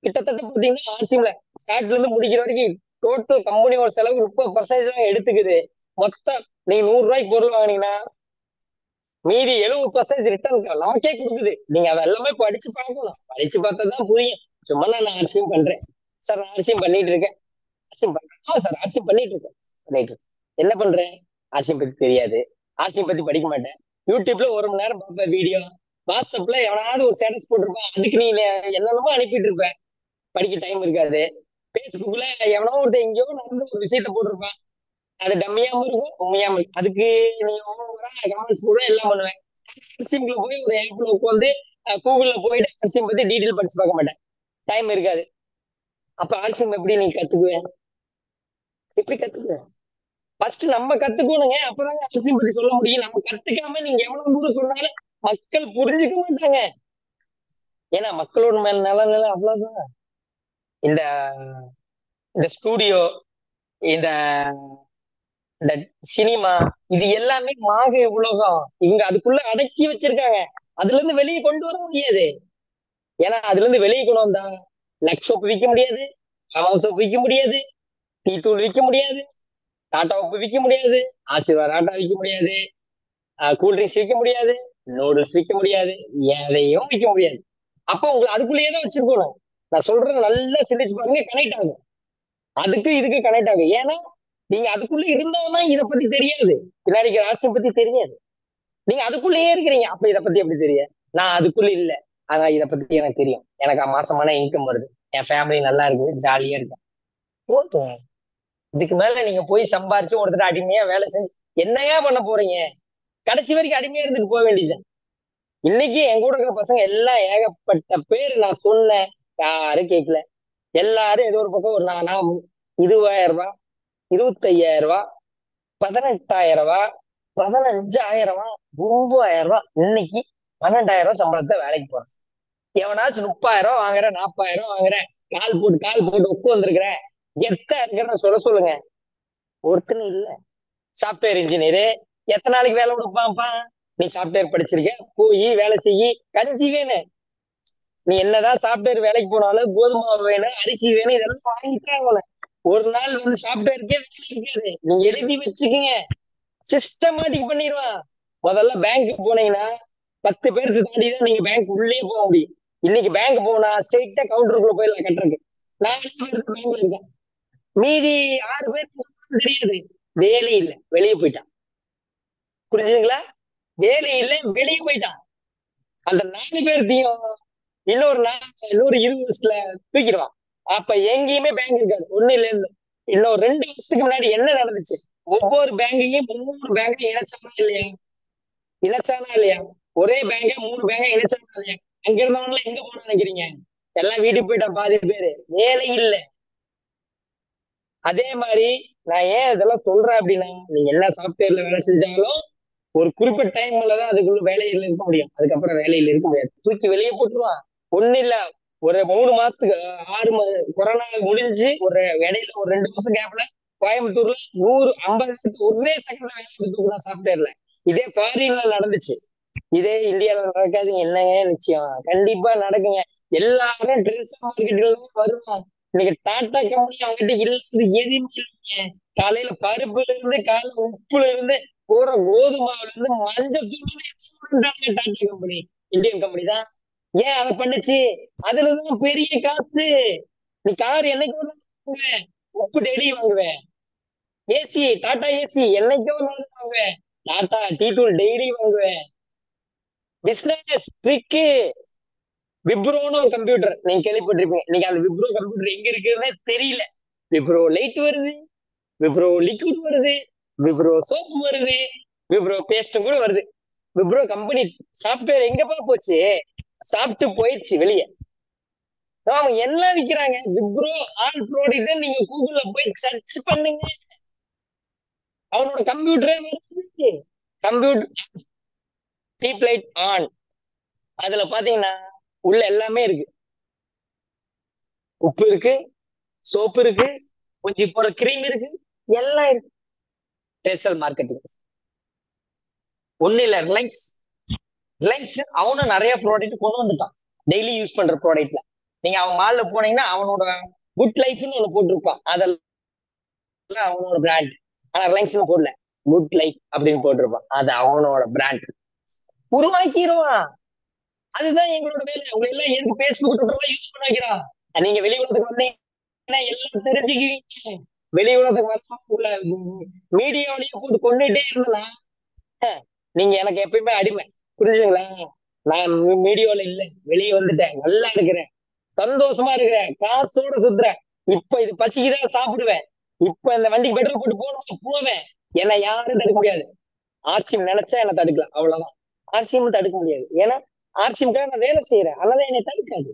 கிட்டத்தட்ட பாத்தீங்கன்னா ஆர்சிஎம்ல ஸ்டார்ட்ல இருந்து முடிக்கிற வரைக்கும் டோட்டல் கம்பெனியோட செலவு 30% தான் எடுத்துக்குது. மொத்தம் நீங்க 100 ரூபாய்க்கு பொருள் வாங்கினீங்கன்னா மீதி 70% ரிட்டர்ன் நமக்கே கொடுக்குது. நீங்க அதை எல்லாமே படிச்சு பார்க்கணும், படிச்சு பார்த்தா தான் புரியும். சும்மா நான் ஆர்சிஎம் பண்றேன் சார், நான் ஆர்சிஎம் பண்ணிட்டு இருக்கேன், ஆர்சிஎம் பண்றேன் சார், ஆர்சிஎம் பண்ணிட்டு இருக்கேன். என்ன பண்றேன்? ஆர்சிஎம் பத்தி தெரியாது, ஆர்சிஎம் பத்தி படிக்க மாட்டேன். யூடியூப்ல 1 மணி நேரம் பார்ப்பேன் வீடியோ, வாட்ஸ்அப்ல எவனாவது ஒரு ஸ்டேட்டஸ் போட்டிருப்பான், அதுக்கு நீ என்னென்னமோ அனுப்பிட்டு இருப்பேன், படிக்க டைம் இருக்காது. பேஸ்புக்ல எவனோ ஒருத்தர் எங்கேயோ நடந்து ஒரு விஷயத்த போட்டிருப்பான், அது டம்மியாம இருக்கும் உண்மையாம இருக்கும். அதுக்கு நீ கமெண்ட்ஸ் கூட எல்லாம் பண்ணுவேன். ஆர்சிஎம்ல போய் ஒரு ஆப்ல உட்காந்து கூகுள்ல போயிட்டு ஆர்சிஎம் பத்தி டீட்டெயில் படிச்சு பார்க்க மாட்டேன், டைம் இருக்காது. அப்ப ஆர்சிஎம் எப்படி நீ கத்துக்குவேன்? எப்படி கத்துக்குவேன்? ஃபர்ஸ்ட் நம்ம கத்துக்கணுங்க, அப்பதாங்க ஆர்சிஎம் பத்தி சொல்ல முடியும். நம்ம கத்துக்காம நீங்க எவ்வளவு தூரம் சொன்னாலும் மக்கள் புரிஞ்சுக்க மாட்டாங்க. ஏன்னா மக்களோட மேல நிலை அவ்வளவுதான். இந்த இந்த ஸ்டூடியோ, இந்த இந்த சினிமா, இது எல்லாமே மாகை உலகம். இவங்க அதுக்குள்ள அடக்கி வச்சிருக்காங்க, அதுல இருந்து வெளியே கொண்டு வர முடியாது. ஏன்னா அதுல இருந்து வெளியே கொண்டு வந்தா லக்ஸ் சோப்பு விற்க முடியாது, ஹமாம் சோப்பு விற்க முடியாது, டீ தூள் விற்க முடியாது, டாட்டா உப்பு விற்க முடியாது, ஆசீர்வாத் ஆட்டா விற்க முடியாது, கூல்ட்ரிங்க்ஸ் விற்க முடியாது, நூடுல்ஸ் விற்க முடியாது, எதையும் விற்க முடியாது. அப்போ உங்களுக்கு அதுக்குள்ளேயே தான் வச்சிருக்கணும். நான் சொல்றது நல்லா சிந்திச்சு பாருங்க, கனெக்ட் ஆகும். அதுக்கு இதுக்கு கனெக்ட் ஆகும். ஏன்னா நீங்க அதுக்குள்ள இருந்தாலும் இதை பத்தி தெரியாது, பின்னாடி ராசியம் பத்தி தெரியாது. நீங்க அதுக்குள்ளேயே இருக்கிறீங்க, அப்ப இதை பத்தி எப்படி தெரியும்? நான் அதுக்குள்ள இல்லை, ஆனா இதை பத்தி எனக்கு தெரியும். எனக்கு மாசமான இன்கம் வருது, என் ஃபேமிலி நல்லா இருக்கு, ஜாலியா இருக்கேன், போதும். இதுக்கு மேல நீங்க போய் சம்பாரிச்சு ஒருத்தர் அடிமையா வேலை செஞ்சு என்னையா பண்ண போறீங்க? கடைசி வரைக்கும் அடிமையா இருந்துட்டு போக வேண்டியது. இன்னைக்கு என் கூட இருக்கிற பசங்க எல்லாம் ஏகப்பட்ட பேர் நான் சொன்னேன், யாரும் கேட்கல. எல்லாரும் ஏதோ ஒரு பக்கம் ஒரு 20,000 ரூபாய், 25,000 ரூபாய், 18,000 ரூபாய், 15,000 ரூபாய், 9,000 ரூபாய், இன்னைக்கு 12,000 ரூபாய் சம்பளத்தை வேலைக்கு போறேன். எவனாச்சும் 30,000 ரூபாய் வாங்குறேன், 40,000 ரூபாய் வாங்குறேன், கால் போட்டு உட்கு வந்திருக்கிறேன், எத்த இருக்கிறேன்னு சொல்லுங்க. ஒருத்தனும் இல்ல. சாப்ட்வேர் இன்ஜினியரு எத்தனை நாளைக்கு வேலை கொடுப்பான்ப்பா? நீ சாப்ட்வேர் படிச்சிருக்க, போய் வேலை செய்யி, கஞ்சி வேணும். நீ என்னதான் சாப்ட்வேர் வேலைக்கு போனாலும் கோதுமை வேணும், அரிசி வேணும், இதெல்லாம் வாங்கிட்டாங்க. ஒரு நாள் வந்து சாப்ட்வேருக்கே வேலை இருக்காது. நீங்க எழுதி வச்சுக்கீங்க, சிஸ்டமேட்டிக் பண்ணிடுவான். முதல்ல பேங்க் போனீங்கன்னா 10 பேருக்கு தாண்டிதான் நீங்க பேங்க் உள்ளே போக முடியும். இன்னைக்கு பேங்க் போனா ஸ்ட்ரெயிட்டா கவுண்டருக்குள்ள போயிடலாம் கட்டுறதுக்கு. நான் 5 பேருக்கு பேங்க்ல இருக்கேன், மீதி 6 பேருக்கு தெரியாது, வேலை இல்லை, வெளியே போயிட்டான். புரிஞ்சுங்களா? வேலை இல்லை, வெளியே போயிட்டான். அந்த 4 பேர்த்தையும் இன்னொரு 20 வருஷத்துல தூக்கிடுவான். அப்ப எங்கேயுமே பேங்க் இருக்காது. ஒண்ணு இல்ல இன்னும் 2 வருஷத்துக்கு முன்னாடி என்ன நடந்துச்சு? ஒவ்வொரு பேங்கையும் 3 பேங்கை இணைச்சானா இல்லையா? இணைச்சானா இல்லையா? ஒரே பேங்க 3 பேங்க இணைச்சானா இல்லையா? அங்க இருந்தவங்க எங்க போன நினைக்கிறீங்க? எல்லாம் வீட்டுக்கு போயிட்டா பாதி பேரு, வேலை இல்ல. அதே மாதிரி நான் ஏன் இதெல்லாம் சொல்றேன் அப்படின்னா, நீங்க என்ன சாப்ட்வேர்ல வேலை செஞ்சாலும் ஒரு குறிப்பிட்ட டைம்லதான் அதுக்குள்ள வேலையில இருக்க முடியும். அதுக்கப்புறம் வேலையில இருக்க முடியாது, தூக்கி வெளியே போட்டுருவான். ஒண்ணு இல்ல, ஒரு 3 மாசத்துக்கு 6 கொரோனா முடிஞ்சு ஒரு இடையில ஒரு 2 மாசம் கேப்ல கோயம்புத்தூர்ல 150 ஒரே செகண்ட்ல வேலை தூக்குறான் சாப்ட்வேர்ல. இதே ஃபாரின்ல நடந்துச்சு, இதே இந்தியாவில நடக்காதுங்க. என்னங்க நிச்சயம்? கண்டிப்பா நடக்குங்க. எல்லாரும் ட்ரெஸ் மார்க்கெட்டுல வருவாங்க. இன்னைக்கு டாடா கம்பெனி அவங்ககிட்ட இல்லாதது எதுவுமே இல்லைங்க. காலையில பருப்புல இருந்து, காலையில உப்புல இருந்து, போற கோதுமாவில இருந்து, மஞ்சள் தூள் டாடா கம்பெனி இந்தியன் கம்பெனி தான். ஏன் அதை பண்ணுச்சு? அதுலதான் பெரிய காசு. நீ கார் என்னைக்கு வாங்குவேன்? உப்பு டெய்லி வாங்குவேன். ஏசி டாடா ஏசி என்னைக்கோ வாங்குவேன். டாடா டீ தூள் டெய்லி வாங்குவேன். Business trick. விப்ரோன்னு ஒரு கம்ப்யூட்டர் நீங்க கேள்விப்பட்டிருப்பீங்க. நீங்க அந்த விப்ரோ கம்ப்யூட்டர் எங்க இருக்குதுன்னே தெரியல. விப்ரோ லைட் வருது, விப்ரோ லிக்விட் வருது, விப்ரோ சோப் வருது, விப்ரோ பேஸ்டும் கூட வருது. விப்ரோ கம்பெனி சாப்ட்வேர் எங்கப்பா போச்சு? சாப்பிட்டு போயிடுச்சு வெளியே. அவங்க என்ன விக்கிறாங்க? விப்ரோ ஆல் ப்ராடக்ட் நீங்க கூகுள்ல போய் சர்ச் பண்ணுங்க, அவனோட கம்ப்யூட்டரே வருது. கம்ப்யூட்டர் டீப் லைட் ஆன், அதுல பாத்தீங்கன்னா உள்ள எல்லாமே இருக்கு. உப்பு இருக்கு, சோப்பு இருக்கு, கொஞ்சி போற கிரீம் இருக்கு, எல்லாம் இருக்கு. டேசல் மார்க்கெட்டிங் ஒண்ணு இல்ல, ரிலையன்ஸ். ரிலையன்ஸ் அவனும் நிறைய ப்ராடக்ட் கொண்டு வந்துட்டான், டெய்லி யூஸ் பண்ற ப்ராடக்ட்ல. நீங்க அவன் மால்ல போனீங்கன்னா அவனோட குட் லைஃப்னு ஒண்ணு போட்டிருப்பான், அதெல்லாம் அவனோட பிராண்ட். ஆனா ரிலையன்ஸ் போடல, குட் லைஃப் அப்படின்னு போட்டிருப்பான், அது அவனோட பிராண்ட். உருவாக்கிடுவான். அதுதான் எங்களோட வேலை. உங்களை எல்லாம் எதுக்கு பேஸ்புக் ட்விட்டர்லாம் யூஸ் பண்ண வைக்கிறான்? நீங்க வெளி உலகத்துக்கு வந்தீங்கன்னா எல்லாம் தெரிஞ்சுக்குவீங்க. வெளி உலகத்துக்கு வரணும் உள்ள மீடியாவிலேயே போட்டு கொண்டுட்டே இருந்தா நீங்க எனக்கு எப்பயுமே அடிமை, புரிஞ்சுங்களா? நான் மீடியாவில இல்ல, வெளியே வந்துட்டேன், நல்லா இருக்கிறேன், சந்தோஷமா இருக்கிறேன், காசோட சுத்துறேன். இப்ப இது பசிக்குதான் சாப்பிடுவேன், இப்ப இந்த வண்டிக்கு பெட்ரோல் போட்டு போகணும் போவேன். என்னை யாரும் தடுக்க முடியாது. ஆர்சிஎம் நினைச்சா என்ன தடுக்கலாம், அவ்வளவுதான். ஆர்சிஎம் தடுக்க முடியாது, ஏன்னா ஆர்சிஎம்காக நான் வேலை செய்யறேன், அதனால என்னை தடுக்காது.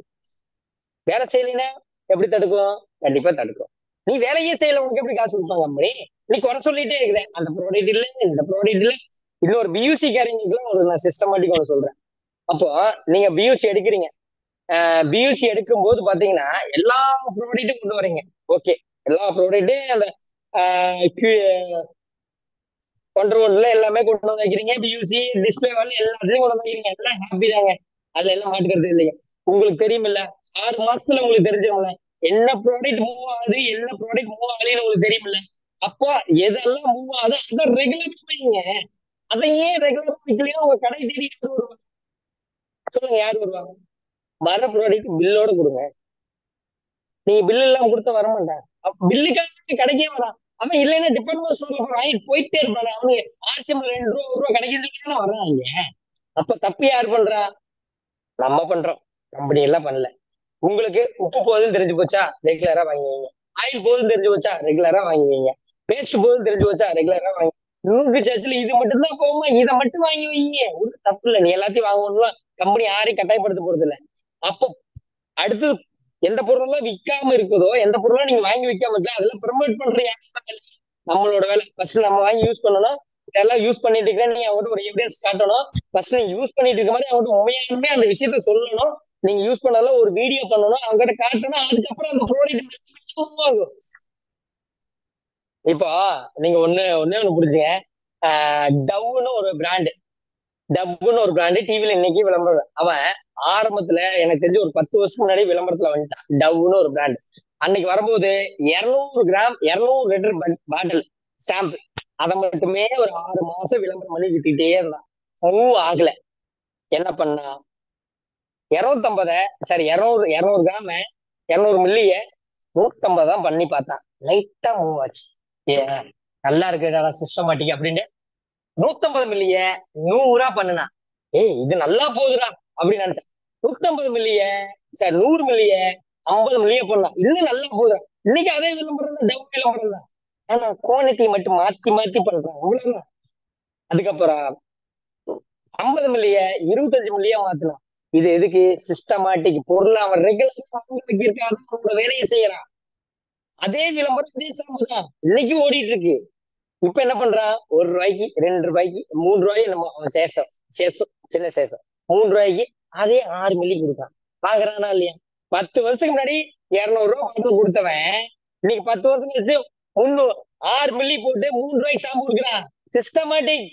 வேலை செய்யலைன்னா எப்படி தடுக்கும்? கண்டிப்பா தடுக்கும். நீ வேலையே செய்யல, உனக்கு எப்படி காசு கொடுப்பாங்க கம்பெனி? நீ குறை சொல்லிட்டே இருக்கிற, அந்த ப்ராடக்ட் இல்ல, இந்த ப்ராடக்ட் இல்ல. இன்னொரு பியூசி கேரிங்களுக்குலாம் ஒரு நான் சிஸ்டமேட்டிக் ஒன்று சொல்றேன். அப்போ நீங்க பியூசி எடுக்கிறீங்க, பியூசி எடுக்கும் போது பாத்தீங்கன்னா எல்லா ப்ராடக்ட்டும் கொண்டு வரீங்க. ஓகே, எல்லா ப்ராடக்ட்டும் அந்த கண்ட்ரோல்ல எல்லாமே கொண்டு வந்து வைக்கிறீங்க, பியூசி டிஸ்பிளே வந்து எல்லாத்தையும் கொண்டு வந்து வைக்கிறீங்க, எல்லாம் ஹாப்பி தாங்க. அதுல எல்லாம் மாட்டுக்கிறது இல்லைங்க. உங்களுக்கு தெரியும் இல்ல, 6 மாசத்துல உங்களுக்கு தெரிஞ்சவங்கள என்ன ப்ராடக்ட் மூவ் ஆகுது, என்ன ப்ராடக்ட் மூவ் ஆகலன்னு உங்களுக்கு தெரியும் இல்ல. அப்போ எதெல்லாம் மூவ் ஆகுது அதை ரெகுலர் வைங்க. அதை ஏன் ரெகுலர் வைக்கலையோ உங்க கடை தேடி வருவாங்க. சொல்லுங்க, யார் வருவாங்க? வர ப்ராடக்ட் பில்லோட கொடுங்க. நீங்க பில் எல்லாம் கொடுத்த வர மாட்டாங்க, பில்லுக்காக கடைக்கே வரான். அவன் இல்லைன்னா டிபார்ட்மெண்ட் ஸ்டோர்ல வாங்கிட்டு போயிட்டே இருப்பாங்க. அவனுக்கு ஆர்சிஎம் 2 ரூபா 1 ரூபா கிடைக்கிறதுக்கு வர்றாங்க. அப்ப தப்பு யார் பண்றா? நம்ம பண்றோம், கம்பெனி எல்லாம் பண்ணல. உங்களுக்கு உப்பு போகுதுன்னு தெரிஞ்சு போச்சா, ரெகுலரா வாங்குவீங்க. ஆயில் போகுதுன்னு தெரிஞ்சு போச்சா, ரெகுலரா வாங்குவீங்க. பேஸ்ட் போகுதுன்னு தெரிஞ்சு போச்சா, ரெகுலரா வாங்கி. நூறு சர்ச்சில் இது மட்டும் தான் போகுமா, இதை மட்டும் வாங்கி வைங்க, ஒரு தப்பு இல்லை. நீ எல்லாத்தையும் வாங்கணும், கம்பெனி யாரையும் கட்டாயப்படுத்த போறது இல்லை. அப்போ அடுத்து எந்த பொருளெல்லாம் விற்காம இருக்குதோ, எந்த பொருளும் நீங்க வாங்கி விற்காம இருக்கல, அதெல்லாம் ப்ரமோட் பண்றீங்க. நம்மளோட வேலை ஃபர்ஸ்ட் நம்ம வாங்கி யூஸ் பண்ணணும். இதெல்லாம் யூஸ் பண்ணிட்டு இருக்கேன் நீங்க அவங்ககிட்ட ஒரு எவிடன்ஸ் காட்டணும். ஃபர்ஸ்ட் நீங்க யூஸ் பண்ணிட்டு இருக்க மாதிரி அவங்ககிட்ட உண்மையாலுமே அந்த விஷயத்த சொல்லணும். நீங்க யூஸ் பண்ணால ஒரு வீடியோ பண்ணணும், அவங்ககிட்ட காட்டணும். அதுக்கப்புறம் அந்த ப்ராடக்ட் ஆகும். இப்போ நீங்க ஒண்ணு புரிஞ்சுங்க. டவ்னு ஒரு பிராண்டு, டவ்னு ஒரு பிராண்டு டிவில இன்னைக்கு விளம்பரம். அவன் ஆரம்பத்துல எனக்கு தெரிஞ்சு ஒரு 10 வருஷம் முன்னாடி விளம்பரத்துல வந்துட்டான். டவ்னு ஒரு பிராண்ட். அன்னைக்கு வரும்போது 200 கிராம் 200 லிட்டர் பாட்டில் ஷாம்பு, அதை மட்டுமே ஒரு 6 மாசம் விளம்பரம் பண்ணி விட்டுட்டே இருந்தான். ஆகல. என்ன பண்ணா, 250 சரி 200 கிராம 200 மில்லிய 150 தான் பண்ணி பார்த்தான். லைட்டா மூவ் ஆச்சு. நல்லா இருக்குடா சிஸ்டமேட்டிக் அப்படின்னு 150 மில்லிய 100 பண்ணுனா, இது நல்லா போகுதுடா அப்படின்னு நினைச்சேன். 150 மில்லிய சரி 100 மில்லிய 50 மில்லியன் பண்ணலாம், இன்னும் நல்லா போதும். இன்னைக்கு அதே விளம்பரம் தான், டபுள் விளம்பரம் தான். ஆனா குவான்டிட்டி மட்டும் மாத்தி மாத்தி பண்றாங்க, அவ்வளவுதான். அதுக்கப்புறம் 50 மில்லிய 25 மில்லியா மாத்தலாம். இது எதுக்கு? சிஸ்டமேட்டிக் பொருள் அவன் ரெகுலரா இருக்காது, அவனோட வேலையை செய்யறான். அதே விளம்பரம் அதே சாம்பு தான் இன்னைக்கு ஓடிட்டு இருக்கு. இப்ப என்ன பண்றான்? ₹1, ₹2, ₹3 நம்ம அவன் சேஷம் சேஷம் சின்ன சேஷம் ₹3 அதே 6 மில்லி கொடுக்கான். பாக்குறானா இல்லையா? 10 வருஷத்துக்கு முன்னாடி ₹200 பணத்தை கொடுத்தவன் இன்னைக்கு 10 வருஷம் கழிச்சு 6 மில்லி போட்டு ₹3 சாம்பு கொடுக்குறான். சிஸ்டமேட்டிக்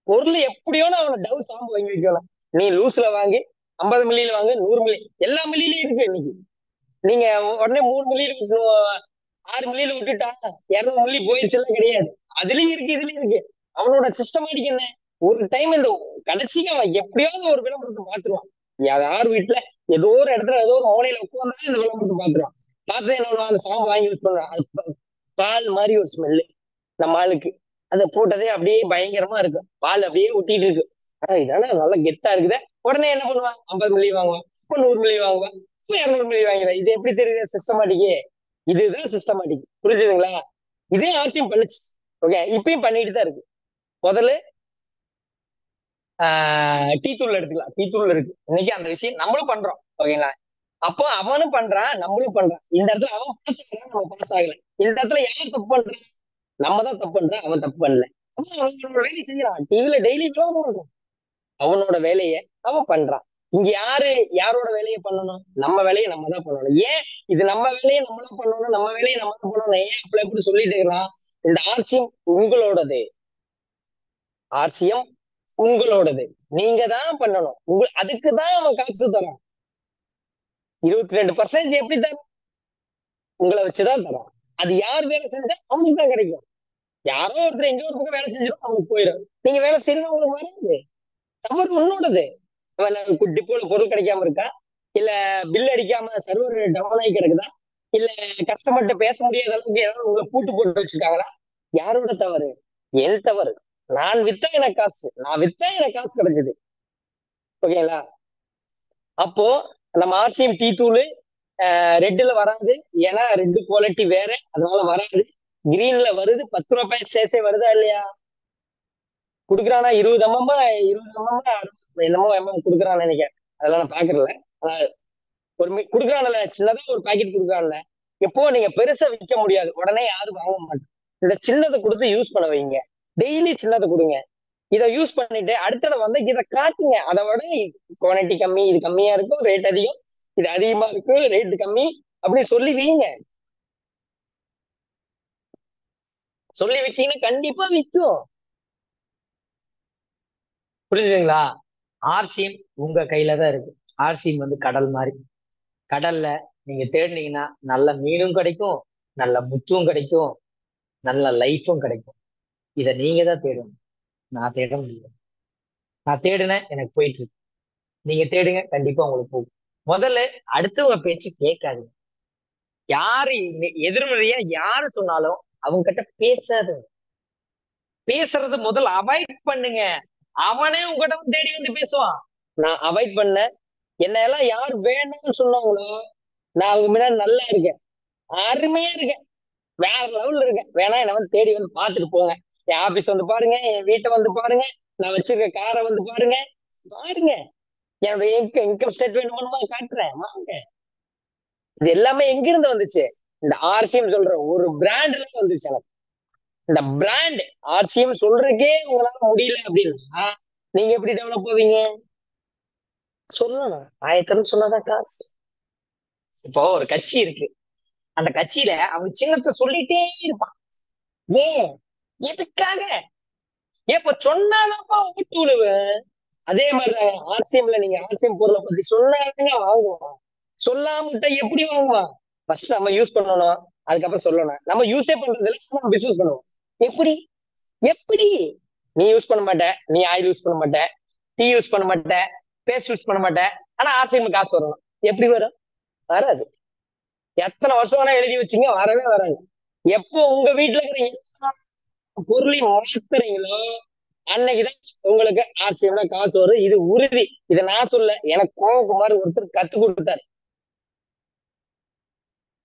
பொருள் எப்படியோ அவனை டவு சாம்பு வாங்கி வைக்கலாம். நீ லூஸ்ல வாங்கி 50 மில்லியில வாங்க, 100 மில்லி, எல்லா மில்லியிலயும் இருக்கு இன்னைக்கு. நீங்க உடனே 3 மில்லியில 6 மில்லியில விட்டுட்டா 200 மில்லி போயிடுச்சுலாம் கிடையாது. அதுலயும் இருக்கு, இதுலயும் இருக்கு. அவனோட சிஸ்டமேட்டிக் என்ன? ஒரு டைம் இந்த கடைசிக்கு அவன் எப்படியாவது ஒரு விளம்பரத்தை பாத்துருவான். யார் வீட்டுல ஏதோ ஒரு இடத்துல ஏதோ ஒரு ஓலையில உட்கார்ந்தாலும் இந்த விளம்பரத்தை பாத்துருவான். பார்த்து என்ன அந்த சாம்பு வாங்கி யூஸ் பண்றான். அது பால் மாதிரி ஒரு ஸ்மெல்லு நம்ம ஆளுக்கு. அதை போட்டதே அப்படியே பயங்கரமா இருக்கு, பால் அப்படியே ஒட்டிட்டு இருக்கு. ஆனா இதனால நல்லா கெத்தா இருக்குதே. உடனே என்ன பண்ணுவான்? 50 மில்லி வாங்குவான், இப்ப 100 மில்லி வாங்குவான், இப்ப 200 மில்லி வாங்குறான். இது எப்படி தெரியுது? சிஸ்டமேட்டிக்கு. இதுதான் சிஸ்டமேட்டிக். புரிஞ்சுதுங்களா? இதே ஆட்சியும் பண்ணுச்சு. ஓகே, இப்பயும் பண்ணிட்டு தான் இருக்கு. முதல்ல டீ தூள் எடுத்துக்கலாம், டீ தூள் இருக்கு இன்னைக்கு. அந்த விஷயம் நம்மளும் பண்றோம். ஓகேங்களா? அப்போ அவனும் பண்றான், நம்மளும் பண்றான். இந்த இடத்துல அவன் பாஸ் ஆகிறான், நம்ம பாஸ் ஆகல. இந்த இடத்துல யார் தப்பு பண்றான்? நம்ம தான் தப்பு பண்றான், அவன் தப்பு பண்ணல. அவன் அவனோட வேலையை செஞ்சான். டிவில டெய்லி விளம்பரம், அவனோட வேலையை அவன் பண்றான். இங்க யாரோட வேலையை பண்ணணும்? நம்ம வேலையை நம்ம தான் பண்ணணும். ஏன் இது நம்ம வேலையை நம்ம தான் பண்ணணும், நம்ம வேலையை நம்ம தான் பண்ணணும், ஏன் அப்படி எப்படி சொல்லிட்டு இருக்கலாம்? இந்த ஆர்சியம் உங்களோடது, ஆர்சியம் உங்களோடது, நீங்க தான் பண்ணணும். அதுக்குதான் அவன் காசு தரான். 22% எப்படி தரான்? உங்களை வச்சுதான் தரான். அது யார் வேலை செஞ்சா அவனுக்கு தான் கிடைக்கும். யாரோ ஒருத்தர் எங்க ஒரு பக்கம் வேலை செஞ்சிடும், அவனுக்கு போயிடும். நீங்க வேலை செய்யணும், உங்களுக்கு வராது. தவறு உன்னோடது. டிப்போல பொருள் கிடைக்காம இருக்கா, இல்ல பில் அடிக்காம சர்வர் டவுன் ஆகி கிடக்குதா, இல்ல கஸ்டமர்கிட்ட பேச முடியாத அளவுக்கு ஏதாவது உங்களை பூட்டு போட்டு வச்சிருக்காங்களா? யாரோட தவறு? என் தவறு. நான் வித்தா எனக்கு காசு, நான் வித்தா எனக்கு காசு கிடைச்சது. ஓகேங்களா? அப்போ நம்ம ஆர்சிஎம் டீ தூள் ரெட்ல வராது, ஏன்னா ரெட் குவாலிட்டி வேற, அதனால வராது. கிரீன்ல வருது, ₹10 சேஸே வருதா இல்லையா? குடுக்குறானா 20 mm 20 mm என்னமோ குடுக்குறான்னு நினைக்கிறேன். அதெல்லாம் நான் பாக்குறல. ஒரு குடுக்குறான்ல, சின்னதா ஒரு பாக்கெட் குடுக்குறான்ல. எப்போ நீங்க பெருசா விற்க முடியாது, உடனே யாரும் வாங்க மாட்டேன். இந்த சின்னதை கொடுத்து யூஸ் பண்ண வைங்க. டெய்லி சின்னதை கொடுங்க. இதை யூஸ் பண்ணிட்டு அடுத்த தடவை வந்து இதை காட்டுங்க. அதை விட குவாலிட்டி கம்மி, இது கம்மியா இருக்கும், ரேட் அதிகம், இது அதிகமா இருக்கு, ரேட் கம்மி, அப்படி சொல்லி வைங்க. சொல்லி வச்சீங்கன்னா கண்டிப்பா விற்கும். புரிஞ்சுதுங்களா? ஆர்சிஎம் உங்க கையில தான் இருக்கு. ஆர்சிஎம் வந்து கடல் மாதிரி. கடல்ல நீங்க தேடினீங்கன்னா நல்ல மீனும் கிடைக்கும், நல்ல முத்தும் கிடைக்கும், நல்ல லைஃபும் கிடைக்கும். இதை நீங்க தான் தேடணும், நான் தேட முடியாது. நான் தேடினேன், எனக்கு போயிட்டு இருக்கு. நீங்க தேடுங்க, கண்டிப்பா உங்களுக்கு போகும். முதல்ல அடுத்தவங்க பேச்சு கேட்காதுங்க. யாரு எதிர்மறையா யாரு சொன்னாலும் அவங்க கிட்ட பேசாது. பேசுறது முதல்ல அவாய்ட் பண்ணுங்க. அவனே உங்ககிட்ட தேடி வந்து பேசுவான். நான் அவாய்ட் பண்ண, என்ன எல்லாம் யார் வேணும்னு சொன்னாங்களோ நான் அவங்க முன்னாடி நல்லா இருக்கேன், அருமையா இருக்கேன், வேற லெவல்ல இருக்கேன். வேணா என்ன வந்து தேடி வந்து பாத்துட்டு போங்க. என் ஆபீஸ் வந்து பாருங்க, என் வீட்டை வந்து பாருங்க, நான் வச்சிருக்க காரை வந்து பாருங்க, பாருங்க. என்னுடைய இன்கம் ஸ்டேட்மெண்ட் மூலமா காட்டுறேன், வாங்க. இது எல்லாமே எங்க இருந்து வந்துச்சு? இந்த ஆர்சிஎம் சொல்ற ஒரு பிராண்ட்ல வந்துச்சு எனக்கு. இந்த பிராண்ட் ஆர்சிஎம் சொல்றதுக்கே உங்களால முடியல அப்படின்னா நீங்க எப்படி டெவலப் போவீங்க? சொல்லணும், ஆயத்தம் சொன்னாதான் காசு. இப்போ ஒரு கட்சி இருக்கு, அந்த கட்சியில அவன் சின்னத்தை சொல்லிட்டே இருப்பான். ஏன்? எதுக்காக? இப்ப சொன்னாதான்ப்பா ஓட்டு விழுவேன். அதே மாதிரிதான் ஆர்சிஎம்ல நீங்க ஆர்சிஎம் பொருளை பத்தி சொன்னாங்க வாங்குவான். சொல்லாம எப்படி வாங்குவான்? ஃபர்ஸ்ட் நம்ம யூஸ் பண்ணணும், அதுக்கப்புறம் சொல்லணும். நம்ம யூஸே பண்றது இல்லை, நம்ம பிசினஸ் பண்ணுவோம். எப்படி? எப்படி? நீ யூஸ் பண்ண மாட்ட, நீ ஆயில் யூஸ் பண்ண மாட்ட, டீ யூஸ் பண்ண மாட்ட, பேஸ்ட் யூஸ் பண்ண மாட்ட, ஆனா ஆர்சிஎம் காசு வரணும். எப்படி வரும்? வராது. எத்தனை வருஷம் வேணா எழுதி வச்சுங்க, வரவே வராது. எப்போ உங்க வீட்டுல இருக்கிற பொருளையும் மாத்துறீங்களோ அன்னைக்குதான் உங்களுக்கு ஆர்சிஎம்ல காசு வரும். இது உறுதி. இதை நான் சொல்ல, எனக்கு கோவகுமார் ஒருத்தர் கத்து கொடுத்தாரு.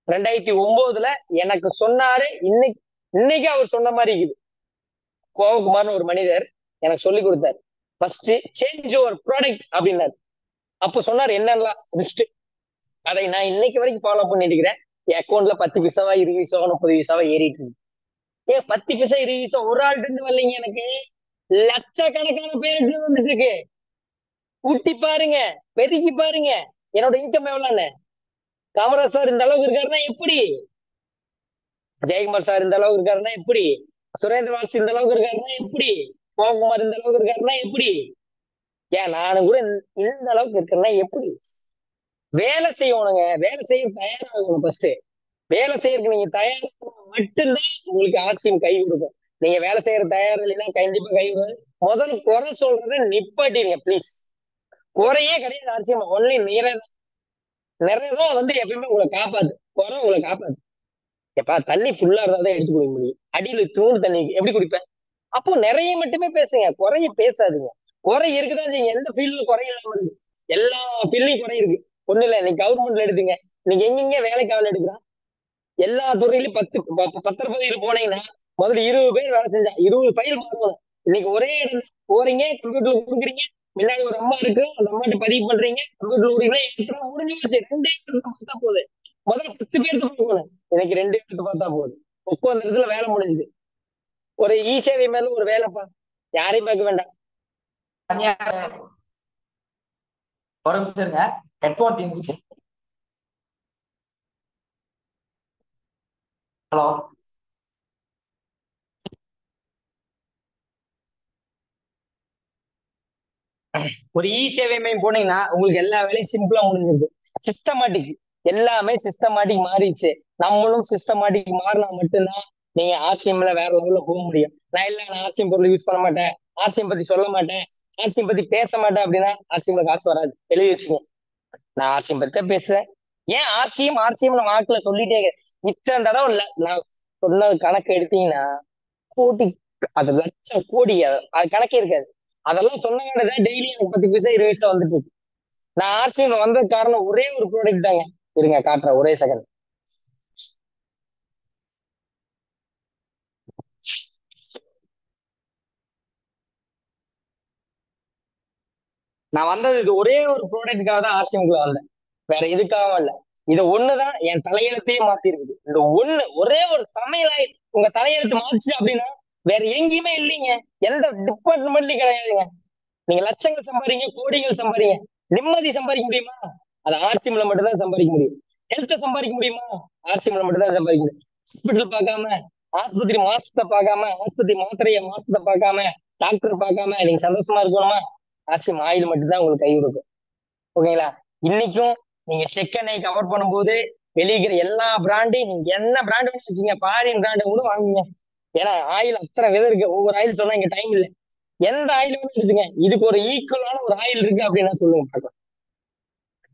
2009 எனக்கு சொன்னாரு. இன்னைக்கு இன்னைக்கு அவர் சொன்ன மாதிரி இருக்குது. கோவகுமார்னு ஒரு மனிதர் எனக்கு சொல்லி கொடுத்தாரு. ஃபர்ஸ்ட் சேஞ்ச் யுவர் ப்ராடக்ட் அப்படின்னாரு. அப்ப சொன்னார் என்னெல்லாம் லிஸ்ட். அதை நான் இன்னைக்கு வரைக்கும் ஃபாலோ பண்ணிட்டு இருக்கிறேன். என் அக்கௌண்ட்ல 10 பைசாவா 20 பைசாவா 30 பைசாவா ஏறிட்டு இருக்கு. 10 பைசா 20 பைசா ஒரு ஆள் இருந்து வரலைங்க, எனக்கு லட்சக்கணக்கான பேருக்கு வந்துட்டு இருக்கு. கூட்டி பாருங்க, பெருக்கி பாருங்க என்னோட இன்கம் எவ்வளவுன்னு. காமராஜ் சார் இந்த அளவுக்கு இருக்காருன்னா எப்படி? ஜெயக்குமார் சார் இந்த அளவுக்கு இருக்காருன்னா எப்படி? சுரேந்திர வால்ஸ் இந்த அளவுக்கு இருக்காருன்னா எப்படி? கோகுமார் இந்த அளவுக்கு இருக்காருன்னா எப்படி? ஏன் நானும் கூட இந்த அளவுக்கு இருக்கேன்னா எப்படி? வேலை செய்யணுங்க, வேலை செய்ய தயாராகணும். ஃபர்ஸ்ட் வேலை செய்யறதுக்கு நீங்க தயாரா மட்டும்தான் உங்களுக்கு ஆர்சிஎம் கை கொடுக்கும். நீங்க வேலை செய்யற தயார் இல்லைன்னா கண்டிப்பா கை கொடுக்கும். முதல்ல குறை சொல்றதை நிப்பாட்டிருங்க ப்ளீஸ். குறையே கிடையாது ஆர்சிஎம், ஒன்லி நிறையதான் வந்து எப்பயுமே உங்களை காப்பாது. குறை உங்களை காப்பாது. எப்பா தண்ணி ஃபுல்லா இருந்தாதான் எடுத்து குடிக்க முடியும். அடியில தூண்டு தண்ணி எப்படி குடிப்பேன்? அப்போ நிறைய மட்டுமே பேசுங்க, குறைய பேசாதீங்க. குறை இருக்குதான் செய்யுங்க. எந்த ஃபீல்ட்ல குறை இல்லாம இருக்கு? எல்லா ஃபீல்ட்லயும் குறை இருக்கு. ஒண்ணு இல்ல, நீங்க கவர்மெண்ட்ல எடுத்துங்க, நீங்க எங்கெங்க வேலைக்கு ஆள் எடுக்கிறான்? எல்லா துறையிலும் 10 பதவியில் போனீங்கன்னா முதல்ல 20 பேர் வேலை செஞ்சா 20 ஃபைல் மாறணும். இன்னைக்கு ஒரே இடம் போறீங்க, கம்ப்யூட்டர்ல கொடுக்குறீங்க, முன்னாடி ஒரு அம்மா இருக்கு, அந்த அம்மாட்ட பதிவு பண்றீங்க, கம்ப்யூட்டர்ல கொடுக்குறீங்க, முடிஞ்சு வச்சு 2 இடத்துல பார்த்தா போகுது. முதல்ல 10 பேருக்கு போகணும், இன்னைக்கு 2 இடத்துக்கு பார்த்தா போகுது. உட்காந்த இடத்துல வேலை முடிஞ்சுது. ஒரு சேவை மேல ஒரு வேலைப்பா, யாரையும் பார்க்க வேண்டாம். ஒரு நிமிஷம் இருங்க, ஹெட்போன் தீர்ந்துச்சு. ஹலோ, ஒரு சேவை மையம் போனீங்கன்னா உங்களுக்கு எல்லா வேலையும் சிம்பிளா முடிஞ்சிருக்கு. சிஸ்டமேட்டிக், எல்லாமே சிஸ்டமேட்டிக் மாறிடுச்சு. நம்மளும் சிஸ்டமேட்டிக் மாறினா மட்டும்தான் நீங்க ஆர்சிஎம்ல வேற லெவல்ல போக முடியும். நான் ஆர்சிஎம் பொருள் யூஸ் பண்ண மாட்டேன், ஆர்சிஎம் பத்தி சொல்ல மாட்டேன், ஆர்சிஎம் பத்தி பேச மாட்டேன் அப்படின்னா ஆர்சிஎம்ல காசு வராது. எழுதி வச்சுக்கோ, நான் ஆர்சிஎம் பத்தி தான் பேசுறேன். ஏன் ஆர்சிஎம் ஆர்சிஎம் வாக்குல சொல்லிட்டே இத்தனை தடவை இல்ல, நான் சொன்ன கணக்கு எடுத்தீங்கன்னா கோடி, அது லட்சம் கோடி, அது கணக்கே இருக்காது. அதெல்லாம் சொன்னதான் டெய்லி எனக்கு 10 பைசா 20 பைசா வந்துட்டு இருக்கு. நான் ஆர்சிஎம் வந்த காரணம் ஒரே ஒரு ப்ராடக்ட் தாங்க. இருங்க காட்டுறேன், ஒரே செகண்ட். நான் வந்தது இது ஒரே ஒரு ப்ராடக்ட்டுக்காக தான் ஆர்சிஎம்குள்ள வந்தேன், வேற எதுக்காகவும் இல்ல. இது ஒண்ணுதான் என் தலையெழுத்தையே மாத்தி இருக்குது. இந்த ஒண்ணு ஒரே ஒரு சமையலை உங்க தலையெழுத்து மாத்துச்சு அப்படின்னா வேற எங்கேயுமே இல்லைங்க, எந்த டிபார்ட்மெண்ட்லயும் கிடையாதுங்க. நீங்க லட்சங்கள் சம்பாதிங்க, கோடிகள் சம்பாதிங்க, நிம்மதி சம்பாதிக்க முடியுமா? அது ஆர்சிஎம்ல மட்டும்தான் சம்பாதிக்க முடியும். ஹெல்த்தை சம்பாதிக்க முடியுமா? ஆர்சிஎம்ல மட்டும்தான் சம்பாதிக்க முடியும். ஹாஸ்பிட்டல் பார்க்காம, ஆஸ்பத்திரி மாசத்தை பார்க்காம, ஆஸ்பத்திரி மாத்திரைய மாசத்தை பார்க்காம, டாக்டர் பார்க்காம நீங்க சந்தோஷமா இருக்கணுமா? ஆர்சிஎம் ஆயில் மட்டும்தான் உங்களுக்கு கை கொடுக்கும். ஓகேங்களா? இன்னைக்கும் நீங்க செக் எண்ணெய் கவர் பண்ணும்போது வெளியிற எல்லா பிராண்டையும், நீங்க என்ன பிராண்ட் வச்சுங்க, ஃபாரின் பிராண்ட் கூட வாங்குங்க. ஏன்னா ஆயில் அத்தனை விதை இருக்கு. ஒவ்வொரு ஆயில் சொன்னா இங்க டைம் இல்லை, எந்த ஆயில் வேணும் எடுத்துங்க. இதுக்கு ஒரு ஈக்குவலான ஒரு ஆயில் இருக்கு அப்படின்னா சொல்லுங்க பார்க்கலாம்.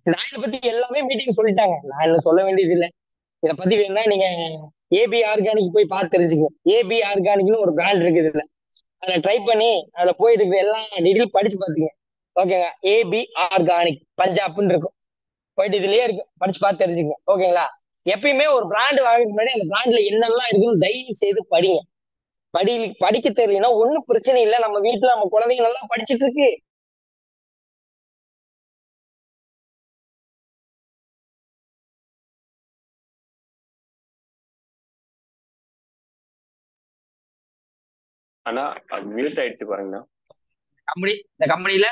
இந்த ஆயிலை பத்தி எல்லாமே மீட்டிங் சொல்லிட்டாங்க, நான் இன்னும் சொல்ல வேண்டியது இல்லை. இதை பத்தி வேணும்னா நீங்க ஏபி ஆர்கானிக் போய் பார்த்து தெரிஞ்சுக்கோங்க. ஏபி ஆர்கானிக்னு ஒரு பிராண்ட் இருக்குது இதுல, அதை ட்ரை பண்ணி அதுல போயிட்டு இருக்கு எல்லா டீட்டெயில் படிச்சு பாத்துங்க. ஓகேங்க, ஏபி ஆர்கானிக் பஞ்சாப்னு இருக்கும், போயிட்டு இதுலயே இருக்கு, படிச்சு பார்த்து தெரிஞ்சுக்கோங்க. ஓகேங்களா? எப்பயுமே ஒரு பிராண்ட் வாங்குறதுக்கு முன்னாடி அந்த பிராண்ட்ல என்னெல்லாம் இருக்குன்னு தயவு செய்து படிங்க. படிக்க தெரியலன்னா ஒன்னும் பிரச்சனை இல்லை, நம்ம வீட்டுல நம்ம குழந்தைங்க நல்லா படிச்சுட்டு இருக்கு. ஆனா மியூட் ஆயிடுச்சு பாருங்கண்ணா. இந்த கம்பெனில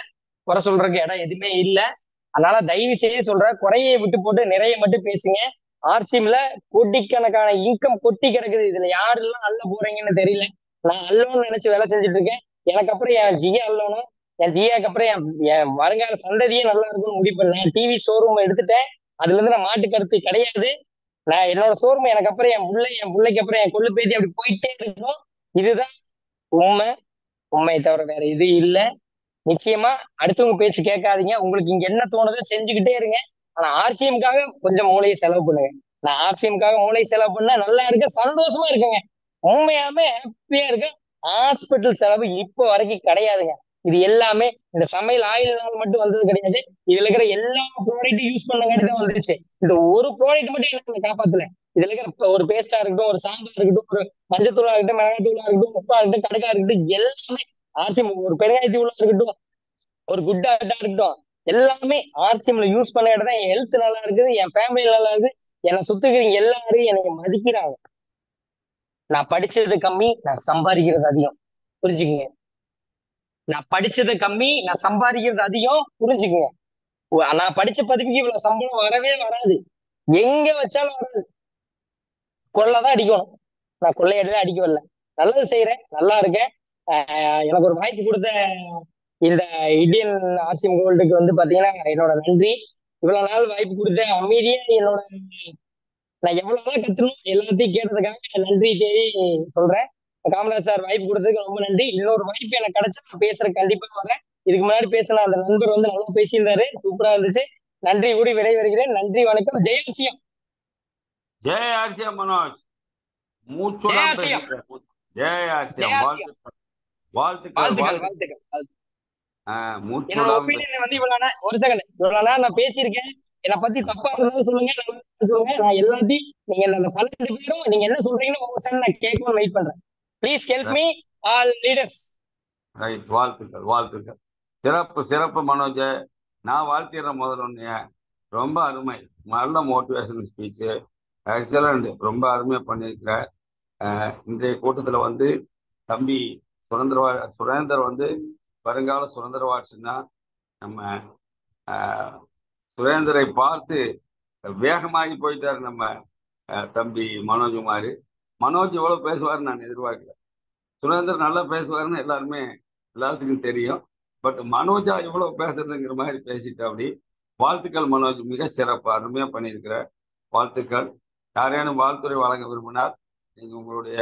குறை சொல்றதுக்கு இடம் எதுவுமே இல்லை. அதனால தயவு செய்து சொல்ற, குறையை விட்டு போட்டு நிறைய மட்டும் பேசுங்க. ஆர்சிஎம்ல கோடிக்கணக்கான இன்கம் கொட்டி கிடக்குது. இதுல யாரெல்லாம் அள்ள போறீங்கன்னு தெரியல. நான் அல்லோன்னு நினைச்சு வேலை செஞ்சுட்டு இருக்கேன். எனக்கு அப்புறம் என் ஜியா அல்லணும், என் ஜியாக்கு அப்புறம் என் வருங்கால சந்ததியே நல்லா இருக்கும்னு முடிவு பண்ணேன். டிவி ஷோரூம் எடுத்துட்டேன், அதுல இருந்து நான் மாட்டு கருத்து கிடையாது. நான் என்னோட ஷோரூம் எனக்கு அப்புறம் என் பிள்ளைக்கு அப்புறம் என் கொள்ளு பேத்தி அப்படி போயிட்டே இருக்கும். இதுதான் உண்மையை தவிர வேற இது இல்லை. நிச்சயமா அடுத்தவங்க பேச்சு கேட்காதீங்க. உங்களுக்கு இங்க என்ன தோணுதோ செஞ்சுக்கிட்டே இருங்க. ஆனா ஆர்சிஎம்காக கொஞ்சம் மூளையை செலவு பண்ணுங்க. நான் ஆர்சிஎம்காக மூளையை செலவு பண்ணா நல்லா இருக்க, சந்தோஷமா இருக்குங்க, உண்மையாமே ஹாப்பியா இருக்க. ஹாஸ்பிட்டல் செலவு இப்போ வரைக்கும் கிடையாதுங்க. இது எல்லாமே இந்த சமையல் ஆயில்னால மட்டும் வந்தது கிடையாது. இதுல இருக்கிற எல்லா ப்ராடக்ட்டும் யூஸ் பண்ணங்காட்டி தான் வந்துச்சு. இந்த ஒரு ப்ராடக்ட் மட்டும் எனக்கு காப்பாத்தல. இதுல இருக்கிற ஒரு பேஸ்டா இருக்கட்டும், ஒரு சாம்பா இருக்கட்டும், ஒரு மஞ்சத்தூளா இருக்கட்டும், மிளகாத்தூளா இருக்கட்டும், உப்பா இருக்கட்டும், கடுக்கா இருக்கட்டும், எல்லாமே ஆர்சிஎம், ஒரு பெருங்காயத்தூளா இருக்கட்டும், ஒரு குட் ஆட்டா இருக்கட்டும், எல்லாமே ஆர்சிஎம்ல யூஸ் பண்ண இடம் தான் என் ஹெல்த் நல்லா இருக்குது, என் ஃபேமிலி நல்லா இருக்குது, என்னை சுத்துக்கிறீங்க எல்லாரும் எனக்கு மதிக்கிறாங்க. நான் படிச்சது கம்மி, நான் சம்பாதிக்கிறது அதிகம். புரிஞ்சுக்குங்க. நான் படிச்சது கம்மி, நான் சம்பாதிக்கிறது அதிகம். புரிஞ்சுக்குங்க. நான் படிச்ச பதவிக்கு இவ்வளவு சம்பளம் வரவே வராது. எங்க வச்சாலும் வராது. கொள்ளைதான் அடிக்கணும். நான் கொள்ளையடிதான் அடிக்க வரல. நல்லது செய்யறேன், நல்லா இருக்கேன். எனக்கு ஒரு வாய்ப்பு கொடுத்த இந்த இந்தியன் ஆர்சிஎம் கோல்டுக்கு வந்து பாத்தீங்கன்னா என்னோட நன்றி. இவ்வளவு நாள் வாய்ப்பு கொடுத்த அமைதியா என்னோட நான் எவ்வளவுதான் கத்தணும் எல்லாத்தையும் கேட்டதுக்காக நன்றி தேவி சொல்றேன். காமராஜ் சார் வாய்ப்பு கொடுத்ததுக்கு ரொம்ப நன்றி. இன்னொரு வாய்ப்பு எனக்கு கிடைச்சா நான் பேசுறேன், கண்டிப்பா வரேன். இதுக்கு முன்னாடி பேசின அந்த நண்பர் வந்து நல்லா பேசியிருந்தாரு, சூப்பரா இருந்துச்சு. நன்றி கூடி விடைபெறுகிறேன். நன்றி, வணக்கம். ஜெயாசியம். ஜெய் ஆர்சிஎம் மனோஜ், மூச்சுலாம் பேசுகிறேன். ஜெய் ஆர்சிஎம், வாழ்த்துக்கள் வாழ்த்துக்கள் வாழ்த்துக்கள் வாழ்த்துக்கள். வாழ்த்துக்கள். என்னோட மூச்சுலாம் ஒப்பீனியன் வந்து இவ்வளவு ஒரு செகண்ட், இவ்வளவு நேரம் நான் பேசியிருக்கேன். என்னை பத்தி தப்பா இருந்தாலும் சொல்லுங்க, சொல்லுங்க. நான் எல்லாத்தையும் நீங்க அந்த 12 பேரும் நீங்க என்ன சொல்றீங்கன்னு ஒவ்வொரு செகண்ட் நான் கேட்கணும், வெயிட் பண்றேன். Please help me all leaders. Right, வாழ்த்துக்கள் வாழ்த்துக்கள். சிறப்பு சிறப்பு மனோஜ், நான் வாழ்த்திடுறேன். முதல்ல ஒன்று ரொம்ப அருமை, நல்ல மோட்டிவேஷனல் ஸ்பீச்சு, எக்ஸலண்ட், ரொம்ப அருமையாக பண்ணியிருக்கிற. இன்றைய கூட்டத்தில் வந்து தம்பி சுரேந்தர் வந்து வருங்கால சுதந்திர வாட்சின்னா நம்ம சுரேந்தரை பார்த்து வேகமாகி போயிட்டார் நம்ம தம்பி மனோஜ்குமார். மனோஜ் இவ்வளோ பேசுவார்னு நான் எதிர்பார்க்கல. சுரேந்தர் நல்லா பேசுவாருன்னு எல்லாத்துக்கும் தெரியும். பட் மனோஜா இவ்வளோ பேசுறதுங்கிற மாதிரி பேசிட்டு அப்படி. வாழ்த்துக்கள் மனோஜ், மிக சிறப்பு, அருமையாக பண்ணியிருக்கிற. வாழ்த்துக்கள். யாரேனும் வாழ்த்துறை வழங்க விரும்பினால் நீங்கள் உங்களுடைய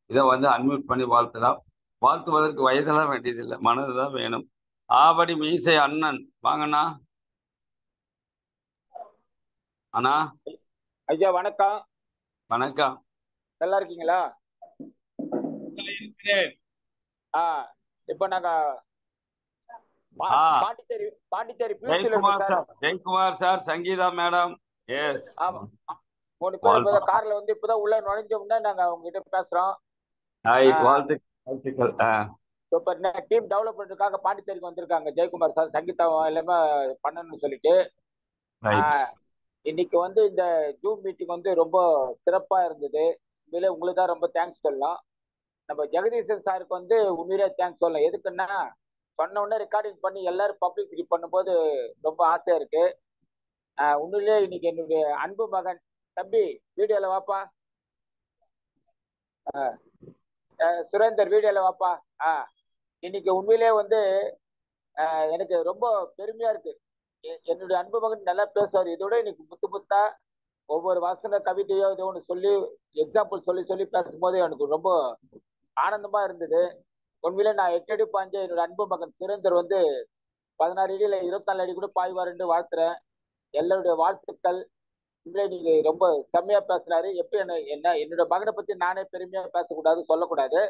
இதை வந்து அன்மியூட் பண்ணி வாழ்த்தலாம். வாழ்த்துவதற்கு வயதெல்லாம் வேண்டியதில்லை, மனது தான் வேணும். ஆவடி மீசை அண்ணன், வாங்கண்ணா. அண்ணா ஐயா வணக்கம். வணக்கம். நல்லா இருக்கீங்களா? இப்ப நாங்க Pondicherry Jayakumar sir, Sangeetha madam. Yes, ஆமா, 3 பேர் கார்ல வந்து இப்பதான் உள்ள நுழைஞ்சோம்னா நாங்க உங்ககிட்ட பேசுறோம். வாழ்த்துக்கள். இப்ப டீம் டெவலப்மெண்ட்டுக்காக பாண்டிச்சேரிக்கு வந்திருக்காங்க ஜெயக்குமார் சார், சங்கீதா எல்லாமே பண்ணணும்னு சொல்லிட்டு. இன்னைக்கு வந்து இந்த ஜூம் மீட்டிங் வந்து ரொம்ப சிறப்பா இருந்தது. உண்மையிலே உங்களுக்கு தான் ரொம்ப தேங்க்ஸ் சொல்லலாம். நம்ம ஜெகதீசன் சாருக்கு வந்து உண்மையிலே தேங்க்ஸ் சொல்லலாம். எதுக்குன்னா சொன்ன உடனே ரெக்கார்டிங் பண்ணி எல்லாரும் பப்ளிசிட்டி பண்ணும்போது ரொம்ப ஆசையா இருக்கு. உண்மையிலே இன்னைக்கு என்னுடைய அன்பு மகன் தம்பி, வீடியோல வாப்பா, சுரேந்தர் வீடியோல வாப்பா. இன்னைக்கு உண்மையிலே வந்து எனக்கு ரொம்ப பெருமையா இருக்கு. என்னுடைய அன்பு மகன் நல்லா பேசுவார். இதோட இன்னைக்கு புத்தா ஒவ்வொரு வாசன கவிதையோ ஏதோ ஒன்று சொல்லி எக்ஸாம்பிள் சொல்லி பேசும்போது எனக்கு ரொம்ப ஆனந்தமா இருந்தது. உண்மையிலே நான் 8 அடி பாஞ்ச என்னோட அன்பு மகன் சுரேந்தர் வந்து 16 அடியில 24 அடி கூட பாய்வாருன்னு வாழ்த்துறேன். எல்லாருடைய வாழ்த்துக்கள். உண்மையிலே நீங்க ரொம்ப செம்மையா பேசுறாரு. எப்படி என்னோட மகனை பத்தி நானே பெருமையா பேசக்கூடாது, சொல்லக்கூடாது.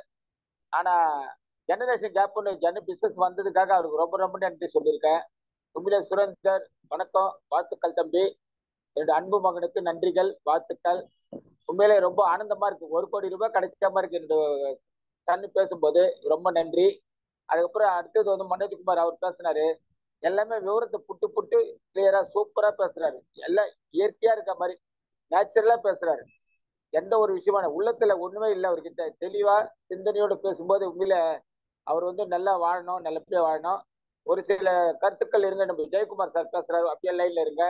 ஆனா ஜெனரேஷன் கேப்னு பிசினஸ் வந்ததுக்காக அவருக்கு ரொம்ப ரொம்ப நன்றி சொல்லியிருக்கேன். உண்மையிலே சுரேந்தர் வணக்கம், வாழ்த்துக்கள் தம்பி. என்னோட அன்பு மகனுக்கு நன்றிகள், வாழ்த்துக்கள். உண்மையிலே ரொம்ப ஆனந்தமா இருக்கு. 1 கோடி ரூபாய் கிடைச்ச மாதிரி இருக்கு என்னோட சன்னு பேசும்போது. ரொம்ப நன்றி. அதுக்கப்புறம் அடுத்தது வந்து மனோஜ்குமார் அவர் பேசினாரு. எல்லாமே விவரத்தை புட்டு கிளியரா சூப்பரா பேசுறாரு. எல்லாம் இயற்கையா இருக்க மாதிரி நேச்சுரலா பேசுறாரு. எந்த ஒரு விஷயமான உள்ளத்துல ஒண்ணுமே இல்லை அவர்கிட்ட. தெளிவா சிந்தனையோடு பேசும்போது உண்மையில அவர் வந்து நல்லா வாழணும், நல்லபடியா வாழணும். ஒரு சில கருத்துக்கள் இருங்க. நம்ம ஜெயக்குமார் சார் பேசுறாரு, அப்படியே லைன்ல இருங்க.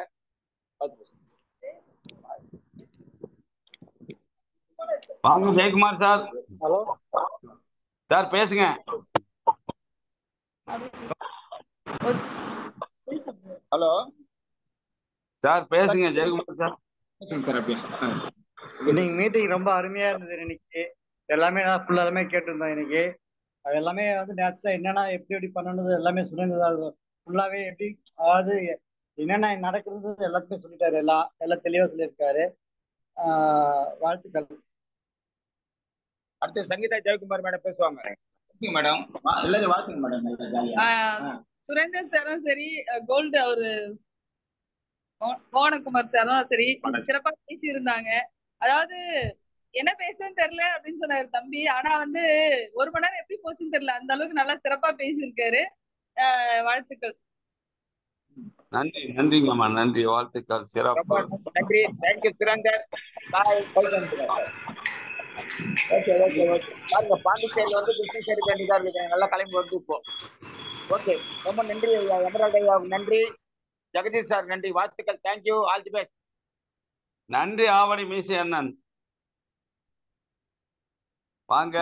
வாங்க ஜெயக்குமார் சார். ஹலோ சார் பேசுங்க. ஹலோ சார் பேசுங்க ஜெயக்குமார் சார். இன்னைக்கு மீட்டிங் ரொம்ப அருமையா இருந்தது. இன்னைக்கு எல்லாமே நான் ஃபுல்லாமே கேட்டிருந்தேன். இன்னைக்கு அது எல்லாமே வந்து நேச்சுரலா என்னென்ன எப்படி பண்ணணுது எல்லாமே சொல்லியிருந்தது. ஃபுல்லாவே எப்படி, அதாவது என்னென்ன நடக்கிறது எல்லாத்தையும் சொல்லிட்டாரு. எல்லாம் தெளிவா சொல்லியிருக்காரு. வாழ்த்துக்கள். அடுத்து சங்கீதா ஜெயக்குமார் மேடம் பேசுவாங்க. மேடம் எல்லாரும் வாழ்த்துங்க மேடம் ஜாலியா. சுரேந்தர் சாரும் சரி, கோல்டு அவரு மோகனகுமார் சாரும் சரி சிறப்பா பேசி இருந்தாங்க. அதாவது என்ன பேசுன்னு தெரியல அப்படின்னு சொன்னாரு தம்பி. ஆனா வந்து 1 மணி நேரம் எப்படி போச்சுன்னு தெரியல, அந்த அளவுக்கு நல்லா சிறப்பா பேசியிருக்காரு. வாழ்த்துக்கள். நன்றி நன்றிங்கம்மா, நன்றி, வாழ்த்துக்கள், சிறப்பு. நன்றி. Thank you Surender. Bye. Okay okay okay. பாருங்க, பாண்டிச்சேரியில் வந்து பிசினஸ் எடுக்க வேண்டியதா இருக்கு. நல்லா கிளம்பி வந்து இப்போ. ஓகே, ரொம்ப நன்றி ஐயா. எமரால்டு ஐயா நன்றி. ஜெகதீஷ் சார் நன்றி. வாழ்த்துக்கள். தேங்க்யூ. All the best. நன்றி. ஆவடி மீசை அண்ணன் வாங்க.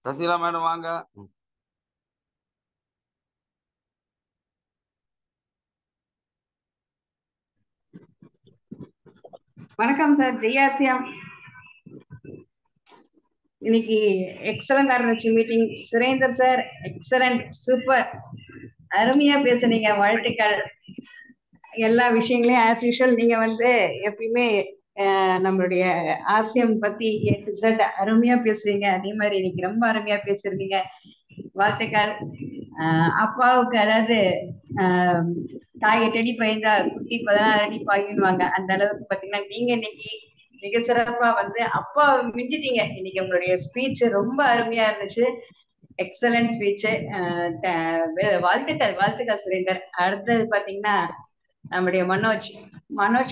சசிகலா மேடம் வாங்க. வணக்கம் சார். ஜெயாசியம். இன்னைக்கு எக்ஸலண்டா இருந்துச்சு meeting. Surender sir excellent, super, அருமையா பேசுனீங்க. வாழ்த்துக்கள். எல்லா விஷயங்களையும் ஆஸ் யூஷுவல் நீங்க வந்து எப்பயுமே நம்மளுடைய ஆசியம் பத்தி A to Z அருமையா பேசுறீங்க. அதே மாதிரி இன்னைக்கு ரொம்ப அருமையா பேசிருக்கீங்க. வாழ்த்துக்கள். அப்பாவுக்கு அதாவது தாய் 8 அடி பாய்ந்தா குட்டி 16 அடி பாயுன்னுவாங்க. அந்த அளவுக்கு பாத்தீங்கன்னா நீங்க இன்னைக்கு மிக சிறப்பா வந்து அப்பா மிஞ்சிட்டீங்க. இன்னைக்கு உங்களுடைய ஸ்பீச் ரொம்ப அருமையா இருந்துச்சு. Excellent speech. வாழ்த்துக்கள் வாழ்த்துக்கள் சுரேந்தர். அடுத்தது பாத்தீங்கன்னா நம்முடைய மனோஜ்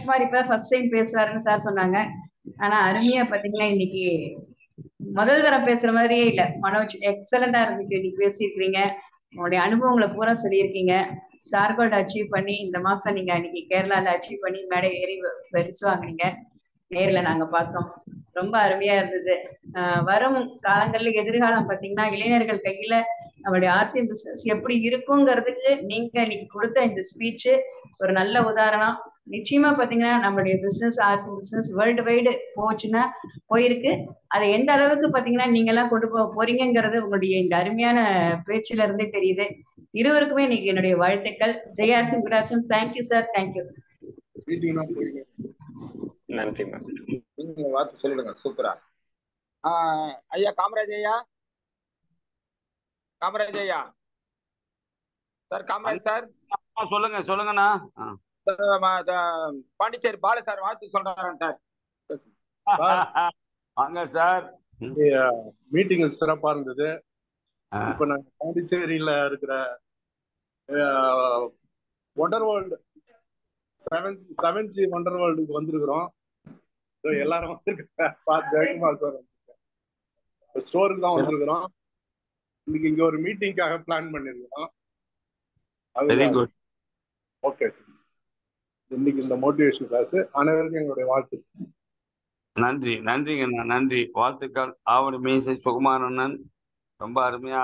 குமார் இப்ப ஃபர்ஸ்ட் டைம் பேசுவாருன்னு சார் சொன்னாங்க. ஆனா அருமையா பாத்தீங்கன்னா இன்னைக்கு முதல் தரம் பேசுற மாதிரியே இல்ல. மனோஜ் எக்ஸலண்டா இருந்துச்சு. இன்னைக்கு பேசியிருக்கிறீங்க. உங்களுடைய அனுபவங்களை பூரா சொல்லியிருக்கீங்க. ஸ்டார் கோல்ட் அச்சீவ் பண்ணி இந்த மாசம் நீங்க அன்னைக்கு கேரளால அச்சீவ் பண்ணி மேடை ஏறி பரிசு வாங்குனீங்க. நேர்ல நாங்க பார்த்தோம். ரொம்ப அருமையா இருந்தது. வரும் காலங்கள்ல எதிர்காலம் பாத்தீங்கன்னா இளைஞர்கள் கையில நம்மளுடைய ஆர்சிஎம் பிசினஸ் எப்படி இருக்குங்கிறதுக்கு நீங்க இன்னைக்கு கொடுத்த இந்த ஸ்பீச் ஒரு நல்ல உதாரணம். நிச்சயமா பாத்தீங்கன்னா நம்மளுடைய business RCM business world wide போச்சுன்னா போயிருக்கு. அதை எந்த அளவுக்கு பாத்தீங்கன்னா நீங்க எல்லாம் கொண்டு போக போறீங்கிறது உங்களுடைய இந்த அருமையான பேச்சுல இருந்தே தெரியுது. இருவருக்குமே இன்னைக்கு என்னுடைய வாழ்த்துக்கள். ஜெயாசியம் குடாசியம். Thank you sir. தேங்க்யூ. நன்றி மேம். நீங்க வார்த்தை சொல்லிடுங்க. சூப்பரா. ஐயா காமராஜ் ஐயா. காமராஜ் ஐயா சார். காமராஜ் சார் சொல்லுங்க. சொல்லுங்கண்ணா. பாண்டிச்சேரி பாலு சார் வாழ்த்து சொல்றாங்க சார். வாங்க சார். மீட்டிங் சிறப்பா இருந்தது. இப்ப நாங்க பாண்டிச்சேரியில இருக்கிற ஒண்டர் வேர்ல்டு 7G ஒண்டர் வேர்ல்டுக்கு வந்திருக்கிறோம். எல்லாரும் வந்திருக்கோம். ஸ்டோருக்கு தான் வந்திருக்கிறோம். இன்னைக்கு இங்க ஒரு மீட்டிங்காக பிளான் பண்ணிருக்கிறோம். Very good. ஓகே, இன்னைக்கு இந்த மோட்டிவேஷன் கிளாஸ் அனைவருக்கும் எங்களுடைய வாழ்த்து. நன்றி. நன்றிங்கண்ணா. நன்றி. வாழ்த்துக்கள். ஆவடி மீசை சுகுமாரண்ணன் ரொம்ப அருமையா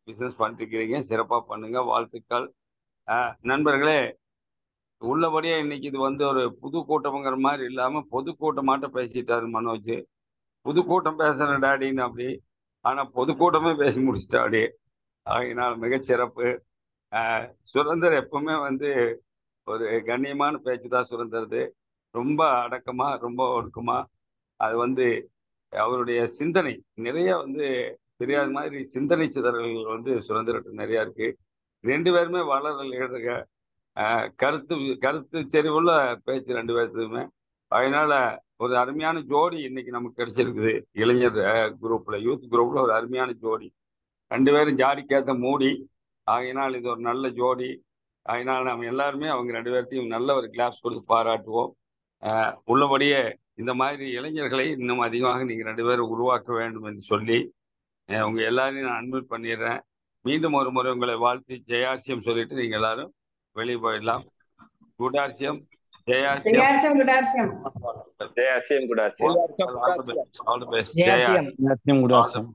பிசினஸ் பண்ணிட்டு இருக்கிறீங்க. சிறப்பா பண்ணுங்க. வாழ்த்துக்கள். நண்பர்களே, உள்ளபடியே இன்னைக்கு இது வந்து ஒரு புது கூட்டம்ங்கிற மாதிரி இல்லாம பொதுக்கூட்டமாட்ட பேசிட்டாரு மனோஜ். புதுக்கூட்டம் பேசுற டாடின்னு அப்படி, ஆனா பொதுக்கூட்டமே பேசி முடிச்சிட்டாடி. அதனால மிகச்சிறப்பு. சுரந்தர் எப்பவுமே வந்து ஒரு கண்ணியமான பேச்சு தான் சுரந்தருது. ரொம்ப அடக்கமா, ரொம்ப ஒடுக்கமா. அது வந்து அவருடைய சிந்தனை நிறைய வந்து தெரியாத மாதிரி சிந்தனை சிதறல்கள் வந்து சுரந்தர்கிட்ட நிறைய இருக்கு. 2 பேருமே வளரல் கருத்து செறிவுள்ள பேச்சு 2 பேர்த்துக்குமே. அதனால ஒரு அருமையான ஜோடி இன்னைக்கு நமக்கு கிடைச்சிருக்குது. இளைஞர் குரூப்ல, யூத் குரூப்ல ஒரு அருமையான ஜோடி. 2 பேரும் ஜாடிக்கேத்த மூடி. ஆகையினால் இது ஒரு நல்ல ஜோடி. அதனால் நம்ம எல்லாருமே அவங்க 2 பேர்த்தையும் நல்ல ஒரு கிளாப்ஸ் கொடுத்து பாராட்டுவோம். உள்ளபடியே இந்த மாதிரி இளைஞர்களை இன்னும் அதிகமாக நீங்கள் 2 பேரும் உருவாக்க வேண்டும் என்று சொல்லி உங்க எல்லாரையும் நான் அட்மிட் பண்ணிடுறேன். மீண்டும் ஒரு முறை உங்களை வாழ்த்தி ஜெயாசியம் சொல்லிட்டு நீங்க எல்லாரும் வெளியே போயிடலாம். குடாசியம். ஜெயாசியம். ஜெயாசியம் குடாசியம். ஜெயாசியம் குடாசியம். All the best. ஜெயாசியம். ஜெயாசியம் குடாசியம்.